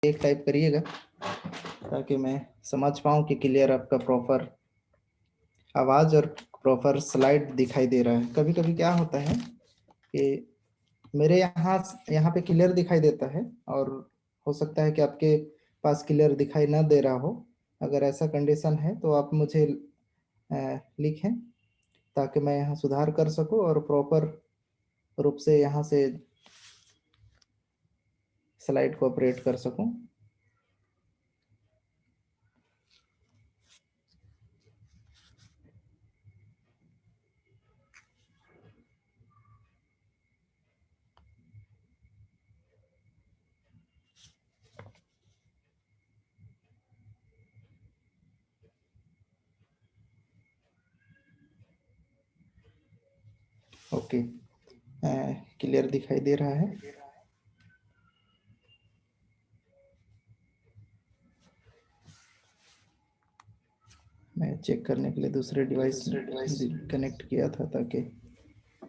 एक टाइप करिएगा ताकि मैं समझ पाऊँ कि क्लियर आपका प्रॉपर आवाज़ और प्रॉपर स्लाइड दिखाई दे रहा है। कभी कभी क्या होता है कि मेरे यहाँ पे क्लियर दिखाई देता है और हो सकता है कि आपके पास क्लियर दिखाई ना दे रहा हो। अगर ऐसा कंडीशन है तो आप मुझे लिखें ताकि मैं यहाँ सुधार कर सकूँ और प्रॉपर रूप से यहाँ से स्लाइड को ऑपरेट कर सकूँ। ओके, क्लियर दिखाई दे रहा है। मैं चेक करने के लिए दूसरे डिवाइस कनेक्ट किया था ताकि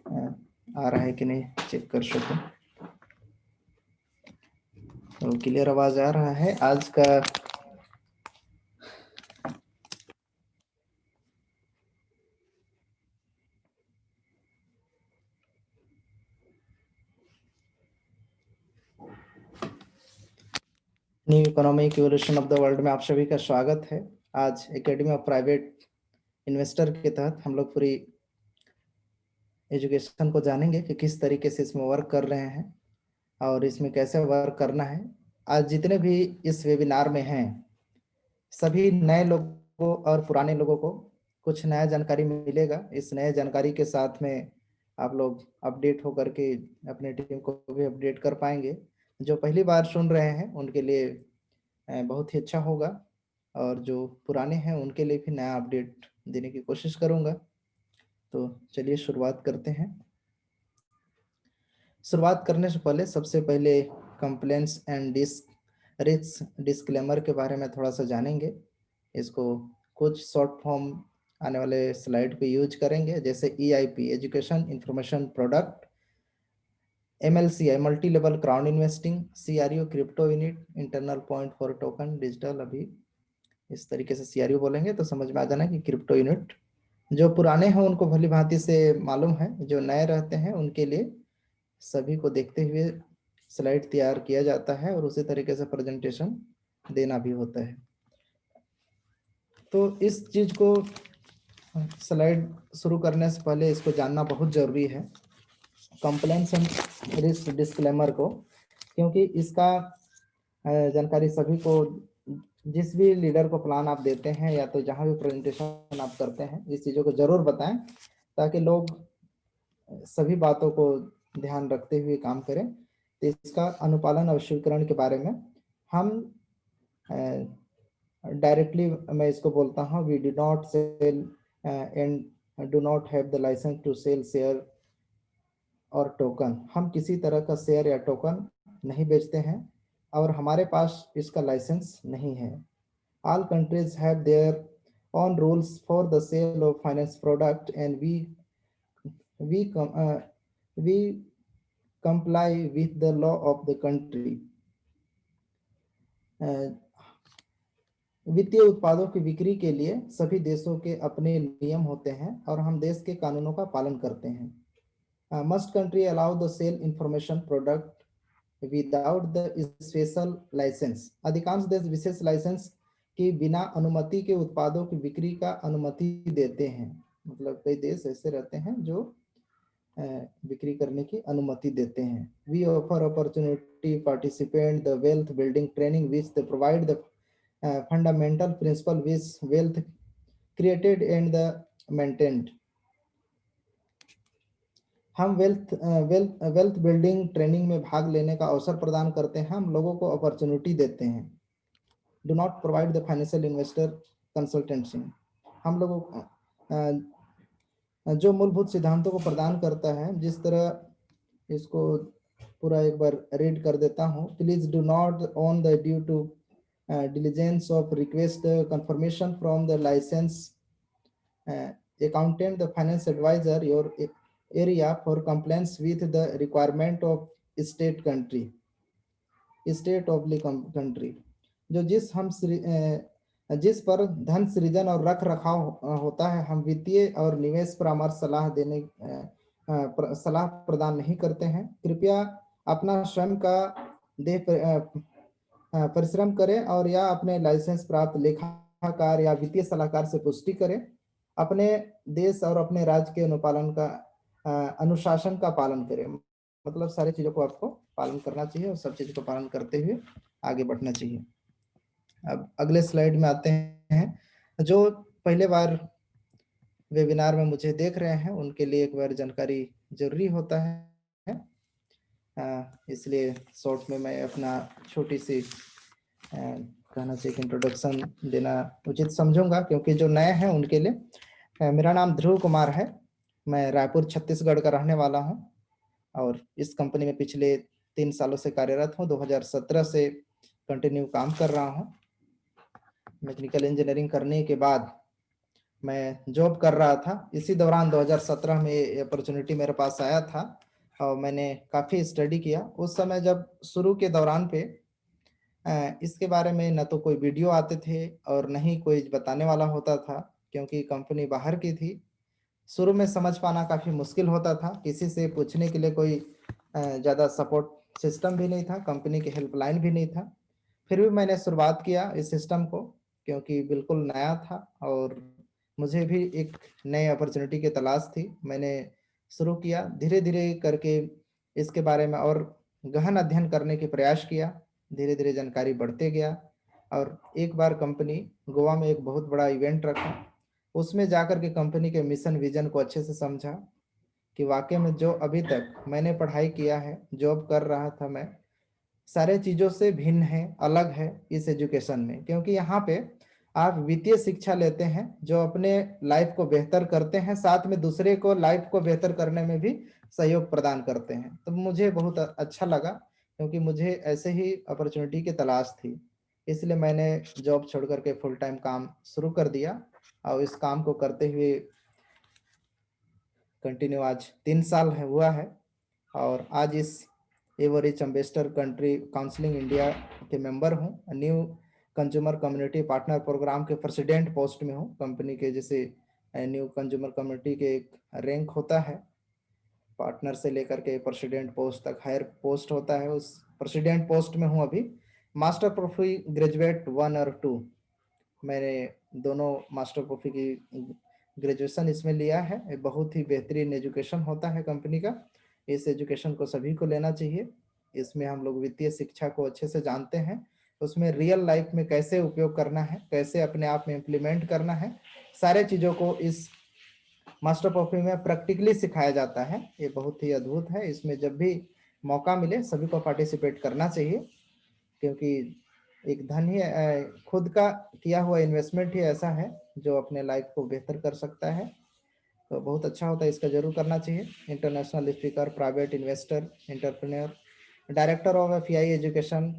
आ रहा है कि नहीं चेक कर सकूं। तो क्लियर आवाज आ रहा है। आज का new economic evolution of the world में आप सभी का स्वागत है। आज एकेडमी ऑफ प्राइवेट इन्वेस्टर के तहत हम लोग पूरी एजुकेशन को जानेंगे कि किस तरीके से इसमें वर्क कर रहे हैं और इसमें कैसे वर्क करना है। आज जितने भी इस वेबिनार में हैं सभी नए लोगों और पुराने लोगों को कुछ नया जानकारी मिलेगा। इस नए जानकारी के साथ में आप लोग अपडेट होकर के अपने टीम को भी अपडेट कर पाएंगे। जो पहली बार सुन रहे हैं उनके लिए बहुत ही अच्छा होगा और जो पुराने हैं उनके लिए भी नया अपडेट देने की कोशिश करूंगा। तो चलिए शुरुआत करते हैं। शुरुआत करने से पहले सबसे पहले कंप्लेंट्स एंड रिस्क डिस्क्लेमर के बारे में थोड़ा सा जानेंगे। इसको कुछ शॉर्ट फॉर्म आने वाले स्लाइड पे यूज करेंगे, जैसे EIP education information product, MLCI multi level crowd investing, CRU crypto unit, internal point for token digital. अभी इस तरीके से CRU बोलेंगे तो समझ में आ जाना कि क्रिप्टो यूनिट। जो पुराने हैं उनको भली भांति से मालूम है, जो नए रहते हैं उनके लिए सभी को देखते हुए स्लाइड तैयार किया जाता है और उसी तरीके से प्रेजेंटेशन देना भी होता है। तो इस चीज को स्लाइड शुरू करने से पहले इसको जानना बहुत जरूरी है, कंप्लेंट्स एंड रिस्क डिस्क्लेमर को, क्योंकि इसका जानकारी सभी को, जिस भी लीडर को प्लान आप देते हैं या तो जहां भी प्रेजेंटेशन आप करते हैं, इस चीज़ों को जरूर बताएं ताकि लोग सभी बातों को ध्यान रखते हुए काम करें। तो इसका अनुपालन और स्वीकरण के बारे में हम डायरेक्टली मैं इसको बोलता हूँ, we do not sell and do not have the licence to sell share और टोकन। हम किसी तरह का शेयर या टोकन नहीं बेचते हैं और हमारे पास इसका लाइसेंस नहीं है। All countries have their own rules for the sale of finance product and we com, we comply with the law of the country. वित्तीय उत्पादों की बिक्री के लिए सभी देशों के अपने नियम होते हैं और हम देश के कानूनों का पालन करते हैं। Must country allow the sale information product without the special licence. अधिकांश देश विशेष लाइसेंस के बिना अनुमति के उत्पादों की बिक्री का अनुमति देते हैं। मतलब कई देश ऐसे रहते हैं जो बिक्री करने की अनुमति देते हैं। We offer opportunity participant the wealth building training which they provide the fundamental principle which wealth created and the maintained. हम वेल्थ बिल्डिंग ट्रेनिंग में भाग लेने का अवसर प्रदान करते हैं, हम लोगों को अपॉर्चुनिटी देते हैं। Do not provide the financial investor consultancy. हम लोगों जो मूलभूत सिद्धांतों को प्रदान करता है, जिस तरह इसको पूरा एक बार रीड कर देता हूँ। Please do not on the due to diligence of request confirmation from the license accountant, the finance advisor, your area for compliance with the requirement of state country. State of the country, जो जिस पर धन सृजन और रख रखाव होता है। हम वित्तीय और निवेश परामर्श सलाह प्रदान नहीं करते हैं। कृपया अपना स्वयं का परिश्रम करें और या अपने लाइसेंस प्राप्त लेखाकार या वित्तीय सलाहकार से पुष्टि करें। अपने देश और अपने राज्य के अनुशासन का पालन करें। मतलब सारी चीजों को आपको पालन करना चाहिए और सब चीजों को पालन करते हुए आगे बढ़ना चाहिए। अब अगले स्लाइड में आते हैं। जो पहले बार वेबिनार में मुझे देख रहे हैं उनके लिए एक बार जानकारी जरूरी होता है, इसलिए शॉर्ट में मैं अपना छोटी सी कहना चाहिए कि इंट्रोडक्शन देना उचित समझूंगा, क्योंकि जो नए हैं उनके लिए। मेरा नाम ध्रुव कुमार है। मैं रायपुर छत्तीसगढ़ का रहने वाला हूं और इस कंपनी में पिछले 3 सालों से कार्यरत हूं। 2017 से कंटिन्यू काम कर रहा हूं। मैकेनिकल इंजीनियरिंग करने के बाद मैं जॉब कर रहा था। इसी दौरान 2017 में ये अपॉर्चुनिटी मेरे पास आया था और मैंने काफ़ी स्टडी किया। उस समय जब शुरू के दौरान पे इसके बारे में न तो कोई वीडियो आते थे और न ही कोई बताने वाला होता था, क्योंकि कंपनी बाहर की थी। शुरू में समझ पाना काफ़ी मुश्किल होता था। किसी से पूछने के लिए कोई ज़्यादा सपोर्ट सिस्टम भी नहीं था, कंपनी की हेल्पलाइन भी नहीं था। फिर भी मैंने शुरुआत किया इस सिस्टम को, क्योंकि बिल्कुल नया था और मुझे भी एक नई अपॉर्चुनिटी की तलाश थी। मैंने शुरू किया, धीरे धीरे करके इसके बारे में और गहन अध्ययन करने के प्रयास किया। धीरे धीरे जानकारी बढ़ते गया और एक बार कंपनी गोवा में एक बहुत बड़ा इवेंट रखा। उसमें जाकर के कंपनी के मिशन विजन को अच्छे से समझा कि वाकई में जो अभी तक मैंने पढ़ाई किया है, जॉब कर रहा था मैं, सारे चीज़ों से भिन्न है, अलग है इस एजुकेशन में। क्योंकि यहाँ पे आप वित्तीय शिक्षा लेते हैं जो अपने लाइफ को बेहतर करते हैं, साथ में दूसरे को लाइफ को बेहतर करने में भी सहयोग प्रदान करते हैं। तो मुझे बहुत अच्छा लगा, क्योंकि मुझे ऐसे ही अपॉर्चुनिटी की तलाश थी। इसलिए मैंने जॉब छोड़ करके फुल टाइम काम शुरू कर दिया और इस काम को करते हुए कंटिन्यू आज 3 साल हुआ है। और आज इस average ambassador country counselling India के मेंबर हूँ। New consumer community partner programme के प्रेसिडेंट पोस्ट में हूँ। कंपनी के जैसे न्यू कंज्यूमर कम्युनिटी के एक रैंक होता है, पार्टनर से लेकर के प्रेसिडेंट पोस्ट तक हायर पोस्ट होता है, उस प्रेसिडेंट पोस्ट में हूँ अभी। मास्टर प्रोफी ग्रेजुएट 1 और 2, मैंने दोनों मास्टर प्रोफी की ग्रेजुएशन इसमें लिया है। ये बहुत ही बेहतरीन एजुकेशन होता है कंपनी का। इस एजुकेशन को सभी को लेना चाहिए। इसमें हम लोग वित्तीय शिक्षा को अच्छे से जानते हैं, उसमें रियल लाइफ में कैसे उपयोग करना है, कैसे अपने आप में इम्प्लीमेंट करना है, सारे चीज़ों को इस मास्टर प्रोफी में प्रैक्टिकली सिखाया जाता है। ये बहुत ही अद्भुत है। इसमें जब भी मौका मिले सभी को पार्टिसिपेट करना चाहिए, क्योंकि एक धन ही खुद का किया हुआ इन्वेस्टमेंट ही ऐसा है जो अपने लाइफ को बेहतर कर सकता है। तो बहुत अच्छा होता है, इसका जरूर करना चाहिए। International speaker, private investor, entrepreneur, director of FI education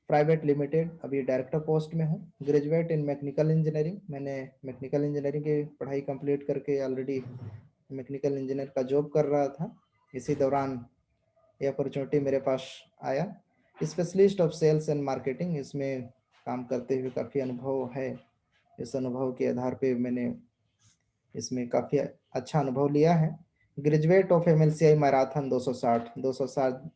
private limited, अभी डायरेक्टर पोस्ट में हूँ। ग्रेजुएट इन मैकेनिकल इंजीनियरिंग, मैंने मैकेनिकल इंजीनियरिंग की पढ़ाई कंप्लीट करके ऑलरेडी मैकेनिकल इंजीनियर का जॉब कर रहा था। इसी दौरान ये अपॉर्चुनिटी मेरे पास आया। Specialist of sales and marketing, इसमें काम करते हुए काफ़ी अनुभव है। इस अनुभव के आधार पे मैंने इसमें काफ़ी अच्छा अनुभव लिया है। ग्रेजुएट ऑफ एमएलसीआई मैराथन 260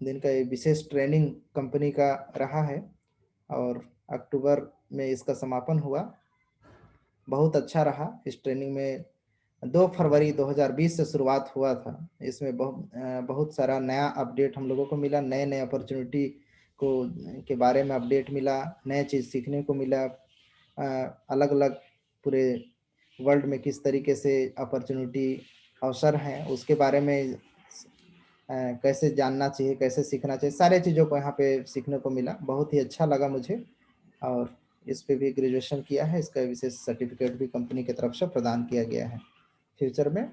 दिन का ये विशेष ट्रेनिंग कंपनी का रहा है और अक्टूबर में इसका समापन हुआ। बहुत अच्छा रहा। इस ट्रेनिंग में 2 फरवरी 2020 से शुरुआत हुआ था। इसमें बहुत सारा नया अपडेट हम लोगों को मिला, नए नए अपॉर्चुनिटी को के बारे में अपडेट मिला, नए चीज़ सीखने को मिला। अलग अलग पूरे वर्ल्ड में किस तरीके से अपॉर्चुनिटी अवसर हैं उसके बारे में कैसे जानना चाहिए, कैसे सीखना चाहिए, सारे चीज़ों को यहाँ पे सीखने को मिला। बहुत ही अच्छा लगा मुझे और इस पे भी ग्रेजुएशन किया है। इसका विशेष सर्टिफिकेट भी कंपनी की तरफ से प्रदान किया गया है। फ्यूचर में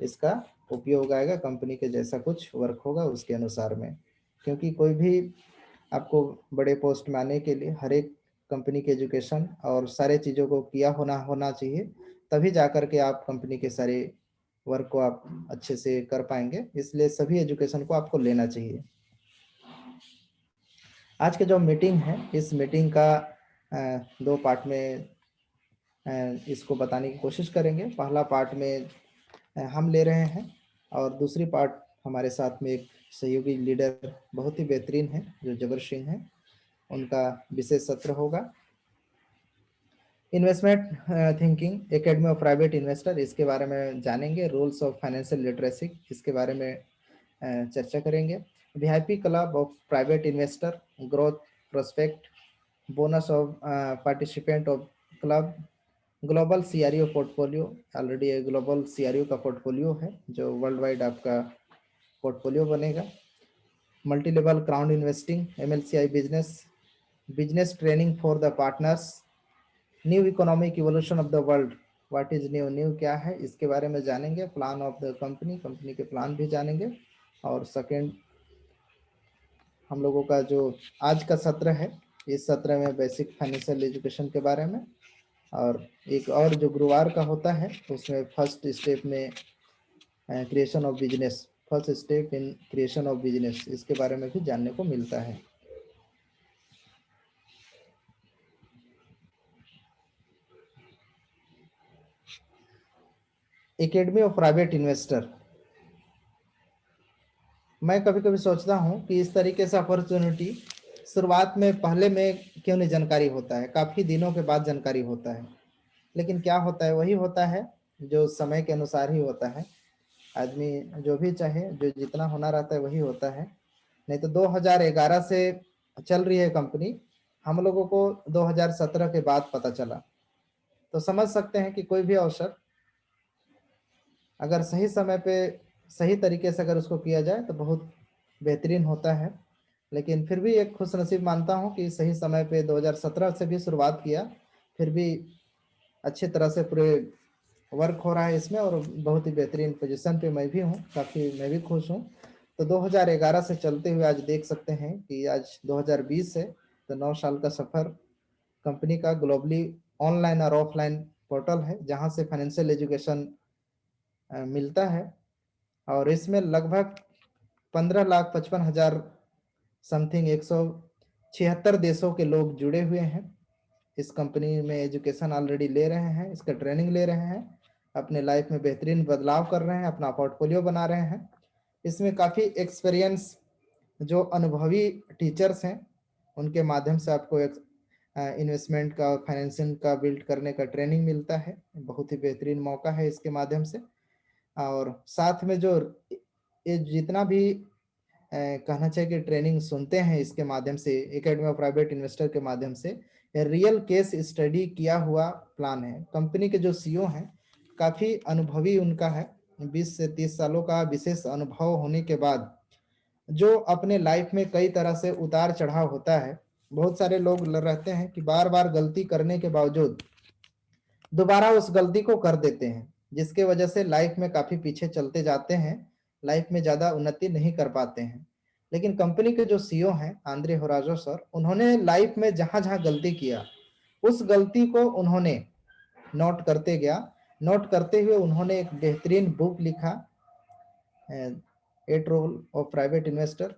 इसका उपयोग आएगा, कंपनी के जैसा कुछ वर्क होगा उसके अनुसार में। क्योंकि कोई भी आपको बड़े पोस्ट में आने के लिए हर एक कंपनी के एजुकेशन और सारे चीज़ों को किया होना चाहिए, तभी जाकर के आप कंपनी के सारे वर्क को आप अच्छे से कर पाएंगे। इसलिए सभी एजुकेशन को आपको लेना चाहिए। आज के जो मीटिंग है, इस मीटिंग का 2 पार्ट में इसको बताने की कोशिश करेंगे। पहला पार्ट में हम ले रहे हैं और दूसरी पार्ट हमारे साथ में एक सहयोगी लीडर बहुत ही बेहतरीन है जो जबर सिंह है, उनका विशेष सत्र होगा। Investment thinking academy of private investor, इसके बारे में जानेंगे। रूल्स ऑफ फाइनेंशियल लिटरेसी, इसके बारे में चर्चा करेंगे। VIP club of private investor, growth prospect, bonus of participant of club, global CREO portfolio. Already global CREO का पोर्टफोलियो है जो वर्ल्ड वाइड आपका पोर्टफोलियो बनेगा। Multi level crowd investing, MLCI business, business training for the partners, new economic evolution of the world. What is new, new क्या है इसके बारे में जानेंगे। Plan of the company, company के प्लान भी जानेंगे। और सेकेंड हम लोगों का जो आज का सत्र है, इस सत्र में बेसिक फाइनेंशियल एजुकेशन के बारे में, और एक और जो गुरुवार का होता है उसमें फर्स्ट स्टेप में creation of business, first step in creation of business, इसके बारे में भी जानने को मिलता है। एकेडमी ऑफ प्राइवेट इन्वेस्टर, मैं कभी कभी सोचता हूं कि इस तरीके से अपॉर्चुनिटी शुरुआत में पहले में क्यों नहीं जानकारी होता है, काफ़ी दिनों के बाद जानकारी होता है। लेकिन क्या होता है, वही होता है जो समय के अनुसार ही होता है। आदमी जो भी चाहे, जो जितना होना रहता है वही होता है। नहीं तो 2011 से चल रही है कंपनी, हम लोगों को 2017 के बाद पता चला। तो समझ सकते हैं कि कोई भी अवसर अगर सही समय पे सही तरीके से अगर उसको किया जाए तो बहुत बेहतरीन होता है। लेकिन फिर भी एक खुशनसीब मानता हूँ कि सही समय पे 2017 से भी शुरुआत किया, फिर भी अच्छी तरह से पूरे वर्क हो रहा है इसमें, और बहुत ही बेहतरीन पोजीशन पे मैं भी हूँ, काफ़ी मैं भी खुश हूँ। तो 2011 से चलते हुए आज देख सकते हैं कि आज 2020 है, तो 9 साल का सफ़र कंपनी का ग्लोबली ऑनलाइन और ऑफलाइन पोर्टल है जहाँ से फाइनेंशियल एजुकेशन मिलता है। और इसमें लगभग 15,55,000 समथिंग 176 देशों के लोग जुड़े हुए हैं। इस कंपनी में एजुकेशन ऑलरेडी ले रहे हैं, इसका ट्रेनिंग ले रहे हैं, अपने लाइफ में बेहतरीन बदलाव कर रहे हैं, अपना पोर्टफोलियो बना रहे हैं। इसमें काफ़ी एक्सपीरियंस जो अनुभवी टीचर्स हैं उनके माध्यम से आपको एक इन्वेस्टमेंट का, फाइनेंसिंग का बिल्ड करने का ट्रेनिंग मिलता है। बहुत ही बेहतरीन मौका है इसके माध्यम से। और साथ में जो ये जितना भी कहना चाहिए कि ट्रेनिंग सुनते हैं इसके माध्यम से, एकेडमी ऑफ प्राइवेट इन्वेस्टर के माध्यम से, रियल केस स्टडी किया हुआ प्लान है। कंपनी के जो सीईओ हैं काफ़ी अनुभवी उनका है, 20 से 30 सालों का विशेष अनुभव होने के बाद जो अपने लाइफ में कई तरह से उतार चढ़ाव होता है। बहुत सारे लोग रहते हैं कि बार बार गलती करने के बावजूद दोबारा उस गलती को कर देते हैं, जिसके वजह से लाइफ में काफ़ी पीछे चलते जाते हैं, लाइफ में ज़्यादा उन्नति नहीं कर पाते हैं। लेकिन कंपनी के जो सीईओ हैं आंद्रे होराजो सर, उन्होंने लाइफ में जहाँ जहाँ गलती किया उस गलती को उन्होंने नोट करते गया, नोट करते हुए उन्होंने एक बेहतरीन बुक लिखा, at role of private investor.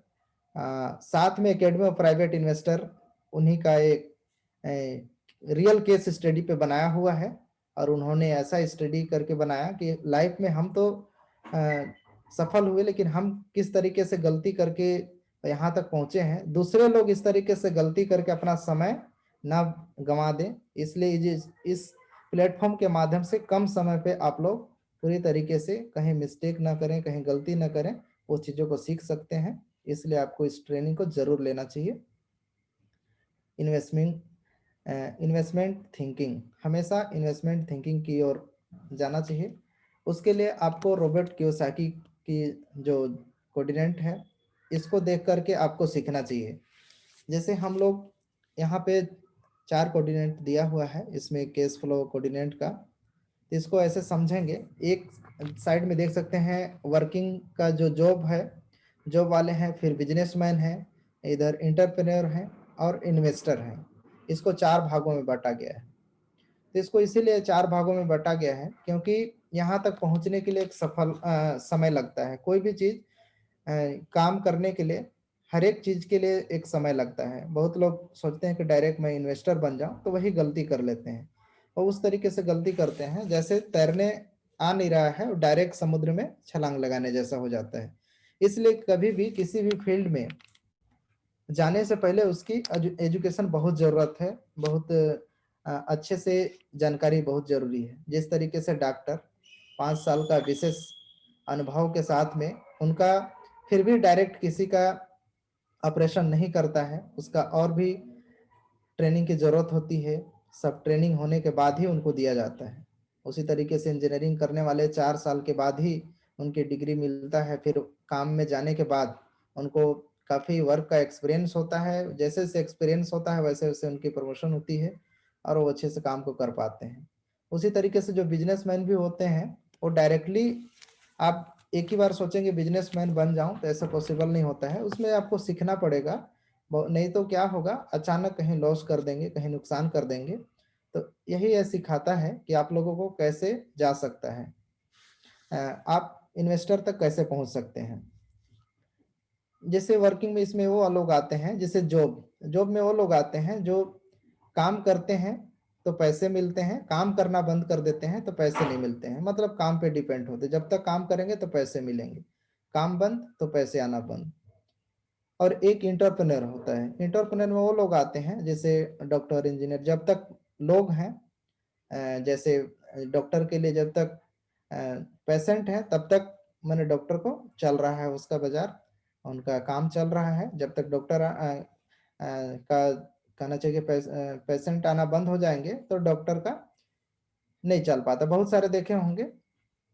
साथ में एकेडमी ऑफ प्राइवेट इन्वेस्टर उन्हीं का एक रियल केस स्टडी पे बनाया हुआ है। और उन्होंने ऐसा स्टडी करके बनाया कि लाइफ में हम तो सफल हुए, लेकिन हम किस तरीके से गलती करके यहाँ तक पहुँचे हैं, दूसरे लोग इस तरीके से गलती करके अपना समय ना गंवा दें। इसलिए इस प्लेटफॉर्म के माध्यम से कम समय पे आप लोग पूरी तरीके से कहीं मिस्टेक ना करें, कहीं गलती ना करें, वो चीज़ों को सीख सकते हैं। इसलिए आपको इस ट्रेनिंग को ज़रूर लेना चाहिए। इन्वेस्टमेंट थिंकिंग, हमेशा इन्वेस्टमेंट थिंकिंग की ओर जाना चाहिए। उसके लिए आपको रॉबर्ट कियोसाकी की जो कोऑर्डिनेट है, इसको देख करके आपको सीखना चाहिए। जैसे हम लोग यहाँ पे 4 कोऑर्डिनेट दिया हुआ है इसमें कैश फ्लो कोऑर्डिनेट का, तो इसको ऐसे समझेंगे। एक साइड में देख सकते हैं वर्किंग का जो जॉब है, जॉब वाले हैं, फिर बिजनेसमैन हैं, इधर इंटरप्रेन्योर हैं और इन्वेस्टर हैं। इसको 4 भागों में बांटा गया है। तो इसको इसीलिए 4 भागों में बांटा गया है क्योंकि यहाँ तक पहुँचने के लिए एक समय लगता है। कोई भी चीज़ काम करने के लिए हर एक चीज़ के लिए एक समय लगता है। बहुत लोग सोचते हैं कि डायरेक्ट मैं इन्वेस्टर बन जाऊँ, तो वही गलती कर लेते हैं और उस तरीके से गलती करते हैं जैसे तैरने आ नहीं रहा है और डायरेक्ट समुद्र में छलांग लगाने जैसा हो जाता है। इसलिए कभी भी किसी भी फील्ड में जाने से पहले उसकी एजुकेशन बहुत ज़रूरत है, बहुत अच्छे से जानकारी बहुत ज़रूरी है। जिस तरीके से डॉक्टर 5 साल का विशेष अनुभव के साथ में उनका फिर भी डायरेक्ट किसी का ऑपरेशन नहीं करता है, उसका और भी ट्रेनिंग की ज़रूरत होती है, सब ट्रेनिंग होने के बाद ही उनको दिया जाता है। उसी तरीके से इंजीनियरिंग करने वाले 4 साल के बाद ही उनकी डिग्री मिलता है, फिर काम में जाने के बाद उनको काफ़ी वर्क का एक्सपीरियंस होता है, जैसे-जैसे एक्सपीरियंस होता है वैसे-वैसे उनकी प्रमोशन होती है और वो अच्छे से काम को कर पाते हैं। उसी तरीके से जो बिज़नेसमैन भी होते हैं, वो डायरेक्टली आप एक ही बार सोचेंगे बिज़नेसमैन बन जाऊँ तो ऐसा पॉसिबल नहीं होता है, उसमें आपको सीखना पड़ेगा। नहीं तो क्या होगा अचानक कहीं लॉस कर देंगे, कहीं नुकसान कर देंगे। तो यही ये सिखाता है कि आप लोगों को कैसे जा सकता है। आप इन्वेस्टर तक कैसे पहुँच सकते हैं। जैसे वर्किंग में इसमें वो लोग आते हैं जैसे जॉब में वो लोग आते हैं जो काम करते हैं तो पैसे मिलते हैं, काम करना बंद कर देते हैं तो पैसे नहीं मिलते हैं। मतलब काम पे डिपेंड होते हैं, जब तक काम करेंगे तो पैसे मिलेंगे, काम बंद तो पैसे आना बंद। और एक एंटरप्रेन्योर होता है, एंटरप्रेन्योर में वो लोग आते हैं जैसे डॉक्टर, इंजीनियर, जब तक लोग हैं जैसे डॉक्टर के लिए जब तक अ, पेशेंट है तब तक माने डॉक्टर को चल रहा है उसका बाज़ार, उनका काम चल रहा है। जब तक डॉक्टर का कहना चाहिए पेशेंट आना बंद हो जाएँगे तो डॉक्टर का नहीं चल पाता। बहुत सारे देखे होंगे,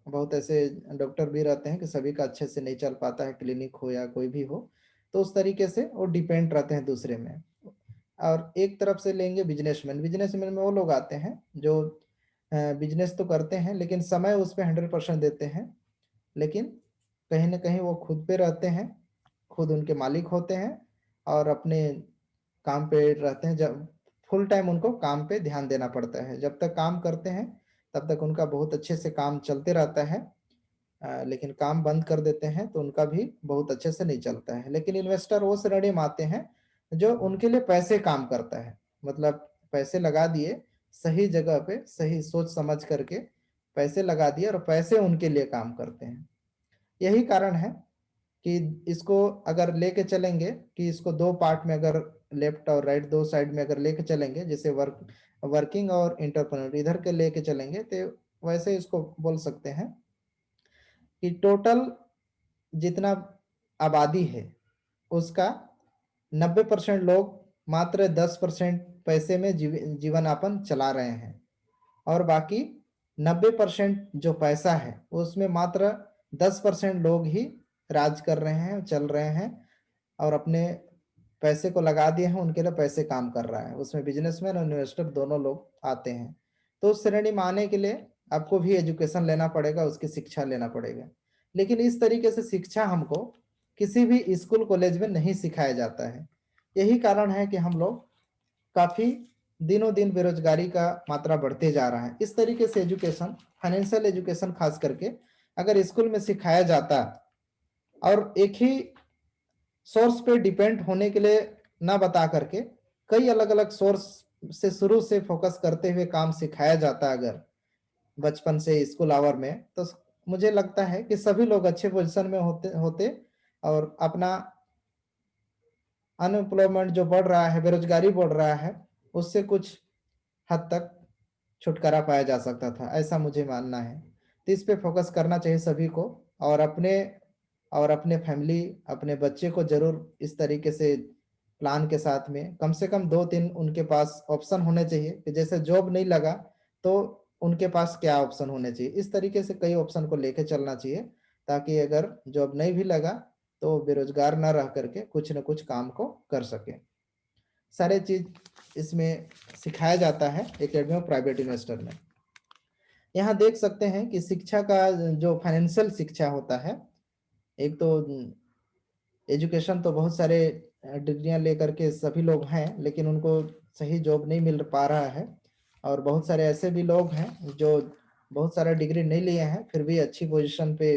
बहुत ऐसे डॉक्टर भी रहते हैं कि सभी का अच्छे से नहीं चल पाता है, क्लिनिक हो या कोई भी हो। तो उस तरीके से वो डिपेंड रहते हैं दूसरे में। और एक तरफ से लेंगे बिज़नेसमैन, बिज़नेसमैन में वो लोग आते हैं जो बिज़नेस तो करते हैं लेकिन समय उस पे 100% देते हैं। लेकिन कहीं न कहीं वो खुद पे रहते हैं, खुद उनके मालिक होते हैं और अपने काम पे रहते हैं। जब फुल टाइम उनको काम पे ध्यान देना पड़ता है। जब तक काम करते हैं, तब तक उनका बहुत अच्छे से काम चलते रहता है। लेकिन काम बंद कर देते हैं तो उनका भी बहुत अच्छे से नहीं चलता है। लेकिन इन्वेस्टर वो श्रेणी में आते हैं जो उनके लिए पैसे काम करता है। मतलब पैसे लगा दिए, सही जगह पे सही सोच समझ करके पैसे लगा दिए और पैसे उनके लिए काम करते हैं। यही कारण है कि इसको अगर लेके चलेंगे कि इसको 2 पार्ट में अगर लेफ्ट और राइट 2 साइड में अगर लेके चलेंगे जैसे वर्किंग और एंटरप्रेन्योर इधर के लेके चलेंगे तो वैसे इसको बोल सकते हैं कि टोटल जितना आबादी है, उसका 90% लोग मात्र 10% पैसे में जीवन-यापन चला रहे हैं और बाकी 90% जो पैसा है, उसमें मात्र 10% लोग ही राज कर रहे हैं, चल रहे हैं और अपने पैसे को लगा दिए हैं, उनके लिए पैसे काम कर रहा है। उसमें बिज़नेसमैन और इन्वेस्टर दोनों लोग आते हैं। तो उस श्रेणी में आने के लिए आपको भी एजुकेशन लेना पड़ेगा, उसकी शिक्षा लेना पड़ेगा। लेकिन इस तरीके से शिक्षा हमको किसी भी स्कूल, कॉलेज में नहीं सिखाया जाता है। यही कारण है कि हम लोग काफ़ी दिनों-दिन बेरोज़गारी का मात्रा बढ़ते जा रहा है। इस तरीके से एजुकेशन, फाइनेंशियल एजुकेशन ख़ास करके अगर स्कूल में सिखाया जाता और एक ही सोर्स पे डिपेंड होने के लिए ना बता करके कई अलग-अलग सोर्स से शुरू से फ़ोकस करते हुए काम सिखाया जाता अगर बचपन से स्कूल आवर में, तो मुझे लगता है कि सभी लोग अच्छे पोज़ीशन में होते होते और अपना अनएम्प्लॉयमेंट जो बढ़ रहा है, बेरोज़गारी बढ़ रहा है, उससे कुछ हद तक छुटकारा पाया जा सकता था, ऐसा मुझे मानना है। तो इस पे फ़ोकस करना चाहिए सभी को और अपने फैमिली, अपने बच्चे को ज़रूर इस तरीके से प्लान के साथ में कम से कम 2-3 उनके पास ऑप्शन होने चाहिए कि जैसे जॉब नहीं लगा, तो उनके पास क्या ऑप्शन होने चाहिए। इस तरीके से कई ऑप्शन को लेके चलना चाहिए, ताकि अगर जॉब नहीं भी लगा, तो बेरोज़गार ना रह करके कुछ न कुछ काम को कर सकें। सारे चीज़ इसमें सिखाया जाता है एकेडमी ऑफ प्राइवेट इन्वेस्टर में। यहाँ देख सकते हैं कि शिक्षा का जो फाइनेंशियल शिक्षा होता है, एक तो एजुकेशन तो बहुत सारे डिग्रियाँ लेकर के सभी लोग हैं, लेकिन उनको सही जॉब नहीं मिल पा रहा है और बहुत सारे ऐसे भी लोग हैं जो बहुत सारा डिग्री नहीं लिए हैं, फिर भी अच्छी पोज़ीशन पे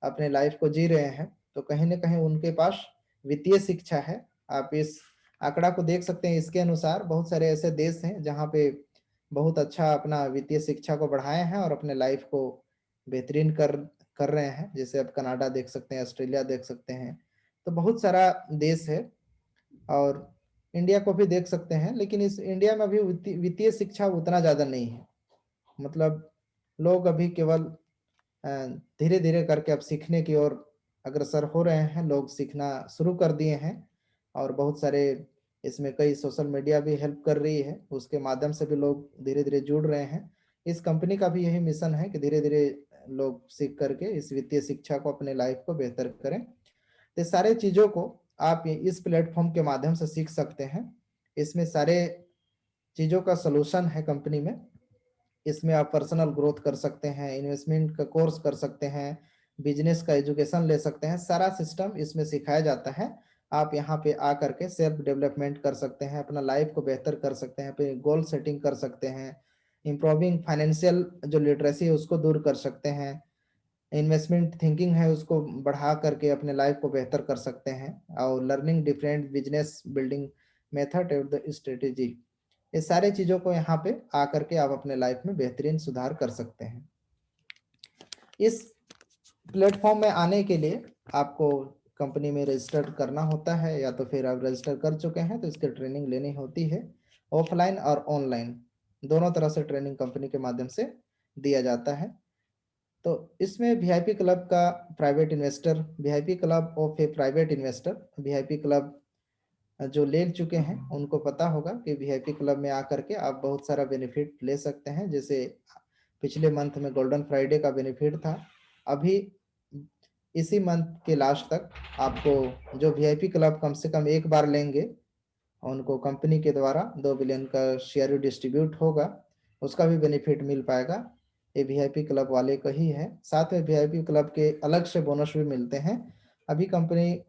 अपने लाइफ़ को जी रहे हैं। तो कहीं न कहीं उनके पास वित्तीय शिक्षा है। आप इस आंकड़ा को देख सकते हैं। इसके अनुसार बहुत सारे ऐसे देश हैं जहाँ पे बहुत अच्छा अपना वित्तीय शिक्षा को बढ़ाए हैं और अपने लाइफ को बेहतरीन कर कर रहे हैं। जैसे आप कनाडा देख सकते हैं, ऑस्ट्रेलिया देख सकते हैं, तो बहुत सारा देश है। और इंडिया को भी देख सकते हैं, लेकिन इस इंडिया में अभी वित्तीय शिक्षा उतना ज़्यादा नहीं है। मतलब लोग अभी केवल धीरे धीरे करके अब सीखने की ओर अग्रसर हो रहे हैं। लोग सीखना शुरू कर दिए हैं और बहुत सारे इसमें कई सोशल मीडिया भी हेल्प कर रही है, उसके माध्यम से भी लोग धीरे धीरे जुड़ रहे हैं। इस कंपनी का भी यही मिशन है कि धीरे धीरे लोग सीख करके इस वित्तीय शिक्षा को अपने लाइफ को बेहतर करें। तो सारे चीज़ों को आप इस प्लेटफॉर्म के माध्यम से सीख सकते हैं। इसमें सारे चीज़ों का सलूशन है कंपनी में। इसमें आप पर्सनल ग्रोथ कर सकते हैं, इन्वेस्टमेंट का कोर्स कर सकते हैं, बिजनेस का एजुकेशन ले सकते हैं। सारा सिस्टम इसमें सिखाया जाता है। आप यहाँ पे आ करके सेल्फ डेवलपमेंट कर सकते हैं, अपना लाइफ को बेहतर कर सकते हैं, अपने गोल सेटिंग कर सकते हैं, इम्प्रूविंग फाइनेंशियल जो लिटरेसी है उसको दूर कर सकते हैं, इन्वेस्टमेंट थिंकिंग है उसको बढ़ा करके अपने लाइफ को बेहतर कर सकते हैं, और learning different business building method और द स्ट्रेटेजी। ये सारे चीज़ों को यहाँ पे आकर के आप अपने लाइफ में बेहतरीन सुधार कर सकते हैं। इस प्लेटफॉर्म में आने के लिए आपको कंपनी में रजिस्टर करना होता है, या तो फिर आप रजिस्टर कर चुके हैं तो इसकी ट्रेनिंग लेनी होती है। ऑफलाइन और ऑनलाइन दोनों तरह से ट्रेनिंग कंपनी के माध्यम से दिया जाता है। तो इसमें वीआईपी क्लब का private investor, VIP club of A private investor, VIP club जो ले चुके हैं उनको पता होगा कि वीआईपी क्लब में आकर के आप बहुत सारा बेनिफिट ले सकते हैं। जैसे पिछले मंथ में गोल्डन फ्राइडे का बेनिफिट था। अभी इसी मंथ के लास्ट तक आपको जो वीआईपी क्लब कम से कम एक बार लेंगे, उनको कंपनी के द्वारा 2 बिलियन का शेयर डिस्ट्रीब्यूट होगा, उसका भी बेनिफिट मिल पाएगा। ये वीआईपी क्लब वाले का ही है। साथ में वीआईपी क्लब के अलग से बोनस भी मिलते हैं। अभी कंपनी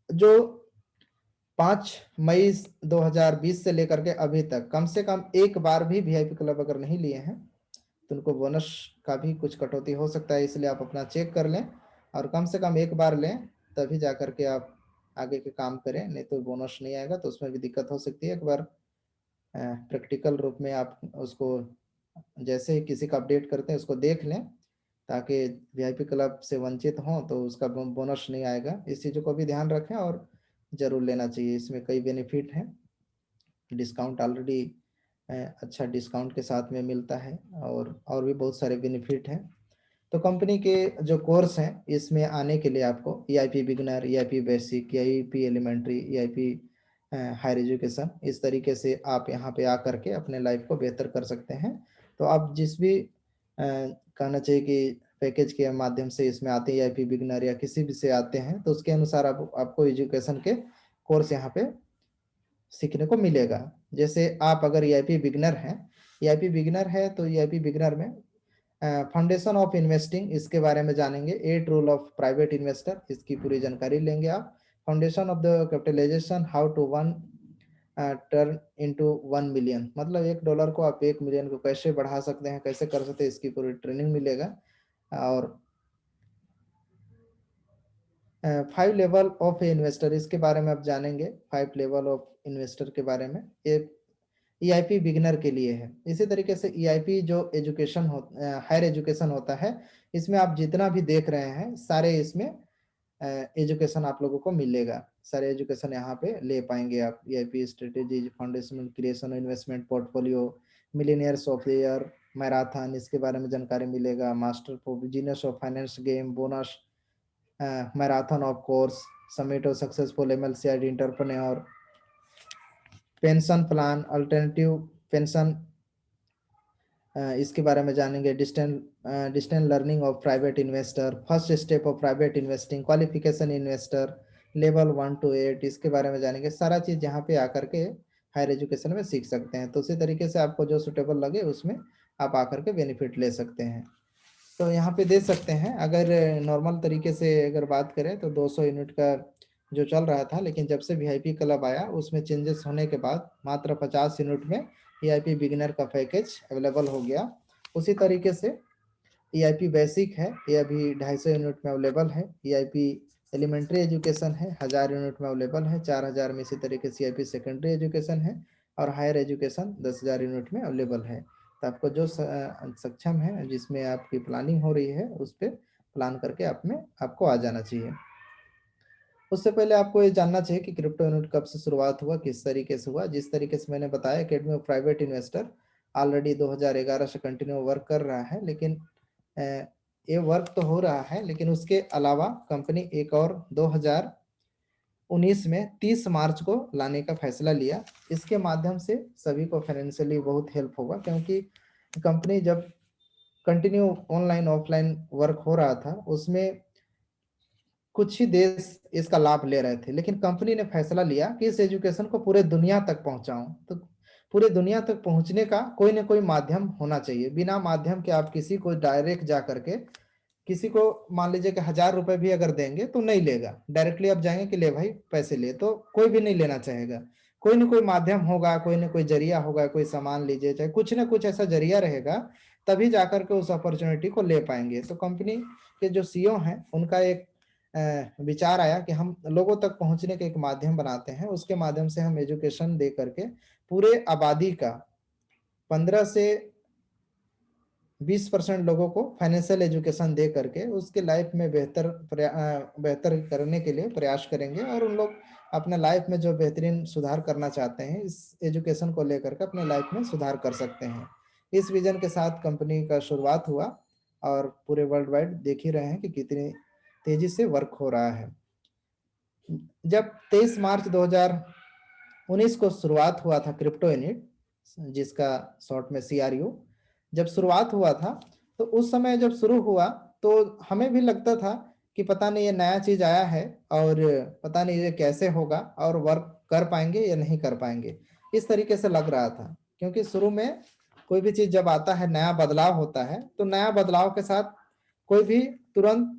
जो 5 मई 2020 से लेकर के अभी तक कम से कम एक बार भी वीआईपी क्लब अगर नहीं लिए हैं तो उनको बोनस का भी कुछ कटौती हो सकता है। इसलिए आप अपना चेक कर लें और कम से कम एक बार लें, तभी जा करके आप आगे के काम करें। नहीं तो बोनस नहीं आएगा तो उसमें भी दिक्कत हो सकती है। एक बार प्रैक्टिकल रूप में आप उसको जैसे ही किसी का अपडेट करते हैं उसको देख लें, ताकि वीआईपी क्लब से वंचित हों तो उसका बोनस नहीं आएगा। इस चीज़ों को भी ध्यान रखें और ज़रूर लेना चाहिए। इसमें कई बेनिफिट हैं। डिस्काउंट ऑलरेडी अच्छा डिस्काउंट के साथ में मिलता है, और भी बहुत सारे बेनिफिट हैं। तो कंपनी के जो कोर्स हैं इसमें आने के लिए आपको EIP beginner, EIP basic, EIP elementary, EIP higher education, इस तरीके से आप यहाँ पे आकर के अपने लाइफ को बेहतर कर सकते हैं। तो आप जिस भी कहना चाहिए कि पैकेज के माध्यम से इसमें आते हैं, ईआईपी बिगनर या किसी भी से आते हैं, तो उसके अनुसार आपको एजुकेशन के कोर्स यहाँ पे सीखने को मिलेगा। जैसे आप अगर ईआईपी बिगनर हैं, ईआईपी बिगनर है तो ईआईपी बिगनर में फाउंडेशन ऑफ इन्वेस्टिंग इसके बारे में जानेंगे। 8 रूल ऑफ प्राइवेट इन्वेस्टर, इसकी पूरी जानकारी लेंगे आप। Foundation of the capitalization, how to one turn into 1 million, मतलब $1 को आप 1 मिलियन को कैसे बढ़ा सकते हैं, कैसे कर सकते हैं, इसकी पूरी ट्रेनिंग मिलेगा। और 5 लेवल ऑफ इन्वेस्टर, इसके बारे में आप जानेंगे। 5 लेवल ऑफ इन्वेस्टर के बारे में, ये ईआईपी बिगिनर के लिए है। इसी तरीके से ईआईपी जो एजुकेशन हायर एजुकेशन होता है, इसमें आप जितना भी देख रहे हैं सारे इसमें एजुकेशन आप लोगों को मिलेगा। सारे एजुकेशन यहाँ पे ले पाएंगे आप। EIP strategy, foundation, creation, investment portfolio, millionaires of the year, marathon, इसके बारे में जानकारी मिलेगा। Master for business of finance game, bonus, marathon of course, summit of successful MLC entrepreneur, pension plan, alternative pension, इसके बारे में जानेंगे। Distance learning of private investor, first step of private investing, qualification investor, level 1 to 8, इसके बारे में जानेंगे। सारा चीज़ यहाँ पे आकर के हायर एजुकेशन में सीख सकते हैं। तो उसी तरीके से आपको जो सुटेबल लगे उसमें आप आकर के बेनिफिट ले सकते हैं। तो यहाँ पे दे सकते हैं। अगर नॉर्मल तरीके से अगर बात करें तो 200 यूनिट का जो चल रहा था, लेकिन जब से वीआईपी क्लब आया उसमें चेंजेस होने के बाद मात्र 50 यूनिट में ईआईपी बिगिनर का पैकेज अवेलेबल हो गया। उसी तरीके से ईआईपी बेसिक है, ये अभी 250 यूनिट में अवेलेबल है। ईआईपी एलिमेंट्री एजुकेशन है 1000 यूनिट में अवेलेबल है, 4000 में। इसी तरीके से CIP सेकेंडरी एजुकेशन है और हायर एजुकेशन 10,000 यूनिट में अवेलेबल है। तो आपको जो सक्षम है, जिसमें आपकी प्लानिंग हो रही है, उस पर प्लान करके आपको आ जाना चाहिए। उससे पहले आपको ये जानना चाहिए कि क्रिप्टो यूनिट कब से शुरुआत हुआ, किस तरीके से हुआ। जिस तरीके से मैंने बताया, academy of private investor already 2011 से कंटिन्यू वर्क कर रहा है, लेकिन ये वर्क तो हो रहा है, लेकिन उसके अलावा कंपनी एक और 2019 में 30 मार्च को लाने का फैसला लिया। इसके माध्यम से सभी को फाइनेंशियली बहुत हेल्प होगा, क्योंकि कंपनी जब कंटिन्यू ऑनलाइन ऑफलाइन वर्क हो रहा था, उसमें कुछ ही देश इसका लाभ ले रहे थे, लेकिन कंपनी ने फैसला लिया कि इस एजुकेशन को पूरे दुनिया तक पहुंचाऊं। तो पूरे दुनिया तक पहुंचने का कोई ना कोई माध्यम होना चाहिए। बिना माध्यम के आप किसी को डायरेक्ट जा करके, किसी को मान लीजिए कि 1000 रुपए भी अगर देंगे तो नहीं लेगा। डायरेक्टली आप जाएंगे कि ले भाई पैसे ले, तो कोई भी नहीं लेना चाहेगा। कोई ना कोई माध्यम होगा, कोई ना कोई जरिया होगा, कोई सामान लीजिए, चाहे कुछ ना कुछ ऐसा जरिया रहेगा, तभी जाकर के उस अपॉर्चुनिटी को ले पाएंगे। तो कंपनी के जो CEO हैं, उनका एक विचार आया कि हम लोगों तक पहुंचने के एक माध्यम बनाते हैं। उसके माध्यम से हम एजुकेशन दे करके पूरे आबादी का 15 से 20% लोगों को फाइनेंशियल एजुकेशन दे करके उसके लाइफ में बेहतर करने के लिए प्रयास करेंगे। और उन लोग अपने लाइफ में जो बेहतरीन सुधार करना चाहते हैं, इस एजुकेशन को लेकर के अपने लाइफ में सुधार कर सकते हैं। इस विजन के साथ कंपनी का शुरुआत हुआ, और पूरे वर्ल्ड वाइड देख ही रहे हैं कि कितनी तेजी से वर्क हो रहा है। जब 23 मार्च 2019 को शुरुआत हुआ था क्रिप्टो यूनिट, जिसका शॉर्ट में CRU, जब शुरुआत हुआ था, तो उस समय जब शुरू हुआ तो हमें भी लगता था कि पता नहीं ये नया चीज आया है, और पता नहीं ये कैसे होगा और वर्क कर पाएंगे या नहीं कर पाएंगे, इस तरीके से लग रहा था। क्योंकि शुरू में कोई भी चीज जब आता है, नया बदलाव होता है, तो नया बदलाव के साथ कोई भी तुरंत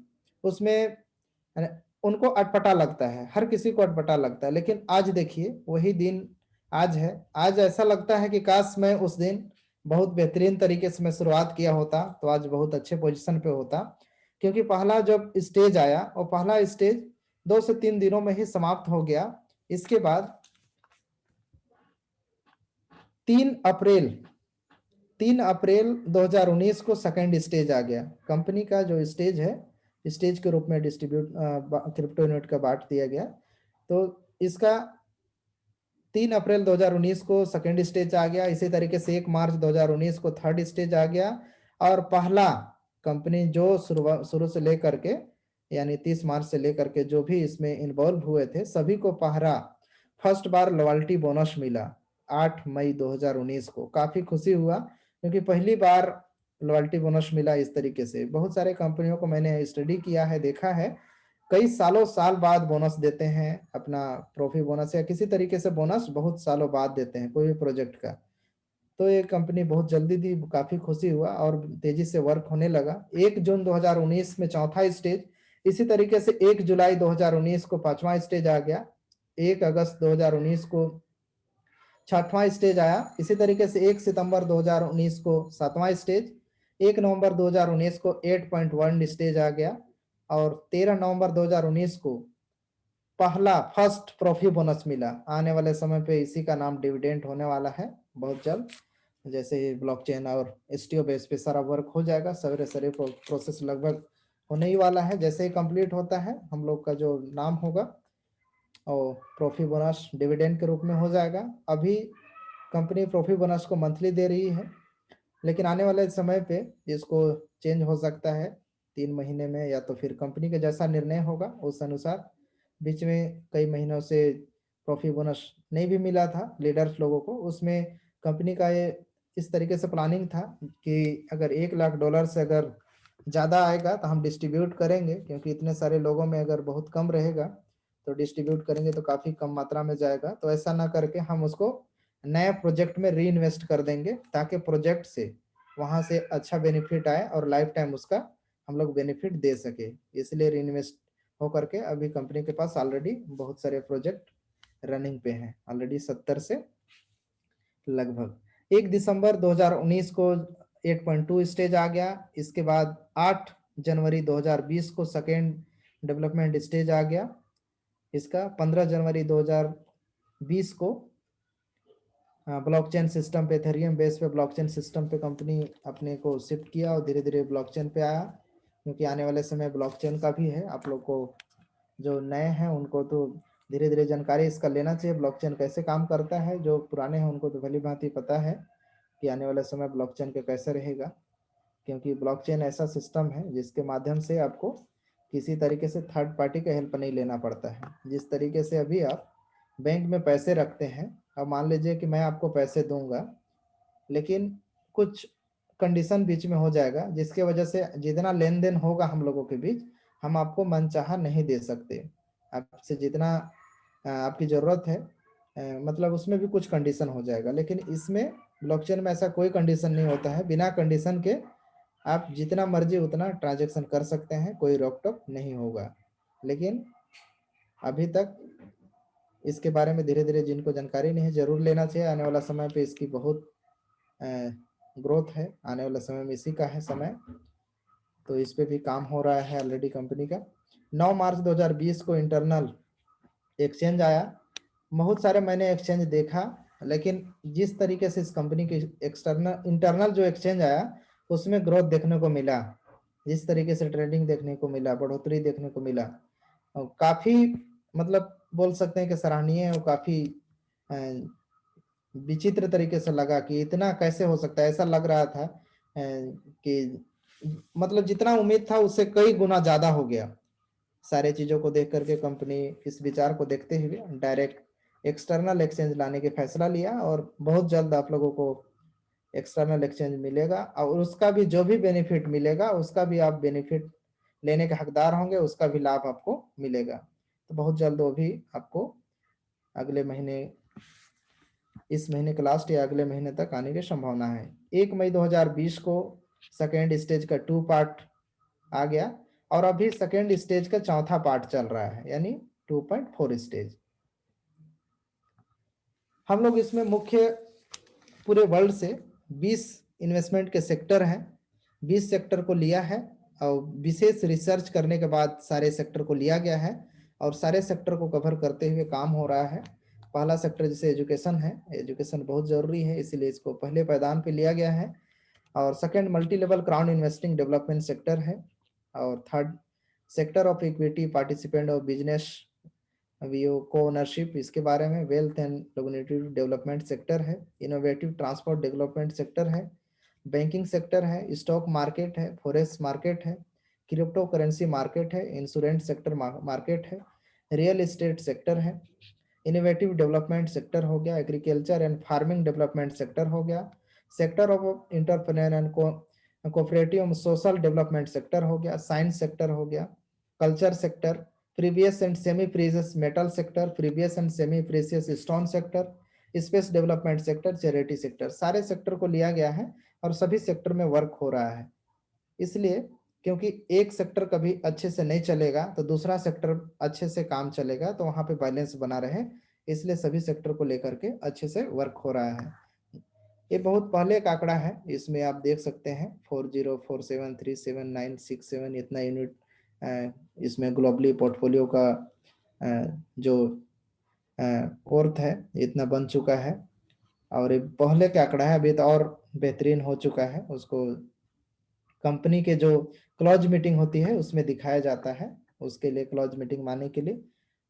उसमें उनको अटपटा लगता है, हर किसी को अटपटा लगता है। लेकिन आज देखिए, वही दिन आज है। आज ऐसा लगता है कि काश मैं उस दिन बहुत बेहतरीन तरीके से मैं शुरुआत किया होता, तो आज बहुत अच्छे पोजीशन पे होता। क्योंकि पहला जब स्टेज आया, और पहला स्टेज 2 से 3 दिनों में ही समाप्त हो गया। इसके बाद 3 अप्रैल 2019 को सेकेंड स्टेज आ गया। कंपनी का जो स्टेज है, स्टेज के रूप में डिस्ट्रीब्यूट क्रिप्टो यूनिट का बांट दिया गया। तो इसका 3 अप्रैल 2019 को सेकेंड स्टेज आ गया। इसी तरीके से 1 मार्च 2019 को थर्ड स्टेज आ गया। और पहला कंपनी जो शुरू से लेकर के, यानी 30 मार्च से लेकर के जो भी इसमें इन्वॉल्व हुए थे, सभी को पहला फर्स्ट बार लॉयल्टी बोनस मिला 8 मई 2019 को। काफी खुशी हुआ, क्योंकि पहली बार लॉयल्टी बोनस मिला इस तरीके से। बहुत सारे कंपनियों को मैंने स्टडी किया है, देखा है, कई सालों साल बाद बोनस देते हैं, अपना ट्रॉफी बोनस या किसी तरीके से बोनस बहुत सालों बाद देते हैं कोई भी प्रोजेक्ट का। तो ये कंपनी बहुत जल्दी दी, काफी खुशी हुआ और तेजी से वर्क होने लगा। 1 जून 2019 में चौथा स्टेज, इसी तरीके से 1 जुलाई 2019 को पांचवा स्टेज आ गया। 1 अगस्त 2019 को छठवां स्टेज आया। इसी तरीके से 1 सितंबर 2019 को सातवां स्टेज, 1 नवंबर 2019 को 8.1 स्टेज आ गया, और 13 नवंबर 2019 को पहला फर्स्ट ट्रॉफी बोनस मिला। आने वाले समय पे इसी का नाम डिविडेंड होने वाला है बहुत जल्द। जैसे ही ब्लॉकचेन और STO बेस पे सारा वर्क हो जाएगा, सवेरे सवेरे प्रोसेस लगभग होने ही वाला है। जैसे ही कंप्लीट होता है, हम लोग का जो नाम होगा और ट्रॉफी बोनस डिविडेंड के रूप में हो जाएगा। अभी कंपनी ट्रॉफी बोनस को मंथली दे रही है, लेकिन आने वाले समय पे इसको चेंज हो सकता है 3 महीने में, या तो फिर कंपनी का जैसा निर्णय होगा उस अनुसार। बीच में कई महीनों से ट्रॉफी बोनस नहीं भी मिला था लीडर्स लोगों को। उसमें कंपनी का ये इस तरीके से प्लानिंग था कि अगर $1 लाख से अगर ज़्यादा आएगा तो हम डिस्ट्रीब्यूट करेंगे, क्योंकि इतने सारे लोगों में अगर बहुत कम रहेगा तो डिस्ट्रीब्यूट करेंगे तो काफ़ी कम मात्रा में जाएगा। तो ऐसा ना करके हम उसको नए प्रोजेक्ट में री इन्वेस्ट कर देंगे, ताकि प्रोजेक्ट से वहाँ से अच्छा बेनिफिट आए और लाइफ टाइम उसका हम लोग बेनिफिट दे सके। इसलिए री इन्वेस्ट होकर के अभी कंपनी के पास ऑलरेडी बहुत सारे प्रोजेक्ट रनिंग पे हैं, ऑलरेडी 70 से लगभग। 1 दिसंबर 2019 को 8.2 स्टेज आ गया। इसके बाद 8 जनवरी 2020 को सेकेंड डेवलपमेंट स्टेज आ गया इसका। 15 जनवरी 2020 को ब्लॉकचेन सिस्टम पे, एथेरियम बेस पे ब्लॉकचेन सिस्टम पे कंपनी अपने को शिफ्ट किया और धीरे धीरे ब्लॉकचेन पे आया, क्योंकि आने वाले समय ब्लॉकचेन का भी है। आप लोग को जो नए हैं उनको तो धीरे धीरे जानकारी इसका लेना चाहिए, ब्लॉकचेन कैसे काम करता है। जो पुराने हैं उनको तो भली भांति पता है कि आने वाले समय ब्लॉकचेन के कैसे रहेगा, क्योंकि ब्लॉकचेन ऐसा सिस्टम है जिसके माध्यम से आपको किसी तरीके से थर्ड पार्टी का हेल्प नहीं लेना पड़ता है। जिस तरीके से अभी आप बैंक में पैसे रखते हैं, अब मान लीजिए कि मैं आपको पैसे दूंगा, लेकिन कुछ कंडीशन बीच में हो जाएगा जिसके वजह से जितना लेन देन होगा हम लोगों के बीच, हम आपको मनचाहा नहीं दे सकते। आपसे जितना आपकी ज़रूरत है, मतलब उसमें भी कुछ कंडीशन हो जाएगा। लेकिन इसमें ब्लॉकचेन में ऐसा कोई कंडीशन नहीं होता है, बिना कंडीशन के आप जितना मर्जी उतना ट्रांजैक्शन कर सकते हैं, कोई रोक टोक नहीं होगा। लेकिन अभी तक इसके बारे में धीरे धीरे जिनको जानकारी नहीं है जरूर लेना चाहिए। आने वाला समय पे इसकी बहुत ग्रोथ है, आने वाले समय में इसी का है समय, तो इस पे भी काम हो रहा है ऑलरेडी कंपनी का। 9 मार्च 2020 को इंटरनल एक्सचेंज आया। बहुत सारे मैंने एक्सचेंज देखा, लेकिन जिस तरीके से इस कंपनी की एक्सटर्नल इंटरनल जो एक्सचेंज आया उसमें ग्रोथ देखने को मिला, जिस तरीके से ट्रेडिंग देखने को मिला, बढ़ोतरी देखने को मिला, और काफी मतलब बोल सकते हैं कि सराहनीय है। और काफी विचित्र तरीके से लगा कि इतना कैसे हो सकता है। ऐसा लग रहा था कि मतलब जितना उम्मीद था उससे कई गुना ज्यादा हो गया। सारे चीजों को देख करके कंपनी इस विचार को देखते हुए डायरेक्ट एक्सटर्नल एक्सचेंज लाने के फैसला लिया, और बहुत जल्द आप लोगों को एक्सटर्नल एक्सचेंज मिलेगा, और उसका भी जो भी बेनिफिट मिलेगा उसका भी आप बेनिफिट लेने के हकदार होंगे, उसका भी लाभ आपको मिलेगा। तो बहुत जल्द वो भी आपको अगले महीने, इस महीने के लास्ट या अगले महीने तक आने की संभावना है। 1 मई 2020 को सेकेंड स्टेज का 2 पार्ट आ गया, और अभी सेकेंड स्टेज का चौथा पार्ट चल रहा है, यानी 2.4 स्टेज। हम लोग इसमें मुख्य पूरे वर्ल्ड से 20 इन्वेस्टमेंट के सेक्टर हैं, 20 सेक्टर को लिया है, और विशेष रिसर्च करने के बाद सारे सेक्टर को लिया गया है, और सारे सेक्टर को कवर करते हुए काम हो रहा है। पहला सेक्टर जैसे एजुकेशन है, एजुकेशन बहुत जरूरी है इसीलिए इसको पहले पायदान पे लिया गया है। और second multi level crowd investing development sector है। और third sector of equity participant और बिजनेस वीओ को ओनरशिप, इसके बारे में wealth and community development sector है। इनोवेटिव ट्रांसपोर्ट डेवलपमेंट सेक्टर है। बैंकिंग सेक्टर है। स्टॉक मार्केट है। फॉरेक्स मार्केट है। क्रिप्टो करेंसी मार्केट है। इंश्योरेंस सेक्टर मार्केट है। रियल एस्टेट सेक्टर है। इनोवेटिव डेवलपमेंट सेक्टर हो गया। Agriculture and farming development sector हो गया। Sector of entrepreneur and cooperative social development sector हो गया। साइंस सेक्टर हो गया। Culture sector, previous and semi precious metal sector, previous and semi precious stone sector, space development sector, charity sector, सारे sector को लिया गया है और सभी सेक्टर में वर्क हो रहा है। इसलिए क्योंकि एक सेक्टर कभी अच्छे से नहीं चलेगा तो दूसरा सेक्टर अच्छे से काम चलेगा, तो वहां पे बैलेंस बना रहे, इसलिए सभी सेक्टर को लेकर के अच्छे से वर्क हो रहा है। ये बहुत पहले का आंकड़ा है, इसमें आप देख सकते हैं 40473796 इतना यूनिट इसमें ग्लोबली पोर्टफोलियो का जो वर्थ है इतना बन चुका है। और ये पहले का आंकड़ा है, अभी तो और बेहतरीन हो चुका है। उसको कंपनी के जो क्लोज मीटिंग होती है उसमें दिखाया जाता है। उसके लिए क्लोज मीटिंग मानने के लिए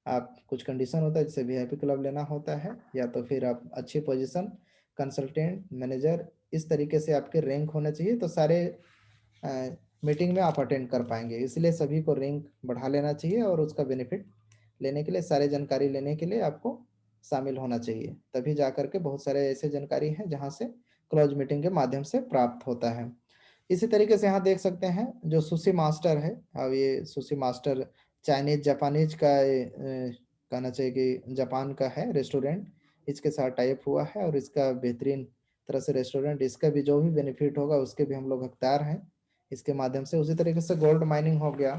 आप कुछ कंडीशन होता है, जैसे वीआईपी क्लब लेना होता है, या तो फिर आप अच्छी पोजीशन, कंसल्टेंट, मैनेजर, इस तरीके से आपके रैंक होना चाहिए, तो सारे मीटिंग में आप अटेंड कर पाएंगे। इसलिए सभी को रैंक बढ़ा लेना चाहिए, और उसका बेनिफिट लेने के लिए, सारे जानकारी लेने के लिए आपको शामिल होना चाहिए। तभी जा करके बहुत सारे ऐसे जानकारी हैं जहाँ से क्लोज मीटिंग के माध्यम से प्राप्त होता है। इसी तरीके से यहाँ देख सकते हैं जो सुशी मास्टर है, अब ये सुशी मास्टर चाइनीज जापानीज का कहना चाहिए कि जापान का है रेस्टोरेंट, इसके साथ टाइप हुआ है, और इसका बेहतरीन तरह से रेस्टोरेंट, इसका भी जो भी बेनिफिट होगा उसके भी हम लोग हकदार हैं इसके माध्यम से। उसी तरीके से गोल्ड माइनिंग हो गया,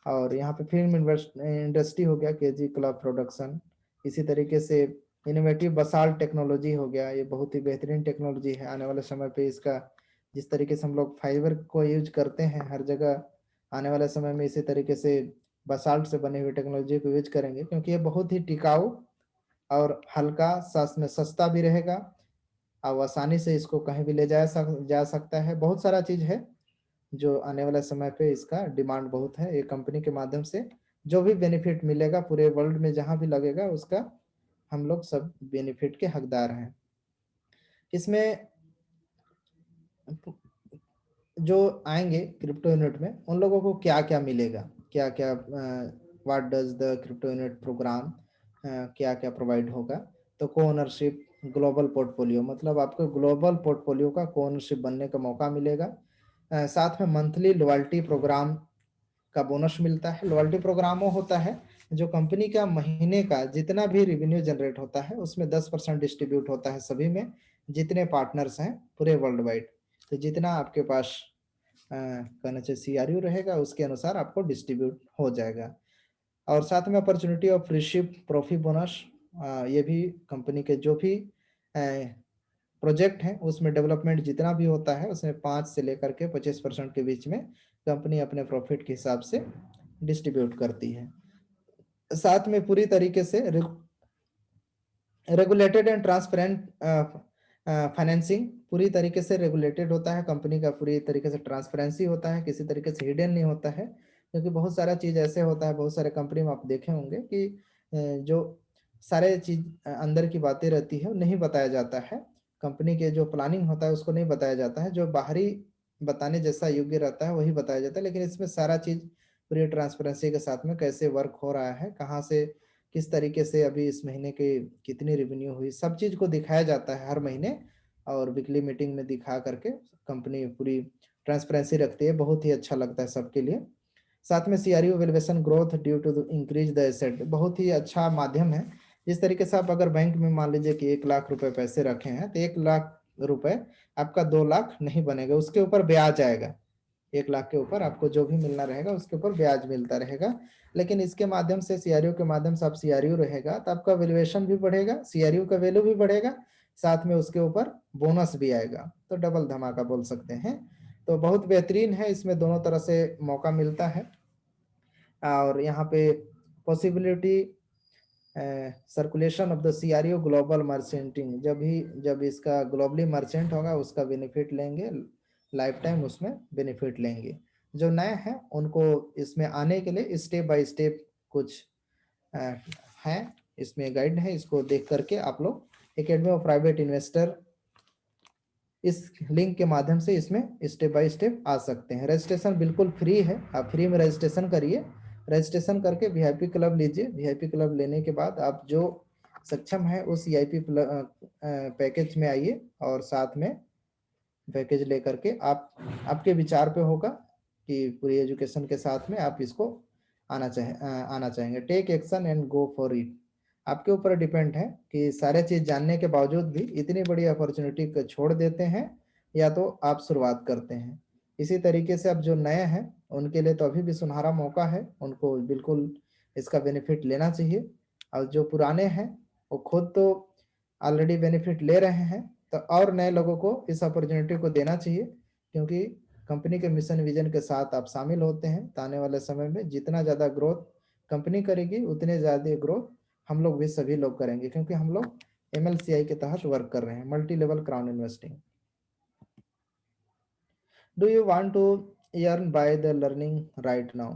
और यहाँ पे फिल्म इंडस्ट्री हो गया, केजी क्लब प्रोडक्शन। इसी तरीके से इनोवेटिव बसाल्ट टेक्नोलॉजी हो गया, ये बहुत ही बेहतरीन टेक्नोलॉजी है। आने वाले समय पे इसका जिस तरीके से हम लोग फाइबर को यूज करते हैं हर जगह, आने वाले समय में इसी तरीके से बासाल्ट से बनी हुई टेक्नोलॉजी को यूज करेंगे, क्योंकि ये बहुत ही टिकाऊ और हल्का, में सस्ता भी रहेगा और आसानी से इसको कहीं भी ले जा सकता है। बहुत सारा चीज़ है जो आने वाले समय पे इसका डिमांड बहुत है। ये कंपनी के माध्यम से जो भी बेनिफिट मिलेगा पूरे वर्ल्ड में जहाँ भी लगेगा उसका हम लोग सब बेनिफिट के हकदार हैं। इसमें जो आएंगे क्रिप्टो यूनिट में उन लोगों को क्या क्या मिलेगा, क्या क्या, what does the crypto unit program, क्या क्या प्रोवाइड होगा। तो को ओनरशिप, ग्लोबल पोर्टफोलियो, मतलब आपको ग्लोबल पोर्टफोलियो का को ओनरशिप बनने का मौका मिलेगा। साथ में मंथली लॉयल्टी प्रोग्राम का बोनस मिलता है। लॉयल्टी प्रोग्राम वो होता है जो कंपनी का महीने का जितना भी रेवेन्यू जनरेट होता है उसमें 10% डिस्ट्रीब्यूट होता है सभी में, जितने पार्टनर्स हैं पूरे वर्ल्ड वाइड। तो जितना आपके पास कहना चाहिए सीआरयू रहेगा उसके अनुसार आपको डिस्ट्रीब्यूट हो जाएगा। और साथ में अपॉर्चुनिटी ऑफ रिशिप प्रॉफी बोनस, ये भी कंपनी के जो भी प्रोजेक्ट हैं उसमें डेवलपमेंट जितना भी होता है उसमें 5 से लेकर के 25% के बीच में कंपनी अपने प्रॉफिट के हिसाब से डिस्ट्रीब्यूट करती है। साथ में पूरी तरीके से रेगुलेटेड एंड ट्रांसपेरेंट फाइनेंसिंग, पूरी तरीके से रेगुलेटेड होता है कंपनी का, पूरी तरीके से ट्रांसपेरेंसी होता है, किसी तरीके से हिडन नहीं होता है। क्योंकि बहुत सारा चीज़ ऐसे होता है, बहुत सारे कंपनी में आप देखे होंगे कि जो सारे चीज़ अंदर की बातें रहती है वो नहीं बताया जाता है। कंपनी के जो प्लानिंग होता है उसको नहीं बताया जाता है, जो बाहरी बताने जैसा योग्य रहता है वही बताया जाता है। लेकिन इसमें सारा चीज़ पूरी ट्रांसपेरेंसी के साथ में कैसे वर्क हो रहा है, कहाँ से किस तरीके से अभी इस महीने के कितनी रेवेन्यू हुई, सब चीज़ को दिखाया जाता है हर महीने। और वीकली मीटिंग में दिखा करके कंपनी पूरी ट्रांसपेरेंसी रखती है, बहुत ही अच्छा लगता है सबके लिए। साथ में CRU valuation growth due to increase the asset, बहुत ही अच्छा माध्यम है। जिस तरीके से आप अगर बैंक में मान लीजिए कि 1 लाख रुपए पैसे रखे हैं तो 1 लाख रुपए आपका 2 लाख नहीं बनेगा, उसके ऊपर ब्याज आएगा। 1 लाख के ऊपर आपको जो भी मिलना रहेगा उसके ऊपर ब्याज मिलता रहेगा। लेकिन इसके माध्यम से सीआरयू के माध्यम से आप सीआरयू रहेगा तो आपका वैल्यूएशन भी बढ़ेगा, सीआरयू का वैल्यू भी बढ़ेगा, साथ में उसके ऊपर बोनस भी आएगा, तो डबल धमाका बोल सकते हैं। तो बहुत बेहतरीन है, इसमें दोनों तरह से मौका मिलता है। और यहाँ पे possibility circulation of the CRU global merchanting, जब इसका ग्लोबली मर्चेंट होगा उसका बेनिफिट लेंगे, लाइफ टाइम उसमें बेनिफिट लेंगे। जो नए हैं उनको इसमें आने के लिए स्टेप बाय स्टेप कुछ हैं, इसमें गाइड है, इसको देख करके आप लोग एकेडमी ऑफ प्राइवेट इन्वेस्टर इस लिंक के माध्यम से इसमें स्टेप बाय स्टेप आ सकते हैं। रजिस्ट्रेशन बिल्कुल फ्री है, आप फ्री में रजिस्ट्रेशन करिए, रजिस्ट्रेशन करके वीआईपी क्लब लीजिए। वीआईपी क्लब लेने के बाद आप जो सक्षम है उस वीआईपी पैकेज में आइए, और साथ में पैकेज लेकर के आप, आपके विचार पे होगा कि पूरी एजुकेशन के साथ में आप इसको आना चाहेंगे। Take action and go for it, आपके ऊपर डिपेंड है कि सारे चीज जानने के बावजूद भी इतनी बड़ी अपॉर्चुनिटी को छोड़ देते हैं या तो आप शुरुआत करते हैं। इसी तरीके से अब जो नए हैं उनके लिए तो अभी भी सुनहरा मौका है, उनको बिल्कुल इसका बेनिफिट लेना चाहिए। और जो पुराने हैं वो खुद तो ऑलरेडी बेनिफिट ले रहे हैं, तो और नए लोगों को इस अपॉर्चुनिटी को देना चाहिए। क्योंकि कंपनी के मिशन विजन के साथ आप शामिल होते हैं तो आने वाले समय में जितना ज़्यादा ग्रोथ कंपनी करेगी उतने ज़्यादा ग्रोथ हम लोग भी सभी लोग करेंगे, क्योंकि हम लोग MLCI के तहत वर्क कर रहे हैं, multi level crown investing. Do you want to earn by the learning right now?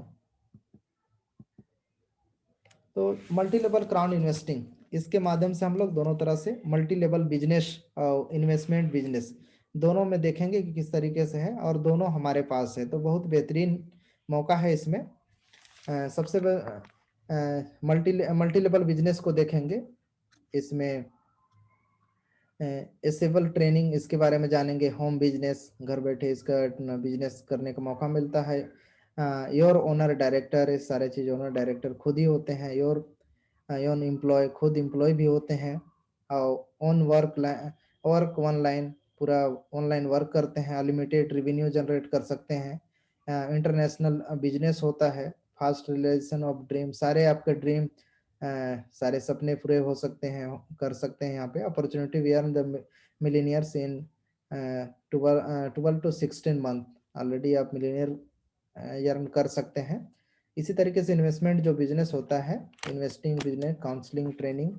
तो मल्टी लेवल क्राउन इन्वेस्टिंग, इसके माध्यम से हम लोग दोनों तरह से मल्टी लेवल बिजनेस और इन्वेस्टमेंट बिजनेस दोनों में देखेंगे कि किस तरीके से है, और दोनों हमारे पास है, तो बहुत बेहतरीन मौका है इसमें। सबसे मल्टी लेवल बिजनेस को देखेंगे, इसमें एसेबल ट्रेनिंग इसके बारे में जानेंगे, होम बिजनेस, घर बैठे इसका बिजनेस करने का मौका मिलता है। योर ओनर डायरेक्टर, इस सारे चीज़ ओनर डायरेक्टर खुद ही होते हैं। योर योन एम्प्लॉय, खुद एम्प्लॉय भी होते हैं। और ऑन वर्क ऑनलाइन, पूरा ऑनलाइन वर्क करते हैं, अनलिमिटेड रेवेन्यू जनरेट कर सकते हैं। इंटरनेशनल बिजनेस होता है, फास्ट रियलाइजेशन ऑफ ड्रीम, सारे आपके ड्रीम, सारे सपने पूरे हो सकते हैं, कर सकते हैं यहाँ पे। Opportunity we are the millionaires in 12 to 16 month, already आप मिलीनियर अर्न कर सकते हैं। इसी तरीके से इन्वेस्टमेंट जो बिजनेस होता है, investing business, counselling, training,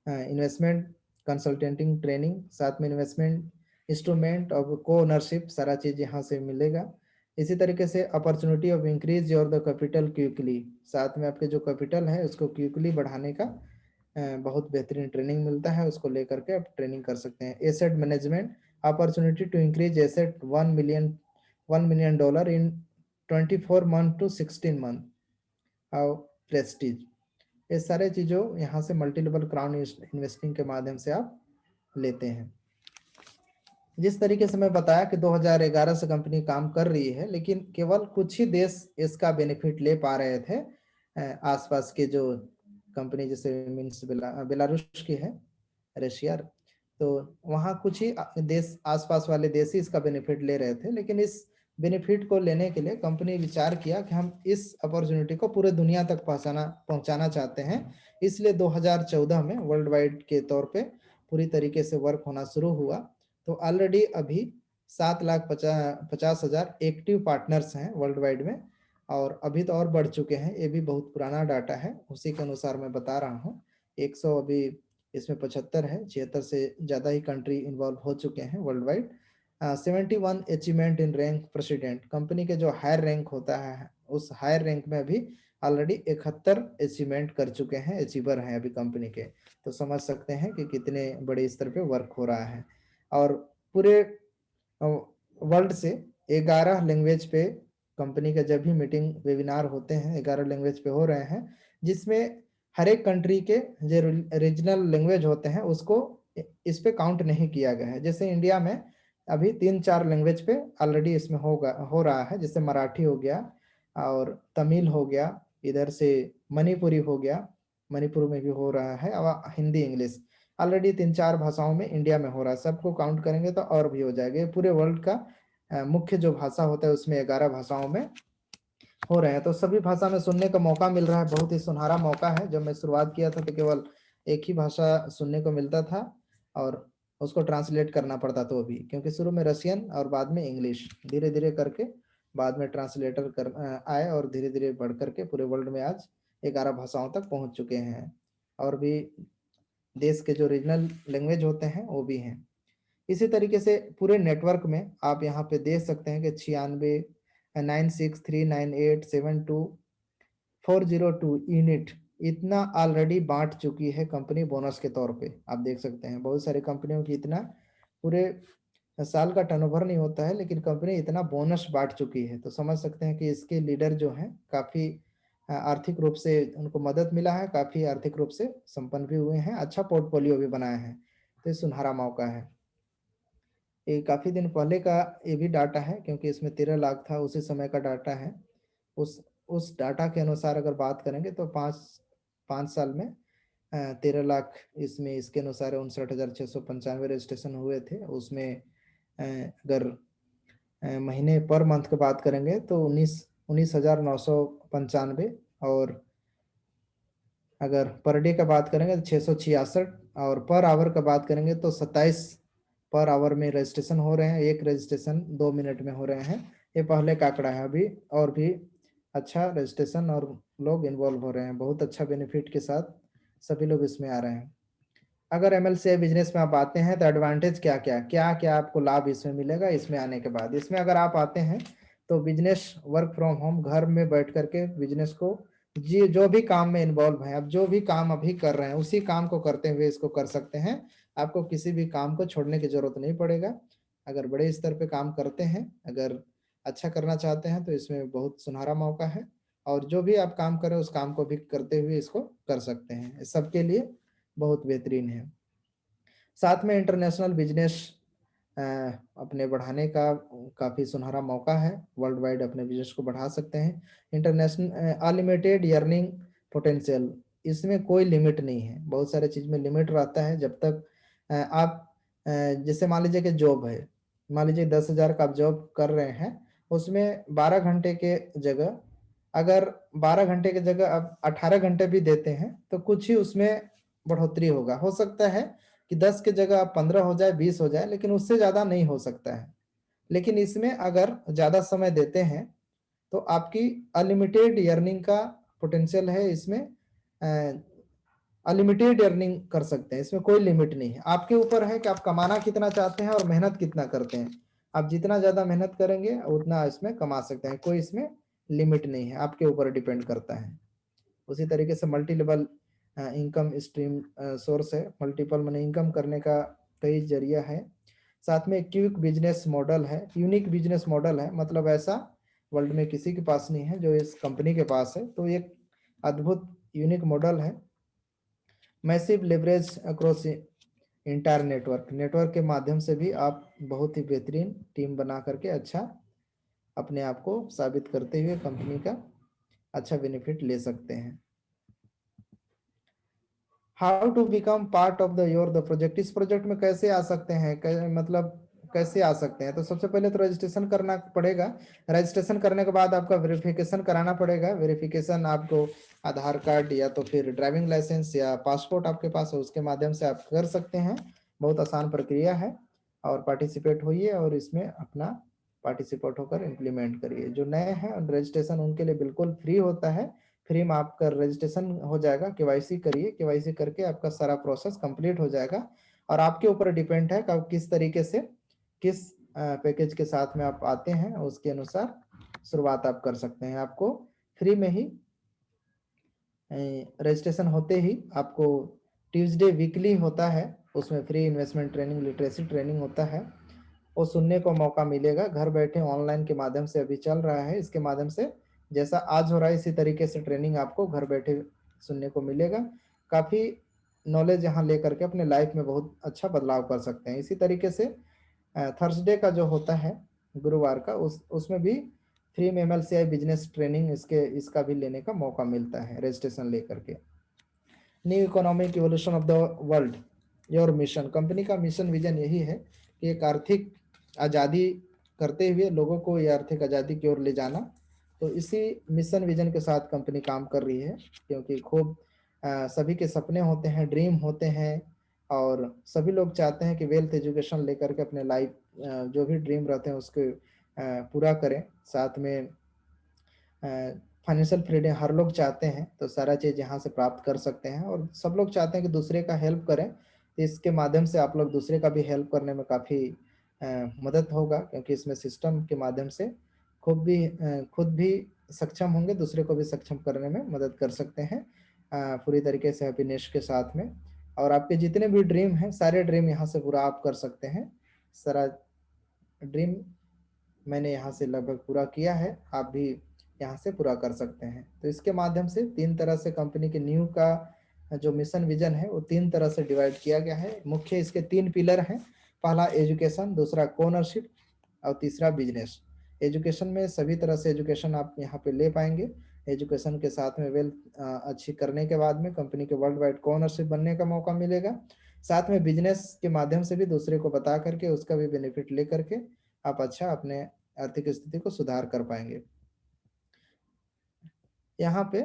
investment consultanting training, साथ में इन्वेस्टमेंट इंस्ट्रूमेंट और को ओनरशिप, सारा चीज़ यहाँ से मिलेगा। इसी तरीके से opportunity of increase your the capital quickly, साथ में आपके जो कैपिटल है उसको क्विकली बढ़ाने का बहुत बेहतरीन ट्रेनिंग मिलता है, उसको लेकर के आप ट्रेनिंग कर सकते हैं। Asset management, opportunity to increase asset $1 million in 24 month to 16 month, how prestige. ये सारे चीज़ों यहाँ से मल्टी लेवल क्राउन इन्वेस्टिंग के माध्यम से आप लेते हैं। जिस तरीके से मैं बताया कि 2011 से कंपनी काम कर रही है, लेकिन केवल कुछ ही देश इसका बेनिफिट ले पा रहे थे। आसपास के जो कंपनी जैसे मीन्स बेलारूस की है, रशिया, तो वहाँ कुछ ही देश, आसपास वाले देश ही इसका बेनिफिट ले रहे थे। लेकिन इस बेनिफिट को लेने के लिए कंपनी विचार किया कि हम इस अपॉर्चुनिटी को पूरे दुनिया तक पहुंचाना चाहते हैं। इसलिए 2014 में वर्ल्ड वाइड के तौर पे पूरी तरीके से वर्क होना शुरू हुआ। तो ऑलरेडी अभी 7,50,000 एक्टिव पार्टनर्स हैं वर्ल्ड वाइड में, और अभी तो और बढ़ चुके हैं। ये भी बहुत पुराना डाटा है, उसी के अनुसार मैं बता रहा हूँ। 100 अभी इसमें 75 है, 76 से ज़्यादा ही कंट्री इन्वॉल्व हो चुके हैं world wide. 71 achievement in rank president, company के जो हायर रैंक होता है उस हायर रैंक में अभी ऑलरेडी 71 अचीवमेंट कर चुके हैं, अचीवर हैं अभी कंपनी के। तो समझ सकते हैं कि कितने बड़े स्तर पे वर्क हो रहा है। और पूरे वर्ल्ड से 11 लैंग्वेज पे कंपनी का जब भी मीटिंग वेबिनार होते हैं 11 लैंग्वेज पे हो रहे हैं, जिसमें हर एक कंट्री के जो रीजनल लैंग्वेज होते हैं उसको इस पे काउंट नहीं किया गया है। जैसे इंडिया में अभी 3-4 लैंग्वेज पे ऑलरेडी इसमें हो रहा है, जैसे मराठी हो गया और तमिल हो गया, इधर से मणिपुरी हो गया, मणिपुर में भी हो रहा है, और हिंदी, इंग्लिश, ऑलरेडी 3-4 भाषाओं में इंडिया में हो रहा है। सबको काउंट करेंगे तो और भी हो जाएगा। पूरे वर्ल्ड का मुख्य जो भाषा होता है उसमें 11 भाषाओं में हो रहे हैं। तो सभी भाषा में सुनने का मौका मिल रहा है, बहुत ही सुनहरा मौका है। जब मैं शुरुआत किया था तो केवल एक ही भाषा सुनने को मिलता था और उसको ट्रांसलेट करना पड़ता था, वो भी क्योंकि शुरू में रशियन और बाद में इंग्लिश, धीरे धीरे करके बाद में ट्रांसलेटर आए और धीरे धीरे बढ़ करके पूरे वर्ल्ड में आज 11 भाषाओं तक पहुंच चुके हैं। और भी देश के जो रीजनल लैंग्वेज होते हैं वो भी हैं। इसी तरीके से पूरे नेटवर्क में आप यहाँ पे देख सकते हैं कि 96, 9639872 यूनिट इतना ऑलरेडी बांट चुकी है कंपनी बोनस के तौर पे। आप देख सकते हैं बहुत सारी कंपनियों की इतना पूरे साल का टर्नओवर नहीं होता है, लेकिन कंपनी इतना बोनस बांट चुकी है। तो समझ सकते हैं कि इसके लीडर जो हैं काफ़ी आर्थिक रूप से उनको मदद मिला है, काफ़ी आर्थिक रूप से संपन्न भी हुए हैं, अच्छा पोर्टफोलियो भी बनाए हैं। तो ये सुनहरा मौका है। ये काफ़ी दिन पहले का ये भी डाटा है, क्योंकि इसमें 13 लाख था, उसी समय का डाटा है। उस डाटा के अनुसार अगर बात करेंगे तो 5 साल में 13 लाख, इसमें इसके अनुसार 59,695 रजिस्ट्रेशन हुए थे। उसमें अगर महीने पर मंथ की बात करेंगे तो 19,995, और अगर पर डे का बात करेंगे तो 666, और पर आवर का बात करेंगे तो 27 पर आवर में रजिस्ट्रेशन हो रहे हैं। एक रजिस्ट्रेशन 2 मिनट में हो रहे हैं। ये पहले का आंकड़ा है, अभी और भी अच्छा रजिस्ट्रेशन और लोग इन्वॉल्व हो रहे हैं। बहुत अच्छा बेनिफिट के साथ सभी लोग इसमें आ रहे हैं। अगर MLCI बिजनेस में आप आते हैं तो एडवांटेज क्या क्या क्या क्या आपको लाभ इसमें मिलेगा इसमें आने के बाद। इसमें अगर आप आते हैं तो बिजनेस वर्क फ्रॉम होम, घर में बैठ करके बिजनेस को जी जो भी काम में इन्वॉल्व है, आप जो भी काम अभी कर रहे हैं उसी काम को करते हुए इसको कर सकते हैं। आपको किसी भी काम को छोड़ने की जरूरत नहीं पड़ेगा। अगर बड़े स्तर पे काम करते हैं, अगर अच्छा करना चाहते हैं तो इसमें बहुत सुनहरा मौका है। और जो भी आप काम करें उस काम को भी करते हुए इसको कर सकते हैं, सबके लिए बहुत बेहतरीन है। साथ में इंटरनेशनल बिजनेस अपने बढ़ाने का काफ़ी सुनहरा मौका है। वर्ल्ड वाइड अपने बिजनेस को बढ़ा सकते हैं। इंटरनेशनल अनलिमिटेड अर्निंग पोटेंशियल, इसमें कोई लिमिट नहीं है। बहुत सारे चीज़ में लिमिट रहता है। जब तक आप जैसे मान लीजिए कि जॉब है, मान लीजिए 10,000 का आप जॉब कर रहे हैं, उसमें 12 घंटे के जगह, अगर 12 घंटे की जगह आप 18 घंटे भी देते हैं तो कुछ ही उसमें बढ़ोतरी होगा। हो सकता है कि 10 की जगह आप 15 हो जाए, 20 हो जाए, लेकिन उससे ज़्यादा नहीं हो सकता है। लेकिन इसमें अगर ज़्यादा समय देते हैं तो आपकी अनलिमिटेड अर्निंग का पोटेंशियल है इसमें। अनलिमिटेड अर्निंग कर सकते हैं, इसमें कोई लिमिट नहीं है। आपके ऊपर है कि आप कमाना कितना चाहते हैं और मेहनत कितना करते हैं। आप जितना ज़्यादा मेहनत करेंगे उतना इसमें कमा सकते हैं, कोई इसमें लिमिट नहीं है, आपके ऊपर डिपेंड करता है। उसी तरीके से multi level income stream source है, मल्टीपल मनी इनकम करने का कई जरिया है। साथ में क्विक बिजनेस मॉडल है, यूनिक बिजनेस मॉडल है, मतलब ऐसा वर्ल्ड में किसी के पास नहीं है जो इस कंपनी के पास है। तो एक अद्भुत यूनिक मॉडल है। Massive leverage across entire network, network के माध्यम से भी आप बहुत ही बेहतरीन टीम बना करके अच्छा अपने आप को साबित करते हुए कंपनी का अच्छा बेनिफिट ले सकते हैं। How to become part of the your the project, इस प्रोजेक्ट में कैसे आ सकते हैं, मतलब कैसे आ सकते हैं। तो सबसे पहले तो रजिस्ट्रेशन करना पड़ेगा। रजिस्ट्रेशन करने के बाद आपका वेरिफिकेशन कराना पड़ेगा। वेरिफिकेशन आपको आधार कार्ड या तो फिर ड्राइविंग लाइसेंस या पासपोर्ट आपके पास है, उसके माध्यम से आप कर सकते हैं। बहुत आसान प्रक्रिया है और पार्टिसिपेट होइए और इसमें अपना पार्टिसिपेट होकर इम्प्लीमेंट करिए। जो नए हैं रजिस्ट्रेशन उनके लिए बिल्कुल फ्री होता है। फ्री में आपका रजिस्ट्रेशन हो जाएगा, केवाईसी करिए, केवाईसी करके आपका सारा प्रोसेस कंप्लीट हो जाएगा। और आपके ऊपर डिपेंड है कि आप किस तरीके से किस पैकेज के साथ में आप आते हैं, उसके अनुसार शुरुआत आप कर सकते हैं। आपको फ्री में ही रजिस्ट्रेशन होते ही आपको ट्यूसडे वीकली होता है, उसमें free investment training, literacy training होता है, वो सुनने को मौका मिलेगा। घर बैठे ऑनलाइन के माध्यम से अभी चल रहा है, इसके माध्यम से जैसा आज हो रहा है इसी तरीके से ट्रेनिंग आपको घर बैठे सुनने को मिलेगा। काफ़ी नॉलेज यहाँ लेकर के अपने लाइफ में बहुत अच्छा बदलाव कर सकते हैं। इसी तरीके से थर्सडे का जो होता है गुरुवार का, उसमें भी फ्री में MLCI बिजनेस ट्रेनिंग इसका भी लेने का मौका मिलता है रजिस्ट्रेशन लेकर के। New economic evolution of the world, your mission, company का मिशन विजन यही है कि एक आर्थिक आज़ादी करते हुए लोगों को ये आर्थिक आज़ादी की ओर ले जाना। तो इसी मिशन विजन के साथ कंपनी काम कर रही है, क्योंकि खूब सभी के सपने होते हैं, ड्रीम होते हैं, और सभी लोग चाहते हैं कि वेल्थ एजुकेशन लेकर के अपने लाइफ जो भी ड्रीम रहते हैं उसको पूरा करें। साथ में फाइनेंशियल फ्रीडम हर लोग चाहते हैं, तो सारा चीज़ यहाँ से प्राप्त कर सकते हैं। और सब लोग चाहते हैं कि दूसरे का हेल्प करें, तो इसके माध्यम से आप लोग दूसरे का भी हेल्प करने में काफ़ी मदद होगा, क्योंकि इसमें सिस्टम के माध्यम से खुद भी सक्षम होंगे, दूसरे को भी सक्षम करने में मदद कर सकते हैं पूरी तरीके से हैप्पीनेस के साथ में। और आपके जितने भी ड्रीम हैं सारे ड्रीम यहाँ से पूरा आप कर सकते हैं। सारा ड्रीम मैंने यहाँ से लगभग पूरा किया है, आप भी यहाँ से पूरा कर सकते हैं। तो इसके माध्यम से 3 तरह से कंपनी के न्यू का जो मिशन विजन है वो 3 तरह से डिवाइड किया गया है। मुख्य इसके 3 पिलर हैं। पहला एजुकेशन, दूसरा ओनरशिप और तीसरा बिजनेस। एजुकेशन में सभी तरह से एजुकेशन आप यहाँ पे ले पाएंगे। एजुकेशन के साथ में वेल्थ अच्छी करने के बाद में कंपनी के वर्ल्ड वाइड ओनरशिप बनने का मौका मिलेगा। साथ में बिजनेस के माध्यम से भी दूसरे को बता करके उसका भी बेनिफिट ले करके आप अच्छा अपने आर्थिक स्थिति को सुधार कर पाएंगे। यहाँ पे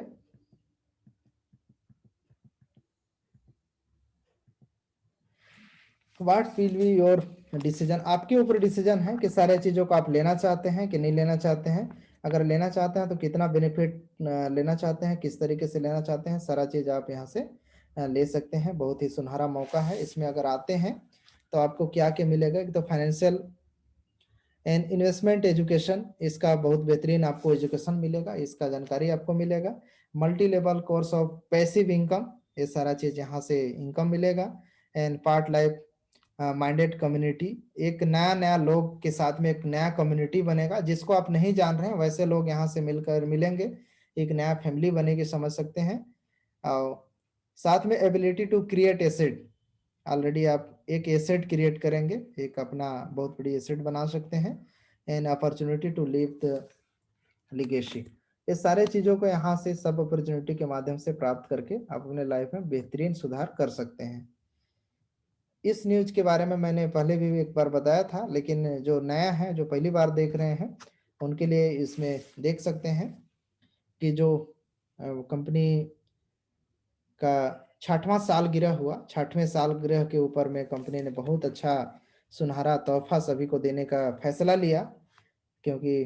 what will be your decision, आपके ऊपर डिसीजन है कि सारे चीज़ों को आप लेना चाहते हैं कि नहीं लेना चाहते हैं। अगर लेना चाहते हैं तो कितना बेनिफिट लेना चाहते हैं, किस तरीके से लेना चाहते हैं, सारा चीज़ आप यहाँ से ले सकते हैं। बहुत ही सुनहरा मौका है। इसमें अगर आते हैं तो आपको क्या क्या मिलेगा, एक तो फाइनेंशियल एंड इन्वेस्टमेंट एजुकेशन, इसका बहुत बेहतरीन आपको एजुकेशन मिलेगा, इसका जानकारी आपको मिलेगा। Multi level course of passive income, ये सारा चीज़ यहाँ से इनकम मिलेगा। And part life minded community, एक नया नया लोग के साथ में एक नया कम्युनिटी बनेगा, जिसको आप नहीं जान रहे हैं वैसे लोग यहाँ से मिलकर मिलेंगे, एक नया फैमिली बनेगी, समझ सकते हैं। और साथ में ability to create asset, already आप एक एसेट क्रिएट करेंगे, एक अपना बहुत बड़ी एसेट बना सकते हैं। And opportunity to leave the legacy, ये सारे चीज़ों को यहाँ से सब अपॉर्चुनिटी के माध्यम से प्राप्त करके आप अपने लाइफ में बेहतरीन सुधार कर सकते हैं। इस न्यूज के बारे में मैंने पहले भी एक बार बताया था, लेकिन जो नया है, जो पहली बार देख रहे हैं, उनके लिए इसमें देख सकते हैं कि जो कंपनी का 6वां सालगिरह हुआ, 6वें सालगिरह के ऊपर में कंपनी ने बहुत अच्छा सुनहरा तोहफा सभी को देने का फैसला लिया, क्योंकि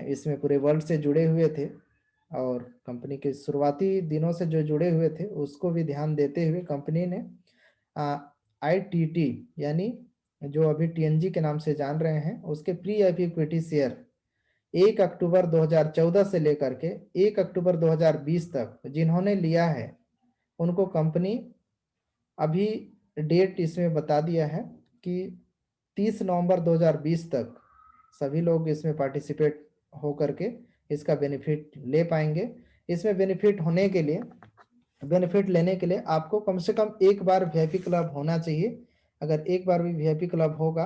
इसमें पूरे वर्ल्ड से जुड़े हुए थे और कंपनी के शुरुआती दिनों से जो जुड़े हुए थे उसको भी ध्यान देते हुए कंपनी ने आईटीटी यानी जो अभी टीएनजी के नाम से जान रहे हैं उसके प्री आईपीओ इक्विटी शेयर 1 अक्टूबर 2014 से लेकर के 1 अक्टूबर 2020 तक जिन्होंने लिया है उनको कंपनी अभी डेट इसमें बता दिया है कि 30 नवंबर 2020 तक सभी लोग इसमें पार्टिसिपेट हो करके इसका बेनिफिट ले पाएंगे। इसमें बेनिफिट होने के लिए बेनिफिट लेने के लिए आपको कम से कम एक बार वीआईपी क्लब होना चाहिए। अगर एक बार भी वीआईपी क्लब होगा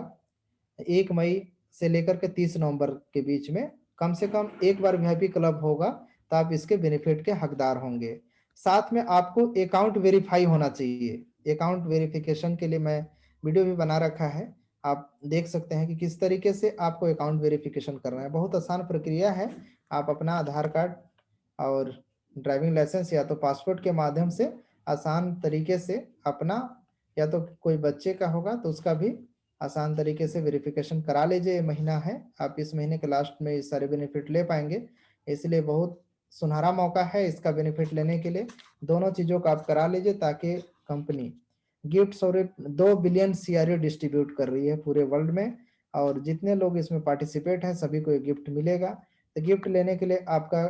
1 मई से लेकर के 30 नवंबर के बीच में कम से कम एक बार वीआईपी क्लब होगा तो आप इसके बेनिफिट के हकदार होंगे। साथ में आपको अकाउंट वेरीफाई होना चाहिए। अकाउंट वेरिफिकेशन के लिए मैं वीडियो भी बना रखा है, आप देख सकते हैं कि किस तरीके से आपको अकाउंट वेरिफिकेशन करना है। बहुत आसान प्रक्रिया है। आप अपना आधार कार्ड और ड्राइविंग लाइसेंस या तो पासपोर्ट के माध्यम से आसान तरीके से अपना, या तो कोई बच्चे का होगा तो उसका भी आसान तरीके से वेरिफिकेशन करा लीजिए। ये महीना है, आप इस महीने के लास्ट में ये सारे बेनिफिट ले पाएंगे, इसलिए बहुत सुनहरा मौका है इसका बेनिफिट लेने के लिए। दोनों चीज़ों का आप करा लीजिए ताकि कंपनी गिफ्ट और 2 बिलियन सीआरओ डिस्ट्रीब्यूट कर रही है पूरे वर्ल्ड में और जितने लोग इसमें पार्टिसिपेट हैं सभी को एक गिफ्ट मिलेगा। तो गिफ्ट लेने के लिए आपका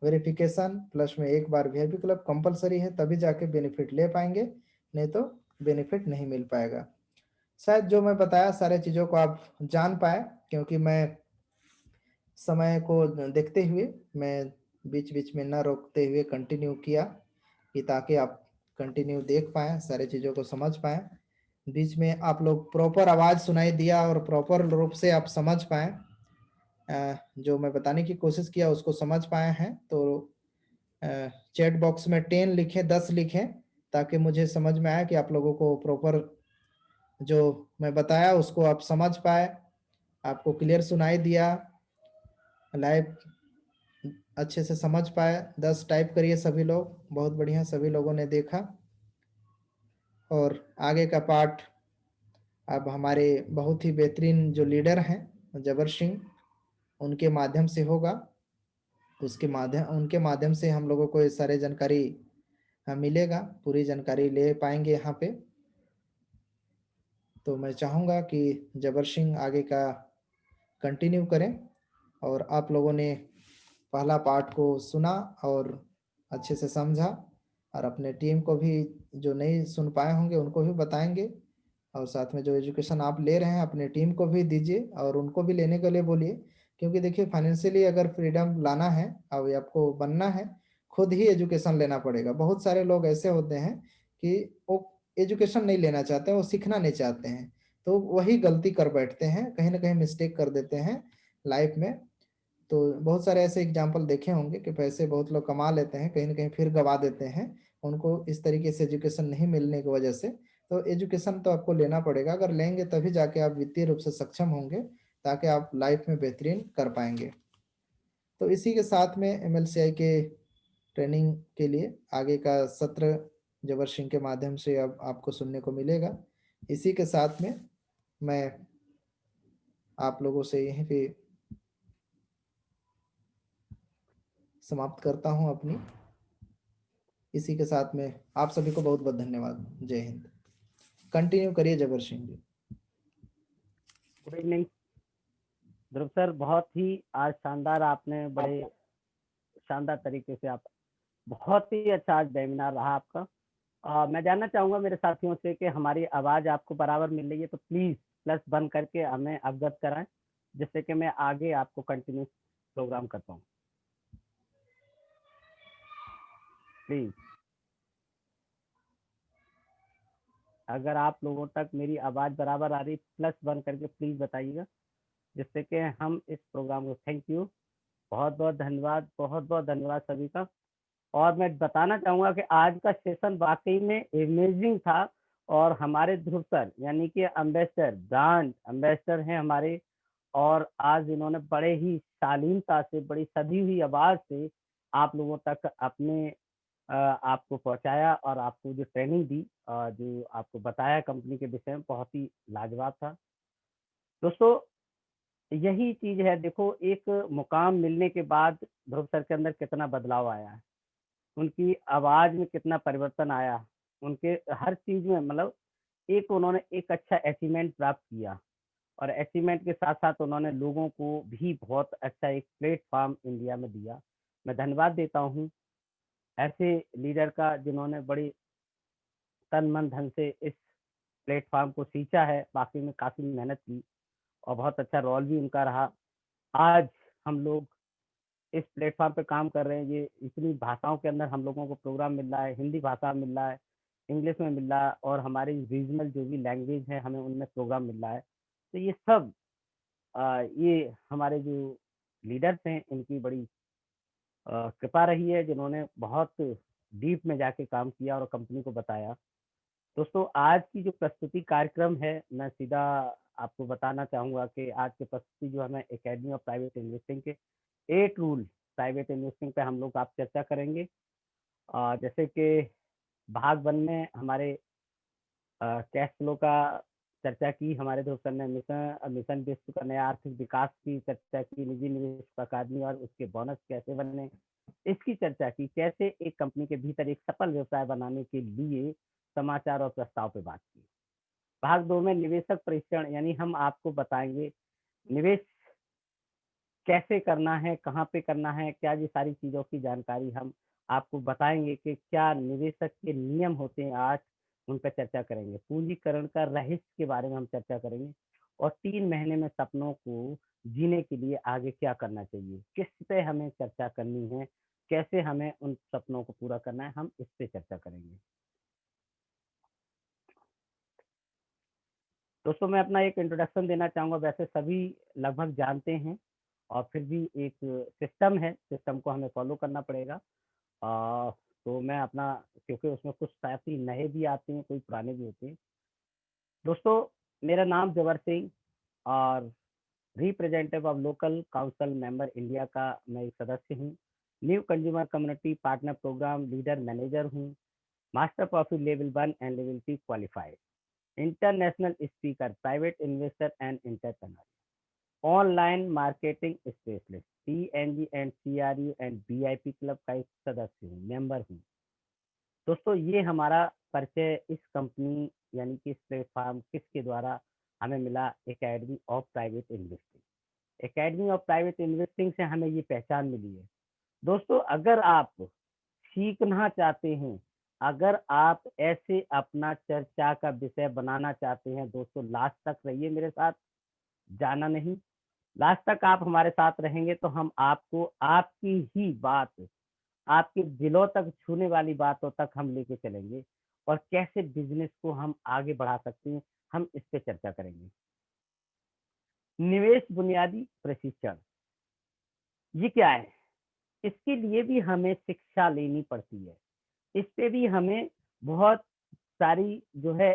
वेरिफिकेशन प्लस में एक बार वीआईपी क्लब कंपलसरी है, तभी जाके बेनिफिट ले पाएंगे, नहीं तो बेनिफिट नहीं मिल पाएगा। शायद जो मैं बताया सारे चीज़ों को आप जान पाए, क्योंकि मैं समय को देखते हुए मैं बीच-बीच में ना रोकते हुए कंटिन्यू किया कि ताकि आप कंटिन्यू देख पाएँ, सारी चीज़ों को समझ पाएँ। बीच में आप लोग प्रॉपर आवाज़ सुनाई दिया और प्रॉपर रूप से आप समझ पाएँ। जो मैं बताने की कोशिश किया उसको समझ पाए हैं तो चैट बॉक्स में 10 लिखें, 10 लिखें ताकि मुझे समझ में आए कि आप लोगों को प्रॉपर जो मैं बताया उसको आप समझ पाए, आपको क्लियर सुनाई दिया, लाइव अच्छे से समझ पाए। 10 टाइप करिए सभी लोग, बहुत बढ़िया सभी लोगों ने देखा। और आगे का पार्ट अब हमारे बहुत ही बेहतरीन जो लीडर हैं जबर सिंह, उनके माध्यम से होगा। उनके माध्यम से हम लोगों को ये सारे जानकारी मिलेगा, पूरी जानकारी ले पाएंगे यहाँ पे। तो मैं चाहूँगा कि जबर सिंह आगे का कंटिन्यू करें और आप लोगों ने पहला पार्ट को सुना और अच्छे से समझा और अपने टीम को भी जो नहीं सुन पाए होंगे उनको भी बताएंगे और साथ में जो एजुकेशन आप ले रहे हैं अपने टीम को भी दीजिए और उनको भी लेने के लिए बोलिए। क्योंकि देखिए फाइनेंशियली अगर फ्रीडम लाना है और आपको बनना है, खुद ही एजुकेशन लेना पड़ेगा। बहुत सारे लोग ऐसे होते हैं कि वो एजुकेशन नहीं लेना चाहते, वो सीखना नहीं चाहते हैं, तो वही गलती कर बैठते हैं, कहीं ना कहीं मिस्टेक कर देते हैं लाइफ में। तो बहुत सारे ऐसे एग्जाम्पल देखे होंगे कि पैसे बहुत लोग कमा लेते हैं, कहीं ना कहीं फिर गवा देते हैं, उनको इस तरीके से एजुकेशन नहीं मिलने की वजह से। तो एजुकेशन तो आपको लेना पड़ेगा, अगर लेंगे तभी जाके आप वित्तीय रूप से सक्षम होंगे ताकि आप लाइफ में बेहतरीन कर पाएंगे। तो इसी के साथ में एमएलसीआई के ट्रेनिंग के लिए आगे का सत्र जबर सिंह के माध्यम से अब आपको सुनने को मिलेगा। इसी के साथ में मैं आप लोगों से यहीं पे समाप्त करता हूं अपनी। इसी के साथ में आप सभी को बहुत बहुत धन्यवाद। जय हिंद। कंटिन्यू करिए जबर सिंह जी। गुड इवनिंग ध्रुव सर, बहुत ही आज शानदार, आपने बड़े शानदार तरीके से आप, बहुत ही अच्छा आज वेबिनार रहा आपका। मैं जानना चाहूँगा मेरे साथियों से कि हमारी आवाज़ आपको बराबर मिल रही है तो प्लीज़ प्लस बंद करके हमें अवगत कराएं, जिससे कि मैं आगे आपको कंटिन्यू प्रोग्राम कर पाऊँ, प्लीज़। अगर आप लोगों तक मेरी आवाज़ बराबर आ रही, प्लस बंद करके प्लीज़ बताइएगा, जिससे कि हम इस प्रोग्राम को, थैंक यू, बहुत बहुत धन्यवाद, बहुत बहुत धन्यवाद सभी का। और मैं बताना चाहूँगा कि आज का सेशन वाकई में अमेजिंग था और हमारे ध्रुव सर यानी कि एम्बेसडर, ब्रांड एम्बेसडर हैं हमारे, और आज इन्होंने बड़े ही शालीनता से, बड़ी सधी हुई आवाज़ से आप लोगों तक अपने आपको पहुँचाया और आपको जो ट्रेनिंग दी, जो आपको बताया कंपनी के विषय में, बहुत ही लाजवाब था। दोस्तों, यही चीज़ है, देखो एक मुकाम मिलने के बाद ध्रुव सर के अंदर कितना बदलाव आया है, उनकी आवाज़ में कितना परिवर्तन आया, उनके हर चीज़ में मतलब एक उन्होंने एक अच्छा अचीवमेंट प्राप्त किया और अचीवमेंट के साथ-साथ उन्होंने लोगों को भी बहुत अच्छा एक प्लेटफ़ॉर्म इंडिया में दिया। मैं धन्यवाद देता हूँ ऐसे लीडर का जिन्होंने बड़ी तन, मन, धन से इस प्लेटफ़ॉर्म को सींचा है, वाक़ई में काफ़ी मेहनत की और बहुत अच्छा रोल भी उनका रहा। आज हम लोग इस प्लेटफ़ॉर्म पे काम कर रहे हैं, ये इतनी भाषाओं के अंदर हम लोगों को प्रोग्राम मिल रहा है, हिंदी भाषा में मिल रहा है, इंग्लिश में मिल रहा है और हमारी रीजनल जो भी लैंग्वेज है, हमें उनमें प्रोग्राम मिल रहा है। तो ये सब ये हमारे जो लीडर्स हैं, इनकी बड़ी कृपा रही है, जिन्होंने बहुत डीप में जाके काम किया और कंपनी को बताया। दोस्तों, आज की जो प्रस्तुति कार्यक्रम है, मैं सीधा आपको बताना चाहूँगा कि आज की प्रस्तुति जो है मैं एकेडमी ऑफ प्राइवेट इन्वेस्टिंग के 8 रूल प्राइवेट इन्वेस्टिंग पे हम लोग आप चर्चा करेंगे। जैसे कि भाग 1 में हमारे कैश फ्लो का चर्चा की, हमारे ध्रुव सर ने मिशन विश्व का नया आर्थिक विकास की चर्चा की, निजी निवेश अकादमी और उसके बोनस कैसे बनने, इसकी चर्चा की, कैसे एक कंपनी के भीतर एक सफल व्यवसाय बनाने के लिए समाचार और प्रस्ताव पे बात की। भाग 2 में निवेशक प्रशिक्षण यानी हम आपको बताएँगे निवेश कैसे करना है, कहाँ पे करना है, क्या ये सारी चीज़ों की जानकारी हम आपको बताएँगे कि क्या निवेशक के नियम होते हैं 8, उन पे चर्चा करेंगे। पूंजीकरण का रहस्य के बारे में हम चर्चा करेंगे और 3 महीने में सपनों को जीने के लिए आगे क्या करना चाहिए, किस पे हमें चर्चा करनी है, कैसे हमें उन सपनों को पूरा करना है, हम इस पे चर्चा करेंगे। दोस्तों, मैं अपना एक इंट्रोडक्शन देना चाहूँगा, वैसे सभी लगभग जानते हैं और फिर भी एक सिस्टम है, सिस्टम को हमें फ़ॉलो करना पड़ेगा। तो मैं अपना क्योंकि उसमें कुछ काफ़ी नए भी आते हैं, कोई पुराने भी होते हैं। दोस्तों, मेरा नाम जबर सिंह और representative of local council member India का मैं एक सदस्य हूँ। New consumer community partner programme leader manager हूँ। Master profit level 1 and level 3 qualified. International speaker, private investor and entrepreneur. Online marketing specialist, PNG and CRU and VIP club का एक सदस्य हूँ, मेंबर हूँ। दोस्तों, ये हमारा परिचय इस कंपनी यानी कि इस प्लेटफॉर्म किसके द्वारा हमें मिला, academy of private investing. Academy of private investing से हमें ये पहचान मिली है। दोस्तों, अगर आप सीखना चाहते हैं, अगर आप ऐसे अपना चर्चा का विषय बनाना चाहते हैं, दोस्तों लास्ट तक रहिए मेरे साथ, जाना नहीं। लास्ट तक आप हमारे साथ रहेंगे तो हम आपको आपकी ही बात, आपके दिलों तक छूने वाली बातों तक हम लेके चलेंगे और कैसे बिज़नेस को हम आगे बढ़ा सकते हैं, हम इस पे चर्चा करेंगे। निवेश बुनियादी प्रशिक्षण, ये क्या है? इसके लिए भी हमें शिक्षा लेनी पड़ती है। इस पे भी हमें बहुत सारी जो है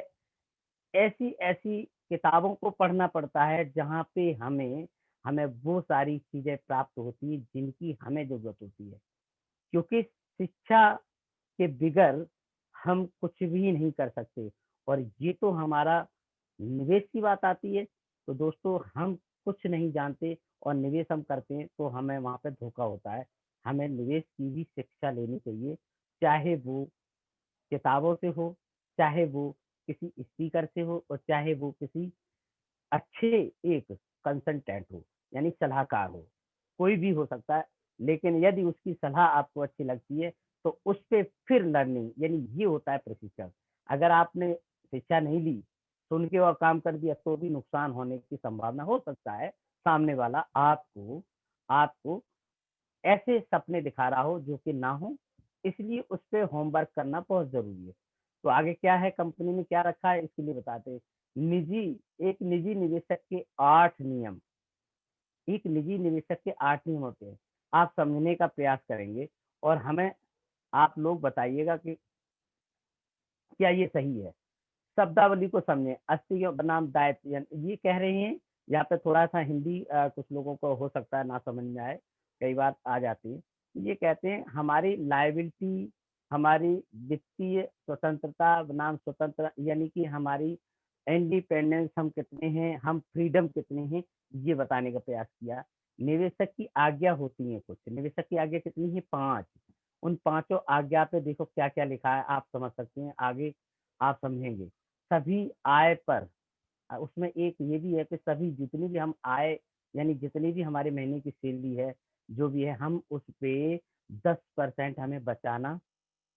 ऐसी-ऐसी किताबों को पढ़ना पड़ता है जहाँ पे हमें हमें वो सारी चीज़ें प्राप्त होती हैं जिनकी हमें ज़रूरत होती है। क्योंकि शिक्षा के बगैर हम कुछ भी नहीं कर सकते और ये तो हमारा निवेश की बात आती है, तो दोस्तों हम कुछ नहीं जानते और निवेश हम करते हैं तो हमें वहाँ पे धोखा होता है। हमें निवेश की भी शिक्षा लेनी चाहिए, चाहे वो किताबों से हो, चाहे वो किसी स्पीकर से हो और चाहे वो किसी अच्छे एक कंसल्टेंट हो, यानी सलाहकार हो, कोई भी हो सकता है। लेकिन यदि उसकी सलाह आपको अच्छी लगती है, तो उस पे फिर लर्निंग यानी ये होता है प्रशिक्षण। अगर आपने शिक्षा नहीं ली, सुन के और काम कर दिया तो भी नुकसान होने की संभावना हो सकता है। सामने वाला आपको आपको ऐसे सपने दिखा रहा हो जो कि ना हो, इसलिए उस पे होमवर्क करना बहुत ज़रूरी है। तो आगे क्या है कंपनी में क्या रखा है इसके लिए बताते हैं। निजी एक निजी निवेशक के 8 नियम, एक निजी निवेशक के 8 नियम होते हैं। आप समझने का प्रयास करेंगे और हमें आप लोग बताइएगा कि क्या ये सही है? शब्दावली को समझें, अस्तियों बनाम दायित्व यानी ये कह रहे हैं, यहाँ पे थोड़ा-सा हिंदी कुछ लोगों को हो सकता है ना समझ में आए, कई बार आ जाती है। ये कहते हैं हमारी लायबिलिटी, हमारी वित्तीय स्वतंत्रता बनाम स्वतंत्र यानी कि हमारी इंडिपेंडेंस हम कितने हैं, हम फ्रीडम कितने हैं, ये बताने का प्रयास किया। निवेशक की आज्ञा होती है कुछ, निवेशक की आज्ञा कितनी है? 5। उन पाँचों आज्ञा पे देखो क्या-क्या लिखा है, आप समझ सकते हैं, आगे आप समझेंगे। सभी आय पर उसमें एक ये भी है कि सभी जितनी भी हम आय यानी जितनी भी हमारे महीने की सैलरी है, जो भी है, हम उस पे 10% हमें बचाना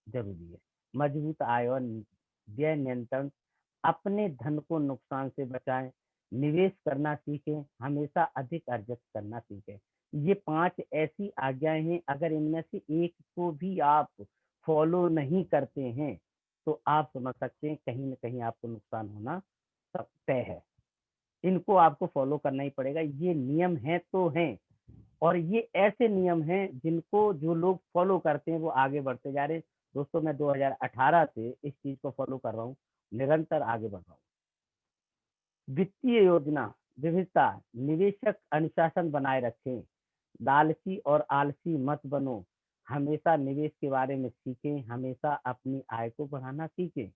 ज़रूरी है। मजबूत आय और व्यय नियंत्रण, अपने धन को नुकसान से बचाएँ, निवेश करना सीखें, हमेशा अधिक अर्जित करना सीखें। ये 5 ऐसी आज्ञाएँ हैं, अगर इनमें से एक को भी आप फ़ॉलो नहीं करते हैं, तो आप समझ सकते हैं कहीं न कहीं आपको नुकसान होना सब तय है। इनको आपको फ़ॉलो करना ही पड़ेगा, ये नियम हैं तो हैं। और ये ऐसे नियम हैं जिनको जो लोग फॉलो करते हैं वो आगे बढ़ते जा रहे हैं। दोस्तों मैं 2018 से इस चीज़ को फॉलो कर रहा हूँ, निरंतर आगे बढ़ रहा हूँ। वित्तीय योजना, विविधता, निवेशक अनुशासन बनाए रखें, लालची और आलसी मत बनो, हमेशा निवेश के बारे में सीखें, हमेशा अपनी आय को बढ़ाना सीखें।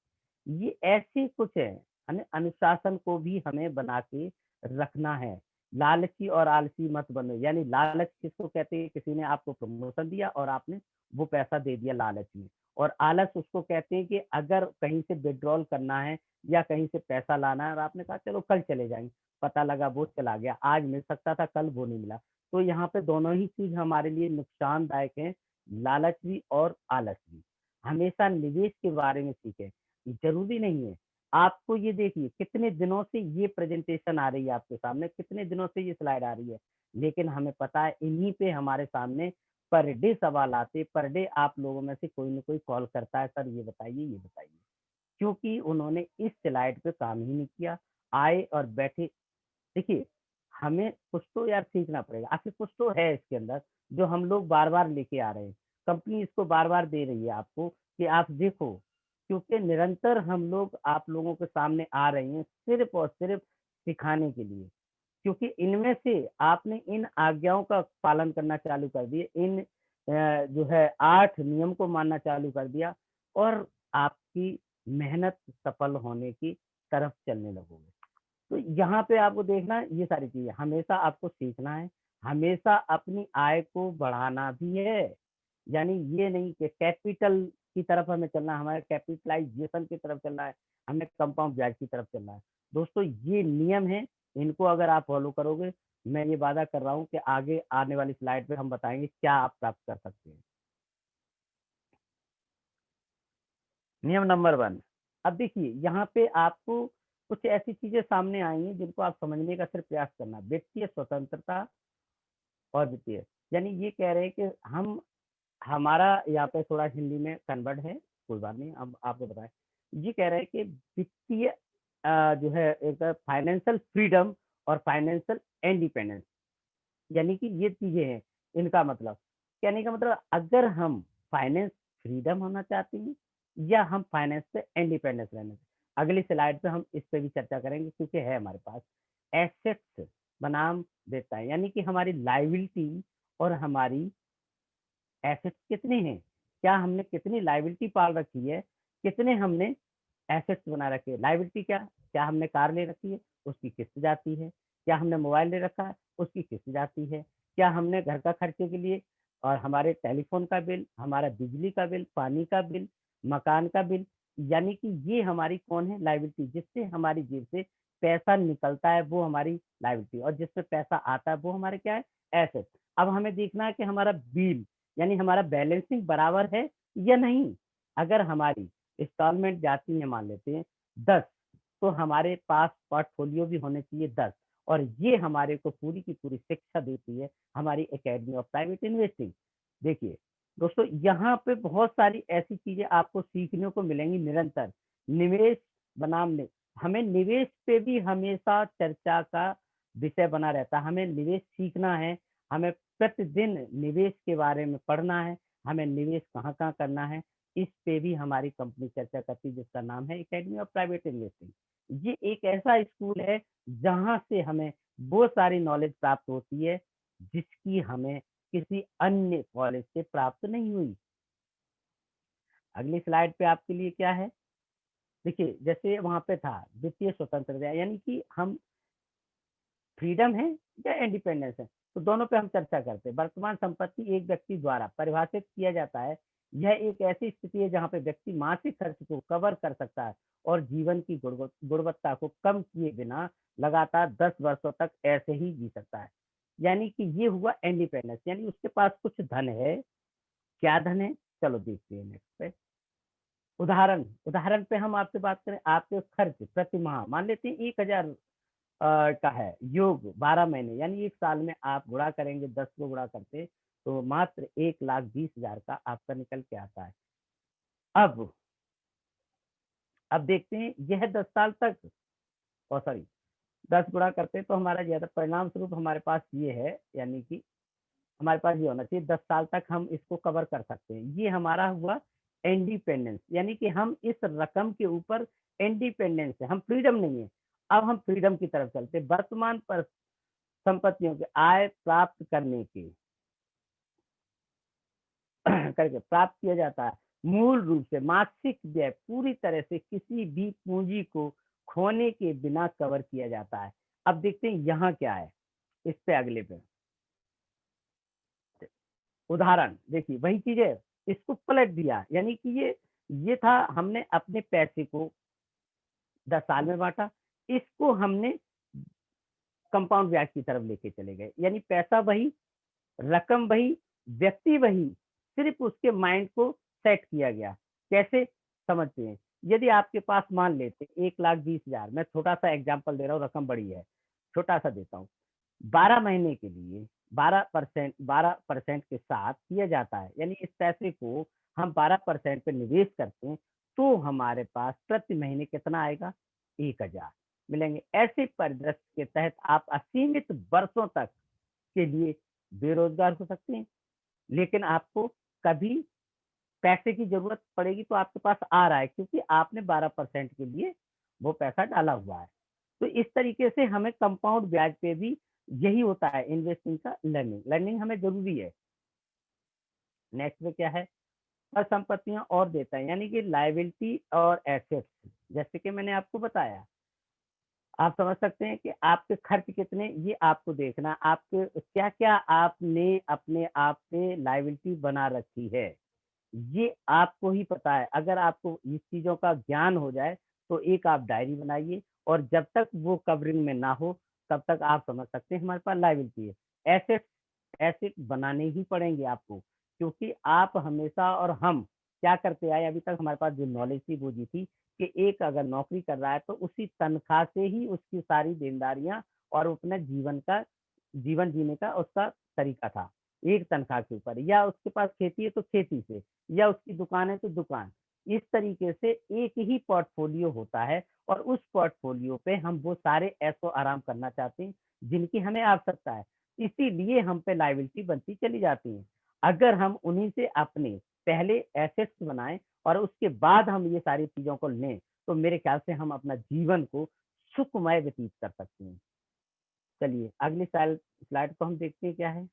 ये ऐसे कुछ है, हमें अनुशासन को भी हमें बना के रखना है। लालची और आलसी मत बनो, यानी लालच किसको कहते हैं? किसी ने आपको प्रमोशन दिया और आपने वो पैसा दे दिया लालच में। और आलस उसको कहते हैं कि अगर कहीं से विथड्रॉल करना है या कहीं से पैसा लाना है और आपने कहा चलो कल चले जाएँगे, पता लगा वो चला गया, आज मिल सकता था, कल वो नहीं मिला। तो यहाँ पे दोनों ही चीज़ हमारे लिए नुकसानदायक हैं, लालच भी और आलस भी। हमेशा निवेश के बारे में सीखें, ज़रूरी नहीं है, आपको ये देखिए कितने दिनों से ये प्रेज़ेंटेशन आ रही है आपके सामने, कितने दिनों से ये स्लाइड आ रही है, लेकिन हमें पता है इन्हीं पे हमारे सामने पर डे सवाल आते, पर डे आप लोगों में से कोई न कोई कॉल करता है, सर ये बताइए, ये बताइए। क्योंकि उन्होंने इस स्लाइड पे काम ही नहीं किया, आए और बैठे। देखिए, हमें कुछ तो यार सीखना पड़ेगा, आखिर कुछ तो है इसके अंदर, जो हम लोग बार-बार लेके आ रहे हैं। कंपनी इसको बार-बार दे रही है आपको कि आप देखो, क्योंकि निरंतर हम लोग आप लोगों के सामने आ रहे हैं, सिर्फ़ और सिर्फ़ सिखाने के लिए। क्योंकि इनमें से आपने इन आज्ञाओं का पालन करना चालू कर दिए, इन जो है 8 नियम को मानना चालू कर दिया और आपकी मेहनत सफल होने की तरफ चलने लगोगे। तो यहाँ पे आपको देखना है ये सारी चीज़ें, हमेशा आपको सीखना है, हमेशा अपनी आय को बढ़ाना भी है। यानी ये नहीं कि कैपिटल की तरफ हमें चलना है, हमारे कैपिटलाइज़ेशन की तरफ चलना है, हमें कंपाउंड ब्याज की तरफ चलना है। दोस्तों ये नियम हैं, इनको अगर आप फ़ॉलो करोगे, मैं ये वादा कर रहा हूँ कि आगे आने वाली स्लाइड पे हम बताएँगे क्या आप प्राप्त कर सकते हैं। नियम नंबर 1। अब देखिए यहाँ पे आपको कुछ ऐसी चीज़ें सामने आएँगी जिनको आप समझने का सिर्फ प्रयास करना। वित्तीय स्वतंत्रता और वित्तीय यानी ये कह रहे हैं कि हम हमारा यहाँ पे थोड़ा हिंदी में कन्वर्ट है, कोई बात नहीं, अब आपको बताएँ। ये कह रहे हैं कि वित्तीय जो है एक फाइनेंशियल फ्रीडम और फाइनेंशियल इंडिपेंडेंस यानी कि ये चीज़ें हैं, इनका मतलब। कहने का मतलब अगर हम फाइनेंस फ्रीडम होना चाहते हैं या हम फाइनेंस से इंडिपेंडेंस रहना अगली स्लाइड पे हम इस पे भी चर्चा करेंगे क्योंकि है हमारे पास। एसेट्स बनाम देता है, यानी कि हमारी लायबिलिटी और हमारी एसेट्स कितने हैं? क्या हमने कितनी लायबिलिटी पाल रखी है? कितने हमने एसेट्स बना रखे हैं? लायबिलिटी क्या? क्या हमने कार ले रखी है? उसकी किस्त जाती है। क्या हमने मोबाइल ले रखा है? उसकी किस्त जाती है। क्या हमने घर का खर्चे के लिए और हमारे टेलीफ़ोन का बिल, हमारा बिजली का बिल, पानी का बिल, मकान का बिल, यानी कि ये हमारी कौन है? लायबिलिटी जिससे हमारी जेब से पैसा निकलता है वो हमारी लायबिलिटी और जिससे पैसा आता है वो हमारे क्या है? एसेट। अब हमें देखना है कि हमारा बिल यानी हमारा बैलेंसिंग बराबर है या नहीं? अगर हमारी इंस्टॉलमेंट जाती है मान लेते हैं 10 तो हमारे पास पोर्टफोलियो भी होने चाहिए 10 और ये हमारे को पूरी की पूरी शिक्षा देती है हमारी एकेडमी ऑफ प्राइवेट इन्वेस्टिंग। देखिए, दोस्तों यहाँ पे बहुत सारी ऐसी चीज़ें आपको सीखने को मिलेंगी निरंतर। निवेश बनाम नि हमें निवेश पे भी हमेशा चर्चा का विषय बना रहता है। हमें निवेश सीखना है, हमें प्रतिदिन निवेश के बारे में पढ़ना है, हमें निवेश कहाँ-कहाँ करना है, इस पे भी हमारी कंपनी चर्चा करती है जिसका नाम है एकेडमी ऑफ प्राइवेट इन्वेस्टिंग। ये एक ऐसा स्कूल है जहाँ से हमें वो सारी नॉलेज प्राप्त होती है जिसकी हमें किसी अन्य कॉलेज से प्राप्त नहीं हुई। अगली स्लाइड पे आपके लिए क्या है? देखिए जैसे वहाँ पे था वित्तीय स्वतंत्रता, यानी कि हम फ्रीडम है या इंडिपेंडेंस है, तो दोनों पे हम चर्चा करते हैं। वर्तमान संपत्ति एक व्यक्ति द्वारा परिभाषित किया जाता है। यह एक ऐसी स्थिति है जहाँ पे व्यक्ति मासिक खर्च को कवर कर सकता है और जीवन की गुणवत्ता को कम किए बिना लगातार 10 वर्षों तक ऐसे ही जी सकता है। यानी कि ये हुआ इंडिपेंडेंस, यानी उसके पास कुछ धन है। क्या धन है? चलो देखते हैं नेक्स्ट पे। उदाहरण उदाहरण पे हम आपसे बात करें, आपके खर्च प्रति माह मान लेते हैं 1000 का है, योग 12 महीने, यानी 1 साल में आप गुणा करेंगे, 10 को गुणा करके तो मात्र 1,20,000 का आपका निकल के आता है। अब देखते हैं यह 10 साल तक, और सॉरी 10 गुणा करते हैं तो हमारा ज्यादा परिणाम स्वरूप हमारे पास ये है, यानी कि हमारे पास ये होना चाहिए 10 साल तक हम इसको कवर कर सकते हैं। ये हमारा हुआ इंडिपेंडेंस, यानी कि हम इस रकम के ऊपर इंडिपेंडेंस है, हम फ्रीडम नहीं है। अब हम फ्रीडम की तरफ चलते हैं। वर्तमान पर संपत्तियों के आय प्राप्त करने के करके प्राप्त किया जाता है। मूल रूप से मासिक व्यय पूरी तरह से किसी भी पूंजी को खोने के बिना कवर किया जाता है। अब देखते हैं यहाँ क्या है, इस पे अगले पे उदाहरण देखिए, वही चीज है, इसको पलट दिया, यानी कि ये था, हमने अपने पैसे को 10 साल में बांटा, इसको हमने कंपाउंड ब्याज की तरफ लेके चले गए, यानी पैसा वही, रकम वही, व्यक्ति वही, सिर्फ उसके माइंड को सेट किया गया। कैसे समझते हैं? यदि आपके पास मान लेते 1,20,000, मैं छोटा सा एग्जांपल दे रहा हूँ, रकम बड़ी है, छोटा सा देता हूँ। 12 महीने के लिए 12% के साथ किया जाता है, यानी इस पैसे को हम 12% पे निवेश करते हैं, तो हमारे पास प्रति महीने कितना आएगा? 1,000 मिलेंगे। ऐसे परिदृश्य के तहत आप असीमित वर्षों तक के लिए बेरोजगार हो सकते हैं, लेकिन आपको कभी पैसे की जरूरत पड़ेगी तो आपके पास आ रहा है, क्योंकि आपने 12% के लिए वो पैसा डाला हुआ है। तो इस तरीके से हमें कंपाउंड ब्याज पे भी यही होता है, इन्वेस्टिंग का लर्निंग लर्निंग हमें जरूरी है। नेक्स्ट में क्या है? परिसंपत्तियां और देता है, यानी कि लाइबिलिटी और एसेट्स। जैसे कि मैंने आपको बताया, आप समझ सकते हैं कि आपके खर्च कितने, ये आपको देखना, आपके क्या क्या आपने अपने आप पे लाइबिलिटी बना रखी है, ये आपको ही पता है। अगर आपको इस चीजों का ज्ञान हो जाए तो एक आप डायरी बनाइए, और जब तक वो कवरिंग में ना हो तब तक आप समझ सकते हैं हमारे पास लाइबिलिटी है। एसेट एसेट बनाने ही पड़ेंगे आपको, क्योंकि आप हमेशा, और हम क्या करते आए अभी तक, हमारे पास जो नॉलेज थी वो जी थी कि एक अगर नौकरी कर रहा है तो उसी तनख्वाह से ही उसकी सारी देनदारियां और अपने जीवन जीने का उसका तरीका था, एक तनख्वाह के ऊपर। या उसके पास खेती है तो खेती से, या उसकी दुकान है तो दुकान। इस तरीके से एक ही पोर्टफोलियो होता है, और उस पोर्टफोलियो पे हम वो सारे ऐशो आराम करना चाहते हैं जिनकी हमें आवश्यकता है। इसीलिए हम पे लायबिलिटी बनती चली जाती है। अगर हम उन्हीं से अपने पहले एसेट्स बनाएं और उसके बाद हम ये सारी चीजों को लें, तो मेरे ख्याल से हम अपना जीवन को सुखमय व्यतीत कर सकते हैं। चलिए अगली स्लाइड को हम देखते हैं क्या है।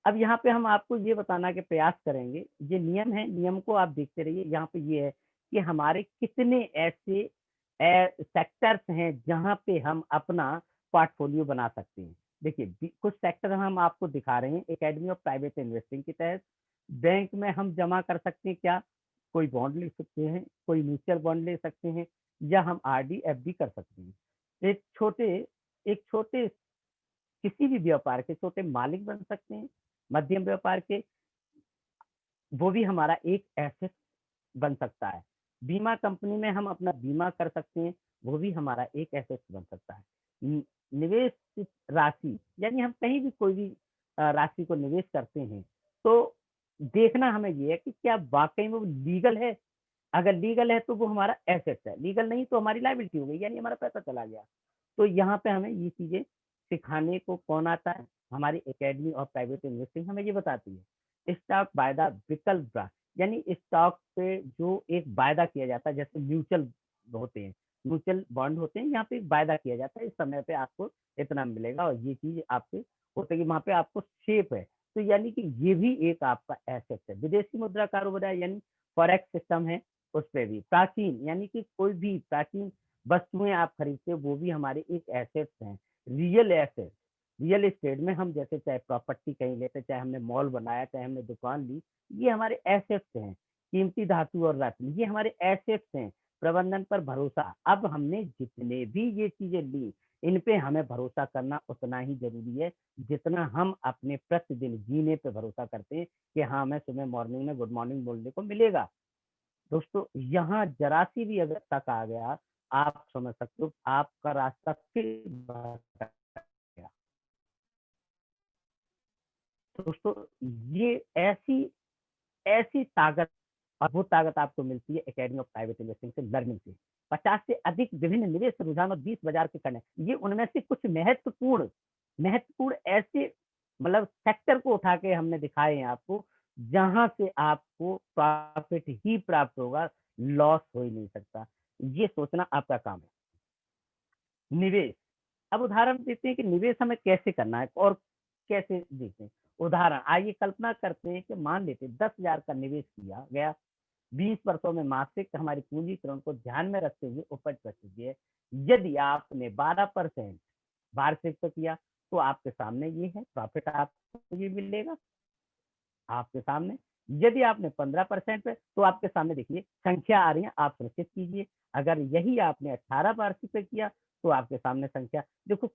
अब यहाँ पे हम आपको ये बताना के प्रयास करेंगे, ये नियम है, नियम को आप देखते रहिए। यहाँ पे ये है कि हमारे कितने ऐसे सेक्टर्स हैं जहाँ पे हम अपना पोर्टफोलियो बना सकते हैं। देखिए कुछ सेक्टर हम आपको दिखा रहे हैं एकेडमी ऑफ प्राइवेट इन्वेस्टिंग के तहत। बैंक में हम जमा कर सकते हैं क्या? कोई बॉन्ड ले सकते हैं, कोई म्यूचुअल बॉन्ड ले सकते हैं, या हम आरडी एफडी कर सकते हैं। एक छोटे किसी भी व्यापार के छोटे मालिक बन सकते हैं, मध्यम व्यापार के, वो भी हमारा एक एसेट बन सकता है। बीमा कंपनी में हम अपना बीमा कर सकते हैं, वो भी हमारा एक एसेट बन सकता है। निवेश राशि, यानी हम कहीं भी कोई भी राशि को निवेश करते हैं, तो देखना हमें ये है कि क्या वाकई में वो लीगल है। अगर लीगल है तो वो हमारा एसेट है, लीगल नहीं तो हमारी लायबिलिटी हो गई, यानी हमारा पैसा चला गया। तो यहाँ पे हमें ये चीजें सिखाने को कौन आता है? हमारी एकेडमी ऑफ प्राइवेट इन्वेस्टिंग हमें ये बताती है। स्टॉक वायदा विकल्प ब्रांड, यानी स्टॉक पे जो एक वायदा किया जाता है, जैसे म्यूचुअल होते हैं, म्यूचुअल बॉन्ड होते हैं, यहाँ पे एक वायदा किया जाता है इस समय पे आपको इतना मिलेगा, और ये चीज आपसे होते कि वहां पे आपको सेफ है। तो यानी कि ये भी एक आपका एसेट है। विदेशी मुद्रा कारोबार, यानी फॉरेक्स सिस्टम है, उस पे भी प्राचीन यानी कि कोई भी प्राचीन वस्तुएँ आप खरीदते हो वो भी हमारे एक एसेट्स हैं, रियल एसेट्स। रियल एस्टेट में हम जैसे चाहे प्रॉपर्टी कहीं लेते, चाहे हमने मॉल बनाया, चाहे हमने दुकान ली, ये हमारे एसेट्स हैं। कीमती धातु और रत्न ये हमारे एसेट्स हैं। प्रबंधन पर भरोसा, अब हमने जितने भी ये चीज़ें ली, इन पे हमें भरोसा करना उतना ही ज़रूरी है, जितना हम अपने प्रतिदिन जीने पे भरोसा करते हैं कि हाँ, हमें सुबह मॉर्निंग में गुड मॉर्निंग बोलने को मिलेगा। दोस्तों, यहाँ ज़रा-सी भी अगर शक आ गया, आप समझ सकते हो आपका रास्ता फिर भटक गया। दोस्तों, ये ऐसी ऐसी ताकत और वो ताकत आपको मिलती है एकेडमी ऑफ प्राइवेट इन्वेस्टिंग से लर्निंग से। 50 से अधिक विभिन्न निवेश रुझान और 20 बाजार के कने ये उनमें से कुछ महत्वपूर्ण महत्वपूर्ण ऐसे मतलब सेक्टर को उठा के हमने दिखाए हैं आपको, जहाँ से आपको प्रॉफिट ही प्राप्त होगा, लॉस हो ही नहीं सकता। ये सोचना आपका काम है। निवेश, अब उदाहरण देते हैं कि निवेश हमें कैसे करना है और कैसे देखें। उदाहरण आइए कल्पना करते हैं कि मान लेते हैं 10,000 का निवेश किया गया, 20 वर्षों में मासिक हमारी पूंजीकरण को ध्यान में रखते हुए उपज प्रतिशत है। यदि आपने 12% वार्षिक पे किया, तो आपके सामने ये है, प्रॉफिट आपको ये मिलेगा, आपके सामने। यदि आपने 15% पे, तो आपके सामने देखिए संख्या आ रही है, आप सुनिश्चित कीजिए। अगर यही आपने 18 वार्षिक पे किया, तो आपके सामने संख्या देखो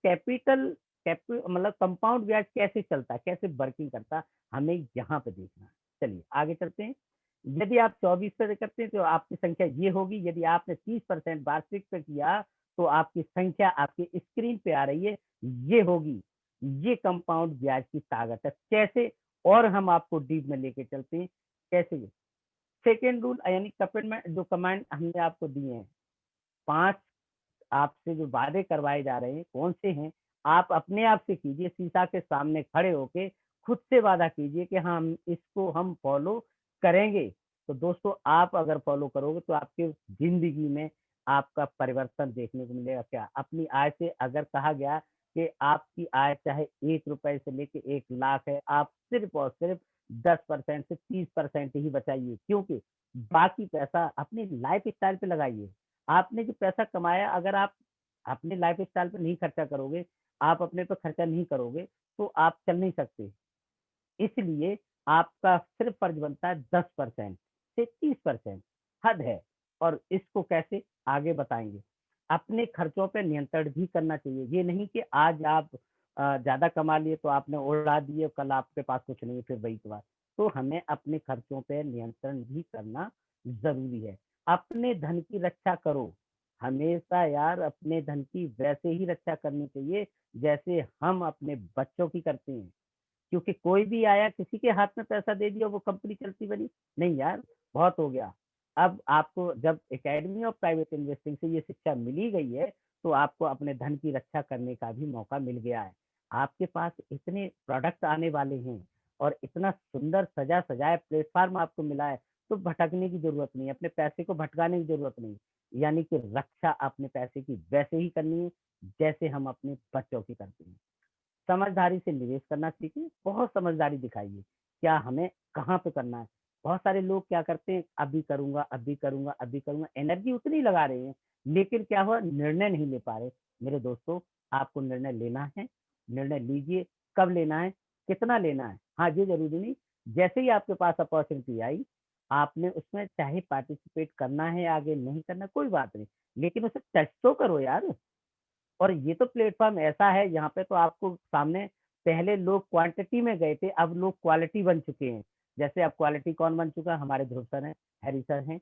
मतलब कंपाउंड ब्याज कैसे चलता है, कैसे वर्किंग करता है, हमें यहाँ पे देखना है। चलिए आगे चलते हैं। यदि आप 24 पे करते हैं, तो आपकी संख्या ये होगी। यदि आपने 30% वार्षिक पे किया, तो आपकी संख्या आपकी स्क्रीन पे आ रही है, ये होगी। ये कंपाउंड ब्याज की ताकत है। कैसे? और हम आपको डीप में लेके चलते हैं, कैसे? सेकंड रूल यानी जो कमांड हमने आपको दिए हैं, 5 आपसे जो वादे करवाए जा रहे हैं, कौन से हैं? आप अपने आप से कीजिए, शीशा के सामने खड़े होके खुद से वादा कीजिए कि हाँ, हम इसको हम फॉलो करेंगे। तो दोस्तों, आप अगर फॉलो करोगे तो आपकी ज़िंदगी में आपका परिवर्तन देखने को मिलेगा। क्या? अपनी आय से अगर कहा गया कि आपकी आय चाहे ₹1 से लेके 1 लाख है, आप सिर्फ़ और सिर्फ़ 10% से 30% ही बचाइए। क्योंकि बाकी पैसा अपनी लाइफ़स्टाइल पे लगाइए। आपने जो पैसा कमाया अगर आप अपने लाइफ़स्टाइल पे नहीं खर्चा करोगे, आप अपने पे खर्चा नहीं करोगे, तो आप चल नहीं सकते। इसलिए आपका सिर्फ़ फ़र्ज़ बनता है 10% से 30% हद है और इसको कैसे आगे बताएँगे। अपने खर्चों पे नियंत्रण भी करना चाहिए। ये नहीं कि आज आप ज़्यादा कमा लिए तो आपने उड़ा दिए, कल आपके पास कुछ नहीं है, फिर वही बात। तो हमें अपने खर्चों पे नियंत्रण भी करना ज़रूरी है। अपने धन की रक्षा करो। हमेशा यार अपने धन की वैसे ही रक्षा करनी चाहिए, जैसे हम अपने बच्चों की करते हैं। क्योंकि कोई भी आया किसी के हाथ में पैसा दे दिया वो कंपनी चलती बनी, नहीं यार, बहुत हो गया। अब आपको जब एकेडमी ऑफ प्राइवेट इन्वेस्टिंग से ये शिक्षा मिली गई है, तो आपको अपने धन की रक्षा करने का भी मौका मिल गया है। आपके पास इतने प्रोडक्ट आने वाले हैं और इतना सुंदर सजा-सजाया प्लेटफ़ॉर्म आपको मिला है, तो भटकने की ज़रूरत नहीं है, अपने पैसे को भटकाने की ज़रूरत नहीं। यानी कि रक्षा अपने पैसे की वैसे ही करनी है, जैसे हम अपने बच्चों की करते हैं। समझदारी से निवेश करना सीखिए, बहुत समझदारी दिखाइए, क्या हमें कहाँ पे करना है। बहुत सारे लोग क्या करते हैं, अभी करूँगा, अभी करूँगा, अभी करूँगा, एनर्जी उतनी लगा रहे हैं, लेकिन क्या हुआ निर्णय नहीं ले पा रहे। मेरे दोस्तों, आपको निर्णय लेना है, निर्णय लीजिए, कब लेना है, कितना लेना है। हाँ, ये ज़रूरी नहीं, जैसे ही आपके पास अपॉर्च्युनिटी आई, आपने उसमें चाहे पार्टिसिपेट करना है, आगे नहीं करना, कोई बात नहीं, लेकिन उसे टच तो करो यार। और ये तो प्लेटफ़ॉर्म ऐसा है यहाँ पे तो आपको सामने पहले लोग क्वांटिटी में गए थे, अब लोग क्वालिटी बन चुके हैं। जैसे अब क्वालिटी कौन बन चुका है? हमारे ध्रुव सर हैं, हैरी सर हैं,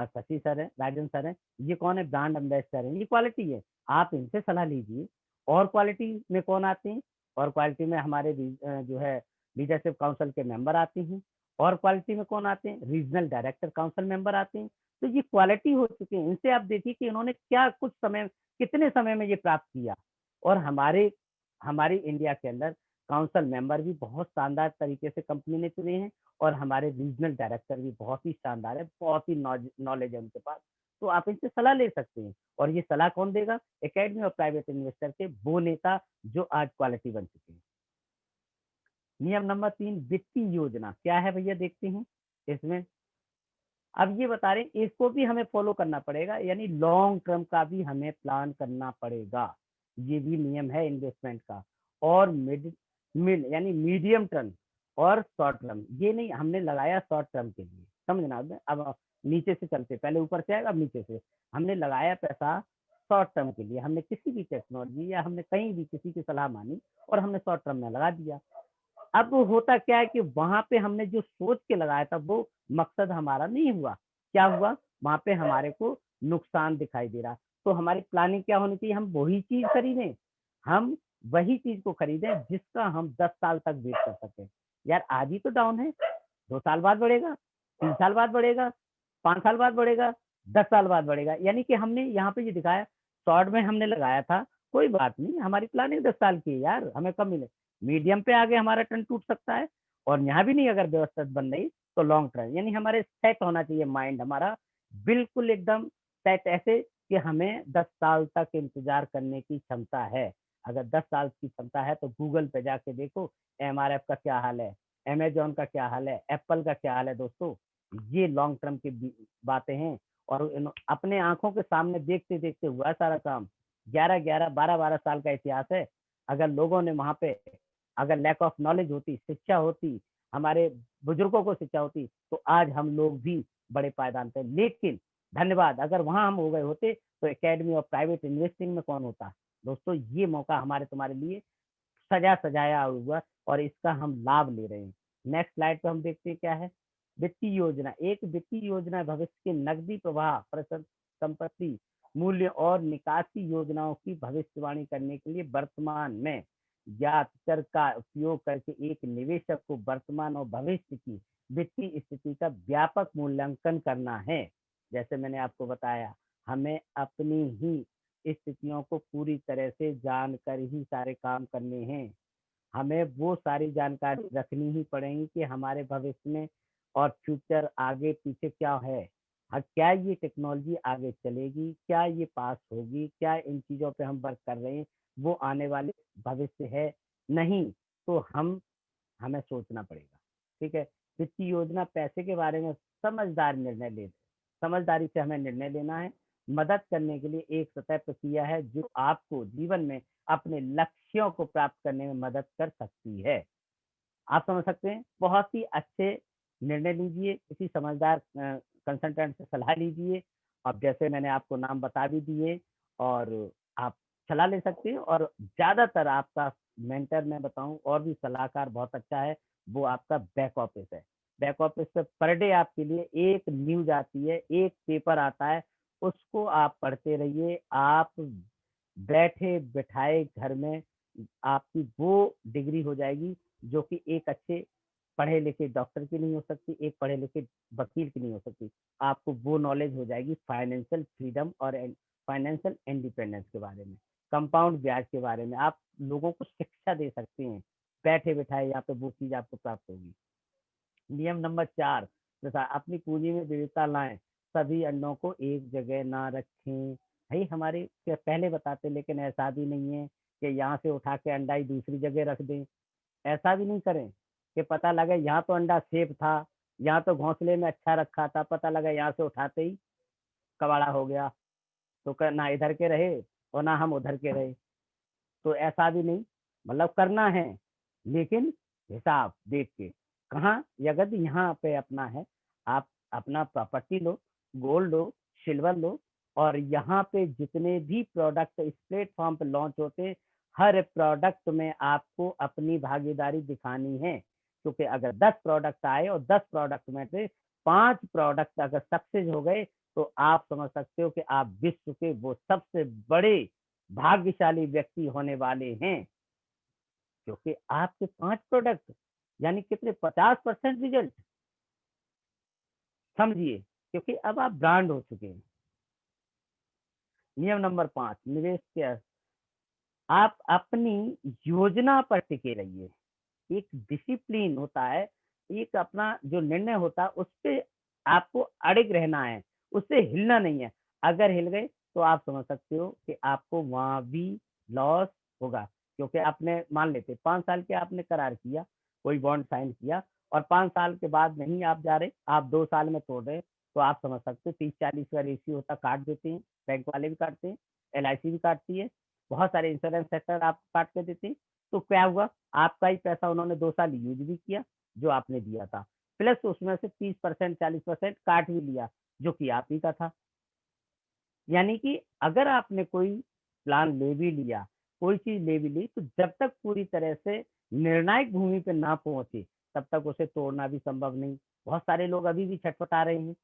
शशि सर हैं, राजन सर हैं। ये कौन है? ब्रांड एम्बेसडर हैं, ये क्वालिटी है। आप इनसे सलाह लीजिए। और क्वालिटी में कौन आते हैं? और क्वालिटी में हमारे जो है लीडरशिप काउंसिल के मेंबर आते हैं। और क्वालिटी में कौन आते हैं? रीजनल डायरेक्टर काउंसिल मेंबर आते हैं। तो ये क्वालिटी हो चुके हैं। इनसे आप देखिए कि इन्होंने क्या कुछ समय कितने समय में ये प्राप्त किया और हमारे इंडिया के अंदर काउंसिल मेंबर भी बहुत शानदार तरीके से कंपनी ने चुने हैं और हमारे रीजनल डायरेक्टर भी बहुत ही शानदार है, बहुत ही नॉलेज है उनके पास। तो आप इनसे सलाह ले सकते हैं और ये सलाह कौन देगा? एकेडमी ऑफ प्राइवेट इन्वेस्टर के वो नेता जो आज क्वालिटी बन चुके हैं। नियम नंबर 3 वित्तीय योजना क्या है भैया देखते हैं इसमें अब ये बता रहे हैं इसको भी हमें फॉलो करना पड़ेगा, यानी लॉन्ग टर्म का भी हमें प्लान करना पड़ेगा। ये भी नियम है इन्वेस्टमेंट का। और मिड मिड यानी मीडियम टर्म और शॉर्ट टर्म, ये नहीं हमने लगाया शॉर्ट टर्म के लिए, समझना। अब नीचे से चलते, पहले ऊपर से आएगा, अब नीचे से। हमने लगाया पैसा शॉर्ट टर्म के लिए, हमने किसी भी टेक्नोलॉजी या हमने कहीं भी किसी की सलाह मानी और हमने शॉर्ट टर्म में लगा दिया। अब होता क्या है कि वहां पे हमने जो सोच के लगाया था वो मकसद हमारा नहीं हुआ। क्या हुआ? वहां पे हमारे को नुकसान दिखाई दे रहा। तो हमारी प्लानिंग क्या होनी चाहिए? हम वही चीज खरीदें, हम वही चीज को खरीदें जिसका हम 10 साल तक वेट कर सकें। यार आज ही तो डाउन है, 2 साल बाद बढ़ेगा, 3 साल बाद बढ़ेगा, 5 साल बाद बढ़ेगा, 10 साल बाद बढ़ेगा। यानी कि हमने यहाँ पे ये दिखाया, शॉर्ट में हमने लगाया था, कोई बात नहीं, हमारी प्लानिंग 10 साल की है यार, हमें कब मिले। मीडियम पे आगे हमारा टर्न टूट सकता है, और यहाँ भी नहीं अगर व्यवस्था बन रही तो लॉन्ग टर्म, यानी हमारे सेट होना चाहिए माइंड हमारा, बिल्कुल एकदम सेट, ऐसे कि हमें 10 साल तक इंतजार करने की क्षमता है। अगर 10 साल की क्षमता है तो गूगल पे जाके देखो एमआरएफ का क्या हाल है, अमेजोन का क्या हाल है, एप्पल का क्या हाल है दोस्तों। ये लॉन्ग टर्म की बातें हैं, और अपने आंखों के सामने देखते देखते हुआ सारा काम। 11-11, 12-12 साल का इतिहास है। अगर लोगों ने वहां पे, अगर लैक ऑफ नॉलेज होती, शिक्षा होती, हमारे बुजुर्गों को शिक्षा होती, तो आज हम लोग भी बड़े पायदान पे। लेकिन धन्यवाद, अगर वहां हम हो गए होते तो एकेडमी ऑफ प्राइवेट इन्वेस्टिंग में कौन होता। दोस्तों ये मौका हमारे तुम्हारे लिए सजा सजाया हुआ, और इसका हम लाभ ले रहे हैं। नेक्स्ट स्लाइड पे हम देखते हैं क्या है। वित्तीय योजना। एक वित्तीय योजना भविष्य के नकदी प्रवाह, संपत्ति मूल्य और निकासी योजनाओं की भविष्यवाणी करने के लिए वर्तमान में ज्ञात चर का उपयोग करके एक निवेशक को वर्तमान और भविष्य की वित्तीय स्थिति का व्यापक मूल्यांकन करना है। जैसे मैंने आपको बताया, हमें अपनी ही स्थितियों को पूरी तरह से जानकर ही सारे काम करने हैं। हमें वो सारी जानकारी रखनी ही पड़ेगी कि हमारे भविष्य में और फ्यूचर आगे पीछे क्या है। क्या ये टेक्नोलॉजी आगे चलेगी, क्या ये पास होगी, क्या इन चीज़ों पे हम वर्क कर रहे हैं वो आने वाले भविष्य है। नहीं तो हमें सोचना पड़ेगा। ठीक है। वित्तीय योजना पैसे के बारे में समझदार निर्णय ले, समझदारी से हमें निर्णय लेना है। मदद करने के लिए एक सतत प्रक्रिया है जो आपको जीवन में अपने लक्ष्यों को प्राप्त करने में मदद कर सकती है। आप समझ सकते हैं, बहुत ही अच्छे निर्णय लीजिए, किसी समझदार कंसल्टेंट से सलाह लीजिए। अब जैसे मैंने आपको नाम बता भी दिए, और आप सलाह ले सकते हैं। और ज़्यादातर आपका मेंटर मैं बताऊं और भी सलाहकार बहुत अच्छा है, वो आपका बैक ऑफिस है। बैक ऑफिस पे पर डे आपके लिए एक न्यूज आती है, एक पेपर आता है, उसको आप पढ़ते रहिए। आप बैठे बिठाए घर में आपकी वो डिग्री हो जाएगी जो कि एक अच्छे पढ़े लिखे डॉक्टर की नहीं हो सकती, एक पढ़े लिखे वकील की नहीं हो सकती। आपको वो नॉलेज हो जाएगी फाइनेंशियल फ्रीडम और फाइनेंशियल इंडिपेंडेंस के बारे में, कंपाउंड ब्याज के बारे में। आप लोगों को शिक्षा दे सकते हैं बैठे बिठाए, यहाँ पे वो चीज आपको प्राप्त होगी। नियम नंबर 4, जैसा अपनी पूंजी में विविधता लाएं, सभी अंडों को एक जगह ना रखें। भाई हमारे पहले बताते, लेकिन ऐसा भी नहीं है कि यहाँ से उठा के अंडा ही दूसरी जगह रख दें। ऐसा भी नहीं करें कि पता लगे यहाँ तो अंडा सेफ था, यहाँ तो घोंसले में अच्छा रखा था, पता लगा यहाँ से उठाते ही कबाड़ा हो गया, तो ना इधर के रहे और ना हम उधर के रहे। तो ऐसा भी नहीं, मतलब करना है, लेकिन हिसाब देख के। कहाँ, अगर यहाँ पे अपना है, आप अपना प्रॉपर्टी लो, गोल्ड लो, सिल्वर लो, और यहाँ पे जितने भी प्रोडक्ट इस प्लेटफॉर्म पे लॉन्च होते हैं, हर प्रोडक्ट में आपको अपनी भागीदारी दिखानी है। क्योंकि अगर 10 प्रोडक्ट आए और 10 प्रोडक्ट में से 5 प्रोडक्ट अगर सक्सेस हो गए, तो आप समझ सकते हो कि आप विश्व के वो सबसे बड़े भाग्यशाली व्यक्ति होने वाले हैं। क्योंकि आपके 5 प्रोडक्ट यानी कितने, 50% रिजल्ट, समझिए। क्योंकि अब आप ब्रांड हो चुके हैं। नियम नंबर 5, निवेश के आप अपनी योजना पर टिके रहिए। एक डिसिप्लिन होता है, एक अपना जो निर्णय होता है उस पे आपको अड़िग रहना है, उससे हिलना नहीं है। अगर हिल गए तो आप समझ सकते हो कि आपको वहां भी लॉस होगा। क्योंकि आपने मान लेते 5 साल के आपने करार किया, कोई बॉन्ड साइन किया, और 5 साल के बाद नहीं आप जा रहे, आप 2 साल में तोड़ रहे, तो आप समझ सकते हो 30-40 का रेशियो होता, काट देते हैं, बैंक वाले भी काटते हैं, एलआईसी भी काटती है, बहुत सारे इंश्योरेंस सेक्टर आपको काट के देते हैं। तो क्या हुआ, आपका ही पैसा उन्होंने 2 साल यूज़ भी किया, जो आपने दिया था, प्लस उसमें से 30% 40% काट भी लिया, जो कि आप ही का था। यानी कि अगर आपने कोई प्लान ले भी लिया, कोई चीज़ ले भी ली, तो जब तक पूरी तरह से निर्णायक भूमि पे ना पहुँचे, तब तक उसे तोड़ना भी संभव नहीं। बहुत सारे लोग अभी भी छटपटा रहे हैं,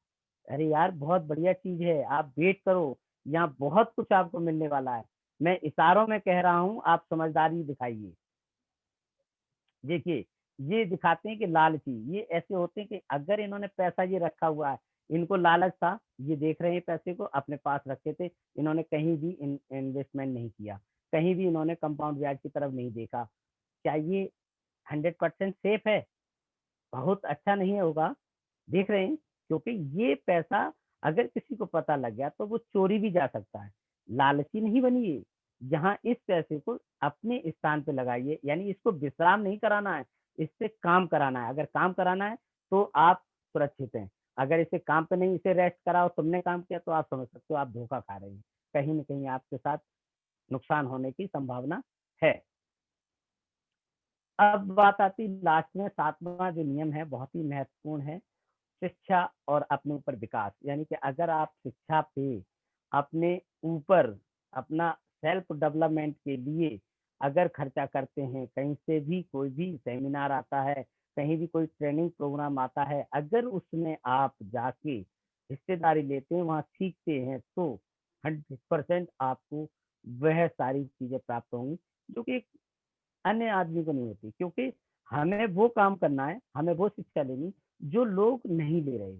अरे यार बहुत बढ़िया चीज़ है, आप वेट करो, यहाँ बहुत कुछ आपको मिलने वाला है। मैं इशारों में कह रहा हूँ, आप समझदारी दिखाइए। देखिए, ये दिखाते हैं कि लालची, ये ऐसे होते हैं कि अगर इन्होंने पैसा ये रखा हुआ है, इनको लालच था, ये देख रहे हैं पैसे को अपने पास रखे थे, इन्होंने कहीं भी इन्वेस्टमेंट नहीं किया, कहीं भी इन्होंने कंपाउंड ब्याज की तरफ नहीं देखा। क्या ये 100% सेफ है? बहुत अच्छा नहीं होगा, देख रहे हैं? क्योंकि ये पैसा अगर किसी को पता लग गया तो वो चोरी भी जा सकता है। लालची नहीं बनिए, जहाँ इस पैसे को अपने स्थान पे लगाइए, यानी इसको विश्राम नहीं कराना है, इससे काम कराना है। अगर काम कराना है तो आप सुरक्षित हैं। अगर इसे काम पे नहीं, इसे रेस्ट कराओ, तुमने काम किया, तो आप समझ सकते हो आप धोखा खा रहे हैं। कहीं न कहीं आपके साथ नुकसान होने की संभावना है। अब बात आती है लास्ट में 7वां जो नियम है, बहुत ही महत्वपूर्ण है। शिक्षा और अपने ऊपर विकास, यानी कि अगर आप शिक्षा पे अपने ऊपर अपना सेल्फ डेवलपमेंट के लिए अगर खर्चा करते हैं, कहीं से भी कोई भी सेमिनार आता है, कहीं भी कोई ट्रेनिंग प्रोग्राम आता है, अगर उसमें आप जाके हिस्सेदारी लेते हैं, वहाँ सीखते हैं, तो 100% आपको वह सारी चीज़ें प्राप्त होंगी, जो कि एक अन्य आदमी को नहीं होती, क्योंकि हमें वो काम करना है, हमें वो शिक्षा लेनी जो लोग नहीं ले रहे।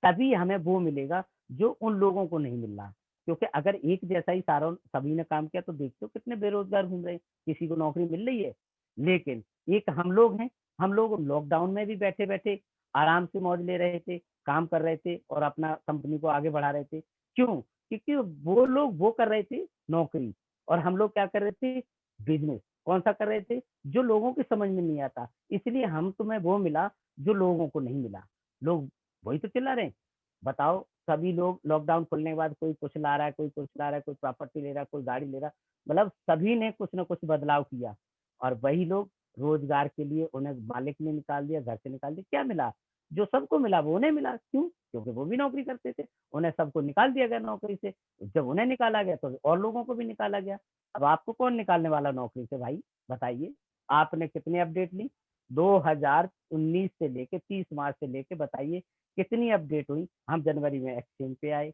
तभी हमें वो मिलेगा जो उन लोगों को नहीं मिल रहा। क्योंकि अगर एक जैसा ही सारों सभी ने काम किया तो देखते हो कितने बेरोज़गार घूम रहे हैं, किसी को नौकरी मिल रही है। लेकिन एक हम लोग हैं, हम लोग लॉकडाउन में भी बैठे-बैठे आराम से मौज ले रहे थे, काम कर रहे थे और अपना कंपनी को आगे बढ़ा रहे थे। क्यों? क्योंकि वो लोग वो कर रहे थे नौकरी और हम लोग क्या कर रहे थे? बिज़नेस। कौन-सा कर रहे थे? जो लोगों की समझ में नहीं आता। इसलिए हम तुम्हें वो मिला जो लोगों को नहीं मिला। लोग वही तो चिल्ला रहे हैं। बताओ, सभी लोग लॉकडाउन खुलने के बाद कोई कुछ ला रहा है, कोई कुछ ला रहा है, कोई प्रॉपर्टी ले रहा है, कोई गाड़ी ले रहा है। मतलब सभी ने कुछ न कुछ बदलाव किया और वही लोग रोज़गार के लिए उन्हें मालिक ने निकाल दिया, घर से निकाल दिया। क्या मिला? जो सबको मिला वो उन्हें मिला। क्यों? क्योंकि वो भी नौकरी करते थे। उन्हें सबको निकाल दिया गया नौकरी से। जब उन्हें निकाला गया तो और लोगों को भी निकाला गया। अब आपको कौन निकालने वाला नौकरी से भाई? बताइए। आपने कितनी अपडेट ली? 2019 से लेके 30 मार्च से लेके बताइए कितनी अपडेट हुई? हम जनवरी में एक्सचेंज पे आए,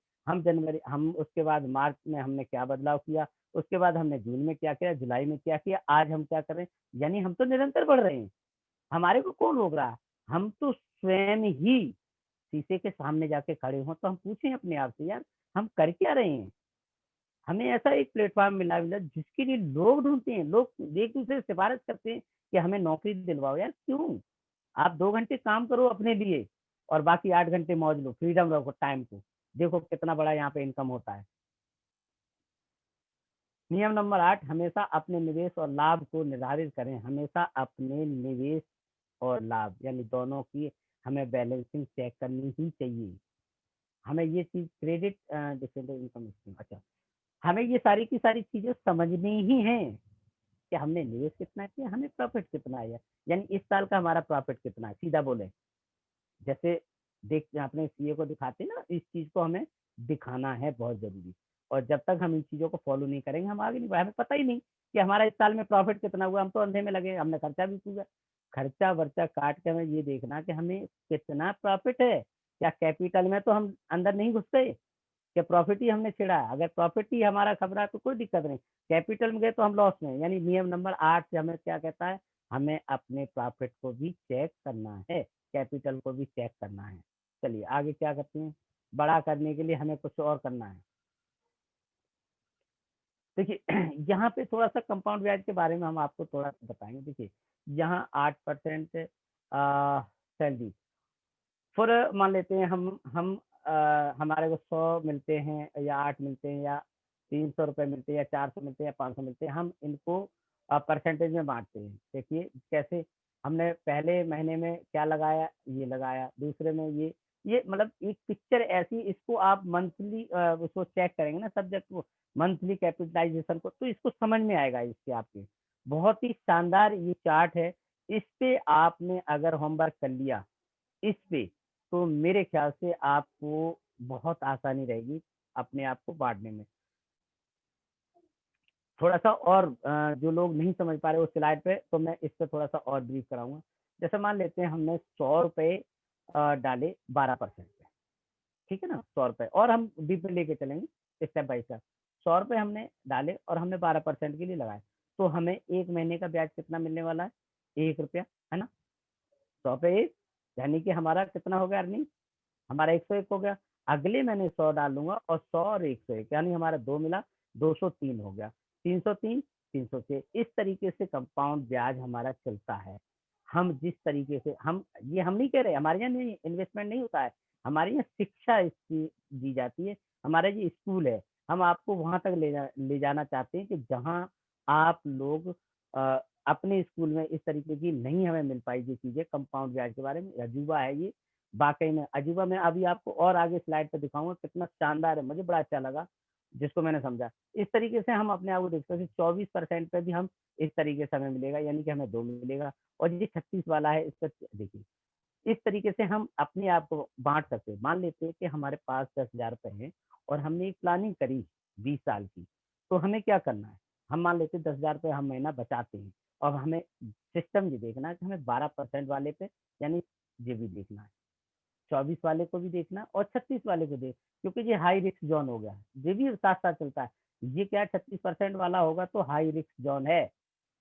हम उसके बाद मार्च में हमने क्या बदलाव किया, उसके बाद हमने जून में क्या किया, जुलाई में क्या किया, आज हम क्या कर रहे हैं? यानी हम तो निरंतर बढ़ रहे हैं। हमारे को कौन रोक रहा है? हम तो स्वयं ही शीशे के सामने जाके खड़े हों, तो हम पूछें अपने आप से यार हम कर क्या रहे हैं? हमें ऐसा एक प्लेटफ़ॉर्म मिला जिसके लिए लोग ढूँढते हैं, लोग एक-दूसरे से सिफ़ारिश करते हैं कि हमें नौकरी दिलवाओ। यार क्यों? आप 2 घंटे काम करो अपने लिए और बाकी 8 घंटे मौज लो, फ्रीडम रखो टाइम को। देखो कितना बड़ा यहाँ पे इनकम होता है। नियम नंबर 8, हमेशा अपने निवेश और लाभ को निर्धारित करें। हमेशा अपने निवेश और लाभ यानी दोनों की हमें बैलेंसिंग चेक करनी ही चाहिए। हमें ये चीज़ क्रेडिट डिफरेंट इनकम स्ट्रीम, अच्छा, हमें ये सारी की सारी चीज़ें समझनी ही हैं कि हमने निवेश कितना किया, हमें प्रॉफ़िट कितना आया। यानी इस साल का हमारा प्रॉफ़िट कितना है, सीधा बोलें। जैसे देख अपने सीए को दिखाते हैं ना, इस चीज़ को हमें दिखाना है बहुत ज़रूरी। और जब तक हम इन चीज़ों को फ़ॉलो नहीं करेंगे, हम आगे नहीं बढ़े। हमें पता ही नहीं कि हमारा इस साल में प्रॉफ़िट कितना हुआ, हम तो अंधे में लगे, हमने खर्चा भी किया। खर्चा-वर्चा काट के हमें ये देखना कि हमें कितना प्रॉफ़िट है, क्या कैपिटल में तो हम अंदर नहीं घुस गए, कि प्रॉफ़िट ही हमने छिड़ा है। अगर प्रॉफ़िट ही हमारा खब रहा है तो कोई दिक्कत नहीं, कैपिटल में गए तो हम लॉस में हैं। यानी नियम नंबर 8 से हमें क्या कहता है, हमें अपने प्रॉफ़िट को भी चेक करना है, कैपिटल को भी चेक करना है। चलिए आगे क्या करते हैं, बड़ा करने के लिए हमें कुछ और करना है। देखिए यहाँ पे थोड़ा-सा कंपाउंड ब्याज के बारे में हम आपको थोड़ा-सा बताएँगे। देखिए, यहाँ 8% सैलरी फिर मान लेते हैं हम हमारे को 100 मिलते हैं या 8 मिलते हैं या ₹300 मिलते हैं या 400 मिलते हैं या 500 मिलते हैं, हम इनको परसेंटेज में बाँटते हैं। देखिए कैसे, हमने पहले महीने में क्या लगाया, ये लगाया, दूसरे में ये, ये मतलब एक पिक्चर ऐसी, इसको आप मंथली उसको चेक करेंगे ना सब्जेक्ट को, मंथली कैपिटलाइज़ेशन को, तो इसको समझ में आएगा इसके आपके। बहुत ही शानदार ये चार्ट है। इस पे आपने अगर होमवर्क कर लिया इस पे, तो मेरे ख़्याल से आपको बहुत आसानी रहेगी अपने आप को बाँटने में। थोड़ा-सा और जो लोग नहीं समझ पा रहे उस स्लाइड पे, तो मैं इस पे थोड़ा-सा और ब्रीफ कराऊँगा। जैसे मान लेते हैं हमने ₹100 डाले 12% पे, ठीक है ना? ₹100 और हम डीप में लेके चलेंगे स्टेप बाय स्टेप। ₹100 हमने डाले और हमने 12% के लिए लगाए, तो हमें 1 महीने का ब्याज कितना मिलने वाला है? ₹1, है ना? 100 पे 1 यानी कि हमारा कितना हो गया अर्निंग? हमारा 101 हो गया। अगले महीने 100 डालूँगा और 100 और 101 यानी हमारा 2 मिला, 203 हो गया। 303, 306 इस तरीके से कंपाउंड ब्याज हमारा चलता है। हम जिस तरीके से हम नहीं कह रहे, हमारे यहाँ नहीं इन्वेस्टमेंट नहीं होता है। हमारे यहाँ शिक्षा इसकी दी जाती है। हमारा ये स्कूल है। हम आपको वहाँ तक ले जाना चाहते हैं कि जहाँ आप लोग अपने स्कूल में इस तरीके की नहीं हमें मिल पाई ये चीज़ें कंपाउंड ब्याज के बारे में। अजूबा है ये। वाक़ई में अजूबा मैं अभी आपको और आगे स्लाइड पे दिखाऊँगा कितना शानदार है, मुझे बड़ा अच्छा लगा, जिसको मैंने समझा। इस तरीके से हम अपने आप को देखते हैं कि 24% पे भी हम इस तरीके से हमें मिलेगा, यानी कि हमें 2 मिलेगा और ये 36 वाला है, इस पे देखिए। इस तरीके से हम अपने आप को बाँट सकते हैं। मान लेते हैं कि हमारे पास ₹10,000 हैं और हमने एक प्लानिंग करी 20 साल की, तो हमें क्या करना है? हम मान लेते हैं ₹10,000 हम महीना बचाते हैं और हमें सिस्टम ये देखना है कि हमें 12% वाले पे यानी ये भी देखना है। 24 वाले को भी देखना और 36 वाले को क्योंकि ये हाई रिस्क ज़ोन हो गया है। ये भी साथ-साथ चलता है। ये क्या है 36% वाला होगा तो हाई रिस्क ज़ोन है।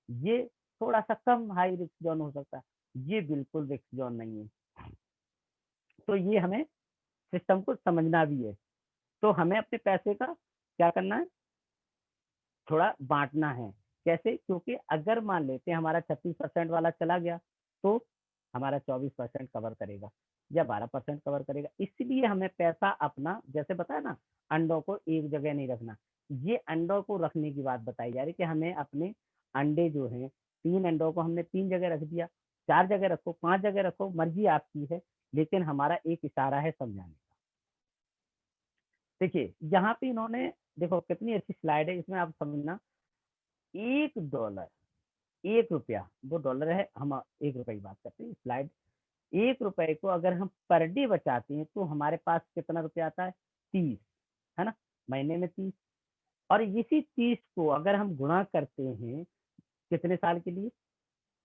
ये थोड़ा-सा कम हाई रिस्क ज़ोन हो सकता है। ये बिल्कुल रिस्क ज़ोन नहीं है। तो ये हमें सिस्टम को समझना भी है। तो हमें अपने पैसे का क्या करना है, थोड़ा बाँटना है। कैसे? क्योंकि अगर मान लेते हैं हमारा 36% वाला चला गया, तो हमारा 24% कवर करेगा या 12% कवर करेगा। इसलिए हमें पैसा अपना जैसे बताया ना, अंडों को एक जगह नहीं रखना। ये अंडों को रखने की बात बताई जा रही है कि हमें अपने अंडे जो हैं, 3 अंडों को हमने 3 जगह रख दिया, 4 जगह रखो, 5 जगह रखो, मर्ज़ी आपकी है, लेकिन हमारा एक इशारा है समझाने का। देखिए, यहाँ पे इन्होंने देखो कितनी अच्छी स्लाइड है, इसमें आप समझना $1 ₹1 वो डॉलर है, हम ₹1 की बात करते हैं, स्लाइड ₹1 को अगर हम पर डे बचाते हैं, तो हमारे पास कितना रुपया आता है? 30 है ना? महीने में 30 और इसी 30 को अगर हम गुणा करते हैं, कितने साल के लिए?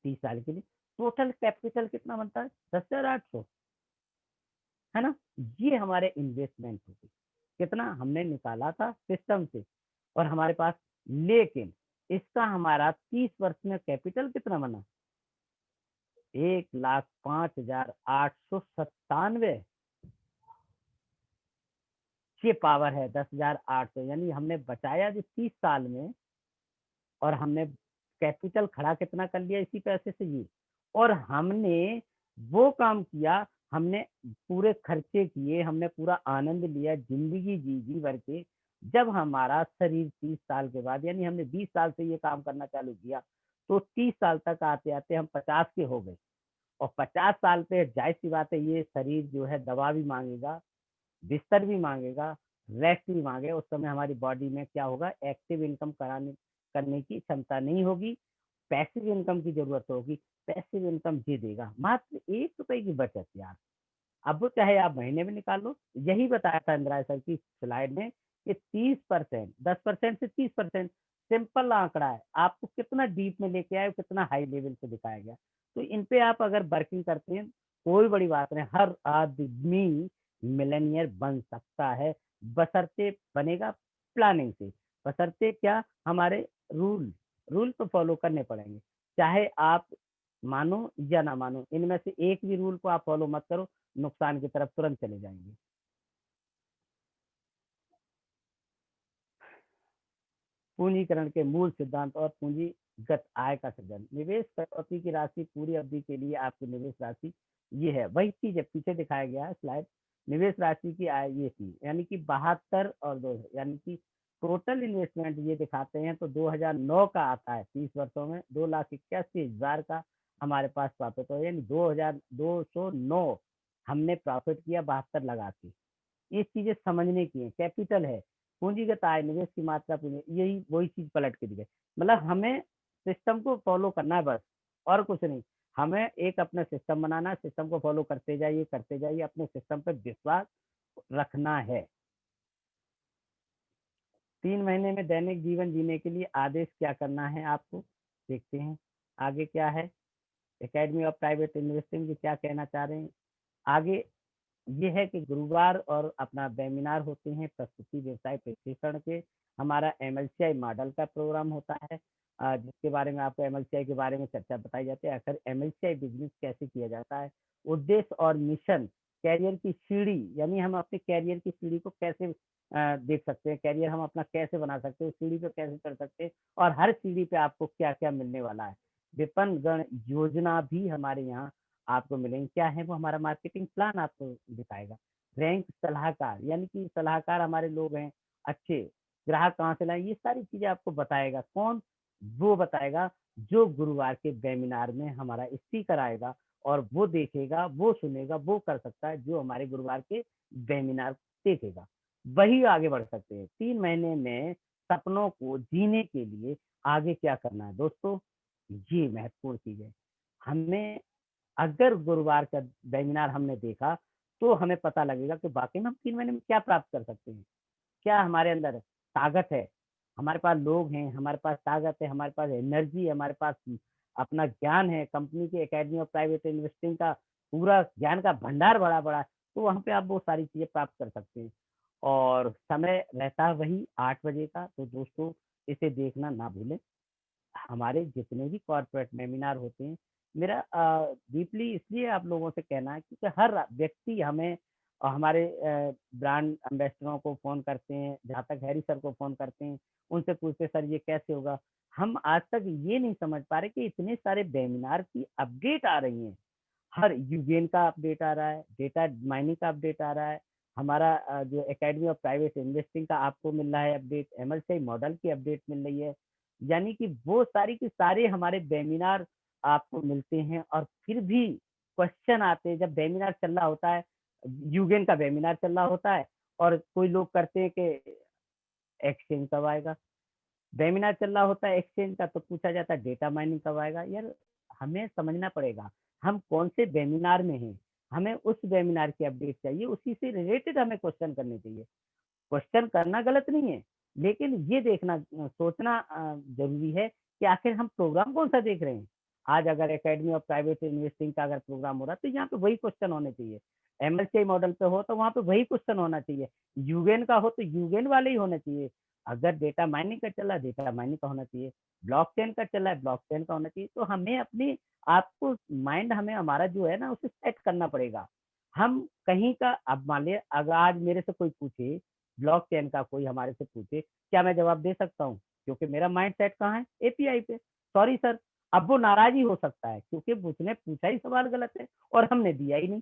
30 साल के लिए, टोटल कैपिटल कितना बनता है? 10,800 है ना? ये हमारे इन्वेस्टमेंट होगी। कितना हमने निकाला था सिस्टम से और हमारे पास लेकिन इसका हमारा 30 वर्ष में कैपिटल कितना बना? 1,05,897 ये पावर है 10,800 यानी हमने बचाया जो 30 साल में और हमने कैपिटल खड़ा कितना कर लिया इसी पैसे से ये और हमने वो काम किया, हमने पूरे खर्चे किए, हमने पूरा आनंद लिया, ज़िंदगी जी, जी भर के। जब हमारा शरीर 30 साल के बाद यानी हमने 20 साल से ये काम करना चालू किया, तो 30 साल तक आते-आते हम 50 के हो गए और 50 साल पे ज़ाहिर-सी बात है ये शरीर जो है दवा भी माँगेगा, बिस्तर भी माँगेगा, रेस्ट भी माँगेगा, उस समय हमारी बॉडी में क्या होगा एक्टिव इनकम कराने करने की क्षमता नहीं होगी, पैसिव इनकम की ज़रूरत होगी, पैसिव इनकम ये देगा, मात्र ₹1 की बचत यार। अब वो चाहे आप महीने में निकाल लो, यही बताया था इंदिरा सर की स्लाइड में कि 30% 10% से 30% सिंपल आंकड़ा है। आपको कितना डीप में लेके आए, कितना हाई लेवल पे दिखाया गया। तो इन पे आप अगर वर्किंग करते हैं, कोई बड़ी बात नहीं, हर आदमी मिलियनेयर बन सकता है, बशर्ते बनेगा प्लानिंग से। बशर्ते क्या हमारे रूल रूल तो फॉलो करने पड़ेंगे। चाहे आप मानो या ना मानो, इनमें से एक भी रूल को आप फॉलो मत करो, नुकसान की तरफ तुरंत चले जाएँगे। पूंजीकरण के मूल सिद्धांत और पूंजीगत आय का सृजन। निवेश कटौती की राशि पूरी अवधि के लिए आपकी निवेश राशि ये है। वही चीज़ है, पीछे दिखाया गया है स्लाइड। निवेश राशि की आय ये थी, यानी कि 72 और 2 यानी कि टोटल इन्वेस्टमेंट ये दिखाते हैं तो 2009 का आता है 30 वर्षों में 2,81,000 का हमारे पास प्रॉफिट हो यानी 2,209 हमने प्रॉफिट किया 72 लगा के। ये चीज़ें समझने की हैं, कैपिटल है, पूंजीगत आय, निवेश की मात्रा, पूँजी यही वही चीज़ पलट के दिखाई। मतलब हमें सिस्टम को फ़ॉलो करना है बस, और कुछ नहीं। हमें एक अपना सिस्टम बनाना है, सिस्टम को फ़ॉलो करते जाइए, अपने सिस्टम पे विश्वास रखना है। 3 महीने में दैनिक जीवन जीने के लिए आदेश क्या करना है आपको? देखते हैं, आगे क्या है? एकेडमी ऑफ प्राइवेट इन्वेस्टिंग ये क्या कहना चाह रहे हैं? आगे ये है कि गुरुवार और अपना वेबिनार होते हैं प्रस्तुति व्यवसाय प्रशिक्षण के। हमारा एमएलसीआई मॉडल का प्रोग्राम होता है, जिसके बारे में आपको एमएलसीआई के बारे में चर्चा बताई जाती है। आखिर एमएलसीआई बिजनेस कैसे किया जाता है, उद्देश्य और मिशन, कैरियर की सीढ़ी, यानी हम अपने कैरियर की सीढ़ी को कैसे देख सकते हैं, कैरियर हम अपना कैसे बना सकते हैं, उस सीढ़ी पे कैसे चढ़ सकते हैं, और हर सीढ़ी पे आपको क्या क्या मिलने वाला है। विपणन गण योजना भी हमारे यहाँ आपको मिलेंगे। क्या है वो? हमारा मार्केटिंग प्लान आपको दिखाएगा। रैंक सलाहकार, यानी कि सलाहकार हमारे लोग हैं अच्छे, ग्राहक कहाँ से लाएँ, ये सारी चीज़ें आपको बताएगा। कौन? वो बताएगा जो गुरुवार के वेबिनार में हमारा स्पीकर आएगा, और वो देखेगा, वो सुनेगा, वो कर सकता है जो हमारे गुरुवार के वेबिनार देखेगा। वही आगे बढ़ सकते हैं। 3 महीने में सपनों को जीने के लिए आगे क्या करना है दोस्तों? ये महत्वपूर्ण चीज़ है। हमें अगर गुरुवार का वेबिनार हमने देखा, तो हमें पता लगेगा कि वाक़ई में हम 3 महीने में क्या प्राप्त कर सकते हैं। क्या हमारे अंदर ताकत है? हमारे पास लोग हैं, हमारे पास ताकत है, हमारे पास एनर्जी है, हमारे पास अपना ज्ञान है, कंपनी की एकेडमी ऑफ प्राइवेट इन्वेस्टिंग का पूरा ज्ञान का भंडार भरा-पड़ा है, तो वहाँ पे आप वो सारी चीज़ें प्राप्त कर सकते हैं। और समय रहता है वही 8 बजे का, तो दोस्तों इसे देखना ना भूलें। हमारे जितने भी कॉर्पोरेट वेबिनार होते हैं, मेरा डीपली इसलिए आप लोगों से कहना है क्योंकि हर व्यक्ति हमें हमारे ब्रांड एम्बेसडरों को फ़ोन करते हैं, जहाँ तक हैरी सर को फ़ोन करते हैं, उनसे पूछते सर ये कैसे होगा? हम आज तक ये नहीं समझ पा रहे कि इतने सारे वेबिनार की अपडेट आ रही हैं। हर यूजेन का अपडेट आ रहा है, डेटा माइनिंग का अपडेट आ रहा है, हमारा जो एकेडमी ऑफ प्राइवेट इन्वेस्टिंग का आपको मिल रहा है अपडेट, एमएलसीआई मॉडल की अपडेट मिल रही है। यानी कि वो सारी के सारे हमारे वेबिनार आपको मिलते हैं, और फिर भी क्वेश्चन आते हैं जब वेबिनार चल रहा होता है, यूगेन का वेबिनार चल रहा होता है, और कोई लोग करते हैं कि एक्सचेंज कब आएगा? वेबिनार चल रहा होता है एक्सचेंज का, तो पूछा जाता है डेटा माइनिंग कब आएगा? यार हमें समझना पड़ेगा, हम कौन से वेबिनार में हैं, हमें उस वेबिनार की अपडेट चाहिए, उसी से रिलेटेड हमें क्वेश्चन करने चाहिए। क्वेश्चन करना गलत नहीं है, लेकिन ये देखना सोचना ज़रूरी है कि आखिर हम प्रोग्राम कौन-सा देख रहे हैं। आज अगर अकेडमी ऑफ प्राइवेट इन्वेस्टिंग का अगर प्रोग्राम हो रहा है, तो यहाँ पे वही क्वेश्चन होने चाहिए। एमएलसीआई मॉडल पे हो, तो वहाँ पे वही क्वेश्चन होना चाहिए। यूगेन का हो, तो यूगेन वाले ही होने चाहिए। अगर डेटा माइनिंग का चल रहा है, डेटा माइनिंग का होना चाहिए। ब्लॉकचेन का चल रहा है, ब्लॉकचेन का होना चाहिए। तो हमें अपनी आपको माइंड हमें हमारा जो है ना, उसे सेट करना पड़ेगा। हम कहीं का अब मान लिया अगर आज मेरे से कोई पूछे, ब्लॉकचेन का कोई हमारे से पूछे, क्या मैं जवाब दे सकता हूँ? क्योंकि मेरा माइंड सेट कहाँ है? एपीआई पे। सॉरी सर, अब वो नाराज़ ही हो सकता है क्योंकि उसने पूछा ही सवाल गलत है और हमने दिया ही नहीं।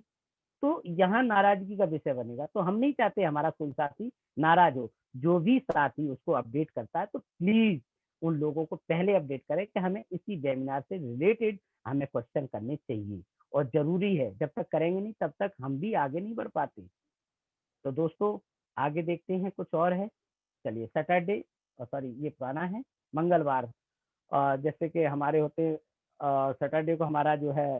तो यहाँ नाराज़गी का विषय बनेगा। तो हम नहीं चाहते हमारा कोई साथी नाराज़ हो। जो भी साथी उसको अपडेट करता है, तो प्लीज़ उन लोगों को पहले अपडेट करें कि हमें इसी वेबिनार से रिलेटेड हमें क्वेश्चन करने चाहिए, और ज़रूरी है। जब तक करेंगे नहीं तब तक हम भी आगे नहीं बढ़ पाते। तो दोस्तों आगे देखते हैं कुछ और है। चलिए सैटरडे सॉरी ये पुराना है, मंगलवार जैसे कि हमारे होते सैटरडे को हमारा जो है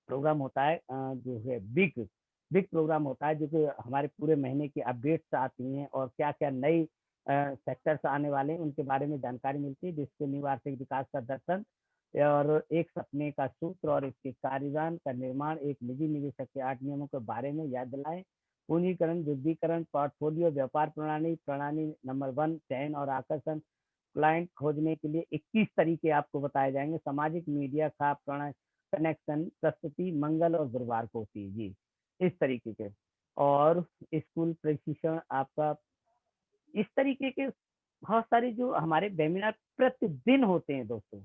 प्रोग्राम होता है जो है बिग बिग प्रोग्राम होता है, जो कि हमारे पूरे महीने की अपडेट्स आती हैं और क्या-क्या नई सेक्टर्स आने वाले हैं, उनके बारे में जानकारी मिलती है, जिससे न्यू आर्थिक विकास का दर्शन और एक सपने का सूत्र और इसके कार्यान्वयन का निर्माण, एक निजी निवेशक के 8 नियमों के बारे में याद दिलाएँ। पूंजीकरण, वृद्धिकरण, पोर्टफोलियो, व्यापार प्रणाली, प्रणाली नंबर 1 चयन और आकर्षण, क्लाइंट खोजने के लिए 21 तरीके आपको बताए जाएँगे। सामाजिक मीडिया का कनेक्शन प्रस्तुति मंगल और गुरुवार को होती है जी, इस तरीके के। और स्कूल प्रशिक्षण आपका इस तरीके के बहुत सारे जो हमारे वेबिनार प्रतिदिन होते हैं दोस्तों।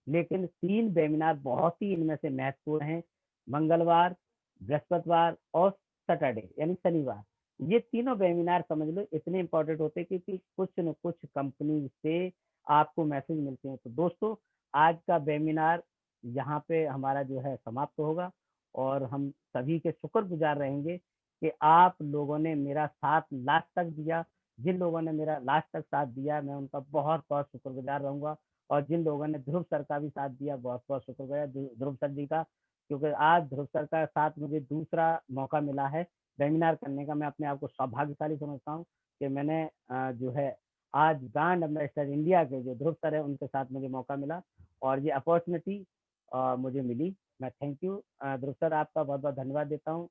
लेकिन 3 वेबिनार बहुत ही इनमें से महत्वपूर्ण हैं, मंगलवार, बृहस्पतिवार और सैटरडे यानी शनिवार। ये तीनों वेबिनार समझ लो इतने इम्पोर्टेंट होते हैं क्योंकि कुछ न कुछ कंपनी से आपको मैसेज मिलते हैं। तो दोस्तों आज का वेबिनार यहाँ पे हमारा जो है समाप्त होगा, और हम सभी के शुक्रगुजार रहेंगे कि आप लोगों ने मेरा साथ लास्ट तक दिया। जिन लोगों ने मेरा लास्ट तक साथ दिया, मैं उनका बहुत-बहुत शुक्रगुजार रहूँगा, और जिन लोगों ने ध्रुव सर का भी साथ दिया, बहुत-बहुत शुक्रगुजार ध्रुव सर जी का, क्योंकि आज ध्रुव सर का साथ मुझे दूसरा मौका मिला है वेबिनार करने का। मैं अपने आप को सौभाग्यशाली समझता हूँ कि मैंने जो है आज ब्रांड एम्बेसडर इंडिया के जो ध्रुव सर है, उनके साथ मुझे मौका मिला और ये अपॉर्चुनिटी मुझे मिली। मैं थैंक यू ध्रुव सर, आपका बहुत-बहुत धन्यवाद देता हूँ,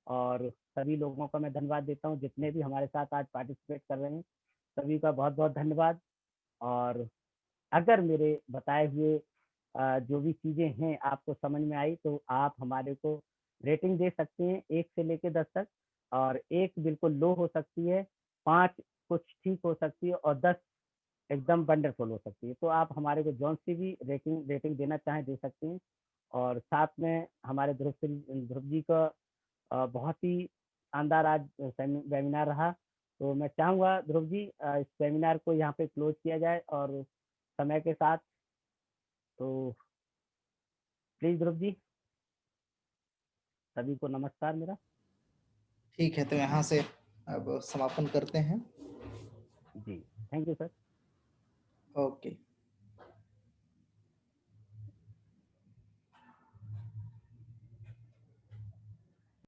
और सभी लोगों का मैं धन्यवाद देता हूँ जितने भी हमारे साथ आज पार्टिसिपेट कर रहे हैं, सभी का बहुत-बहुत धन्यवाद। और अगर मेरे बताए हुए जो भी चीज़ें हैं आपको समझ में आई, तो आप हमारे को रेटिंग दे सकते हैं 1 से लेके 10 तक, और 1 बिल्कुल लो हो सकती है, 5 कुछ ठीक हो सकती है, और 10 एकदम वंडरफुल हो सकती है। तो आप हमारे को जौन-सी भी रेटिंग रेटिंग देना चाहें दे सकते हैं। और साथ में हमारे ध्रुव जी का बहुत ही शानदार आज वेबिनार रहा। तो मैं चाहूँगा ध्रुव जी इस वेबिनार को यहाँ पे क्लोज़ किया जाए और समय के साथ। तो प्लीज़ ध्रुव जी, सभी को नमस्कार मेरा। ठीक है, तो यहाँ से अब समापन करते हैं। जी, थैंक यू सर। ओके।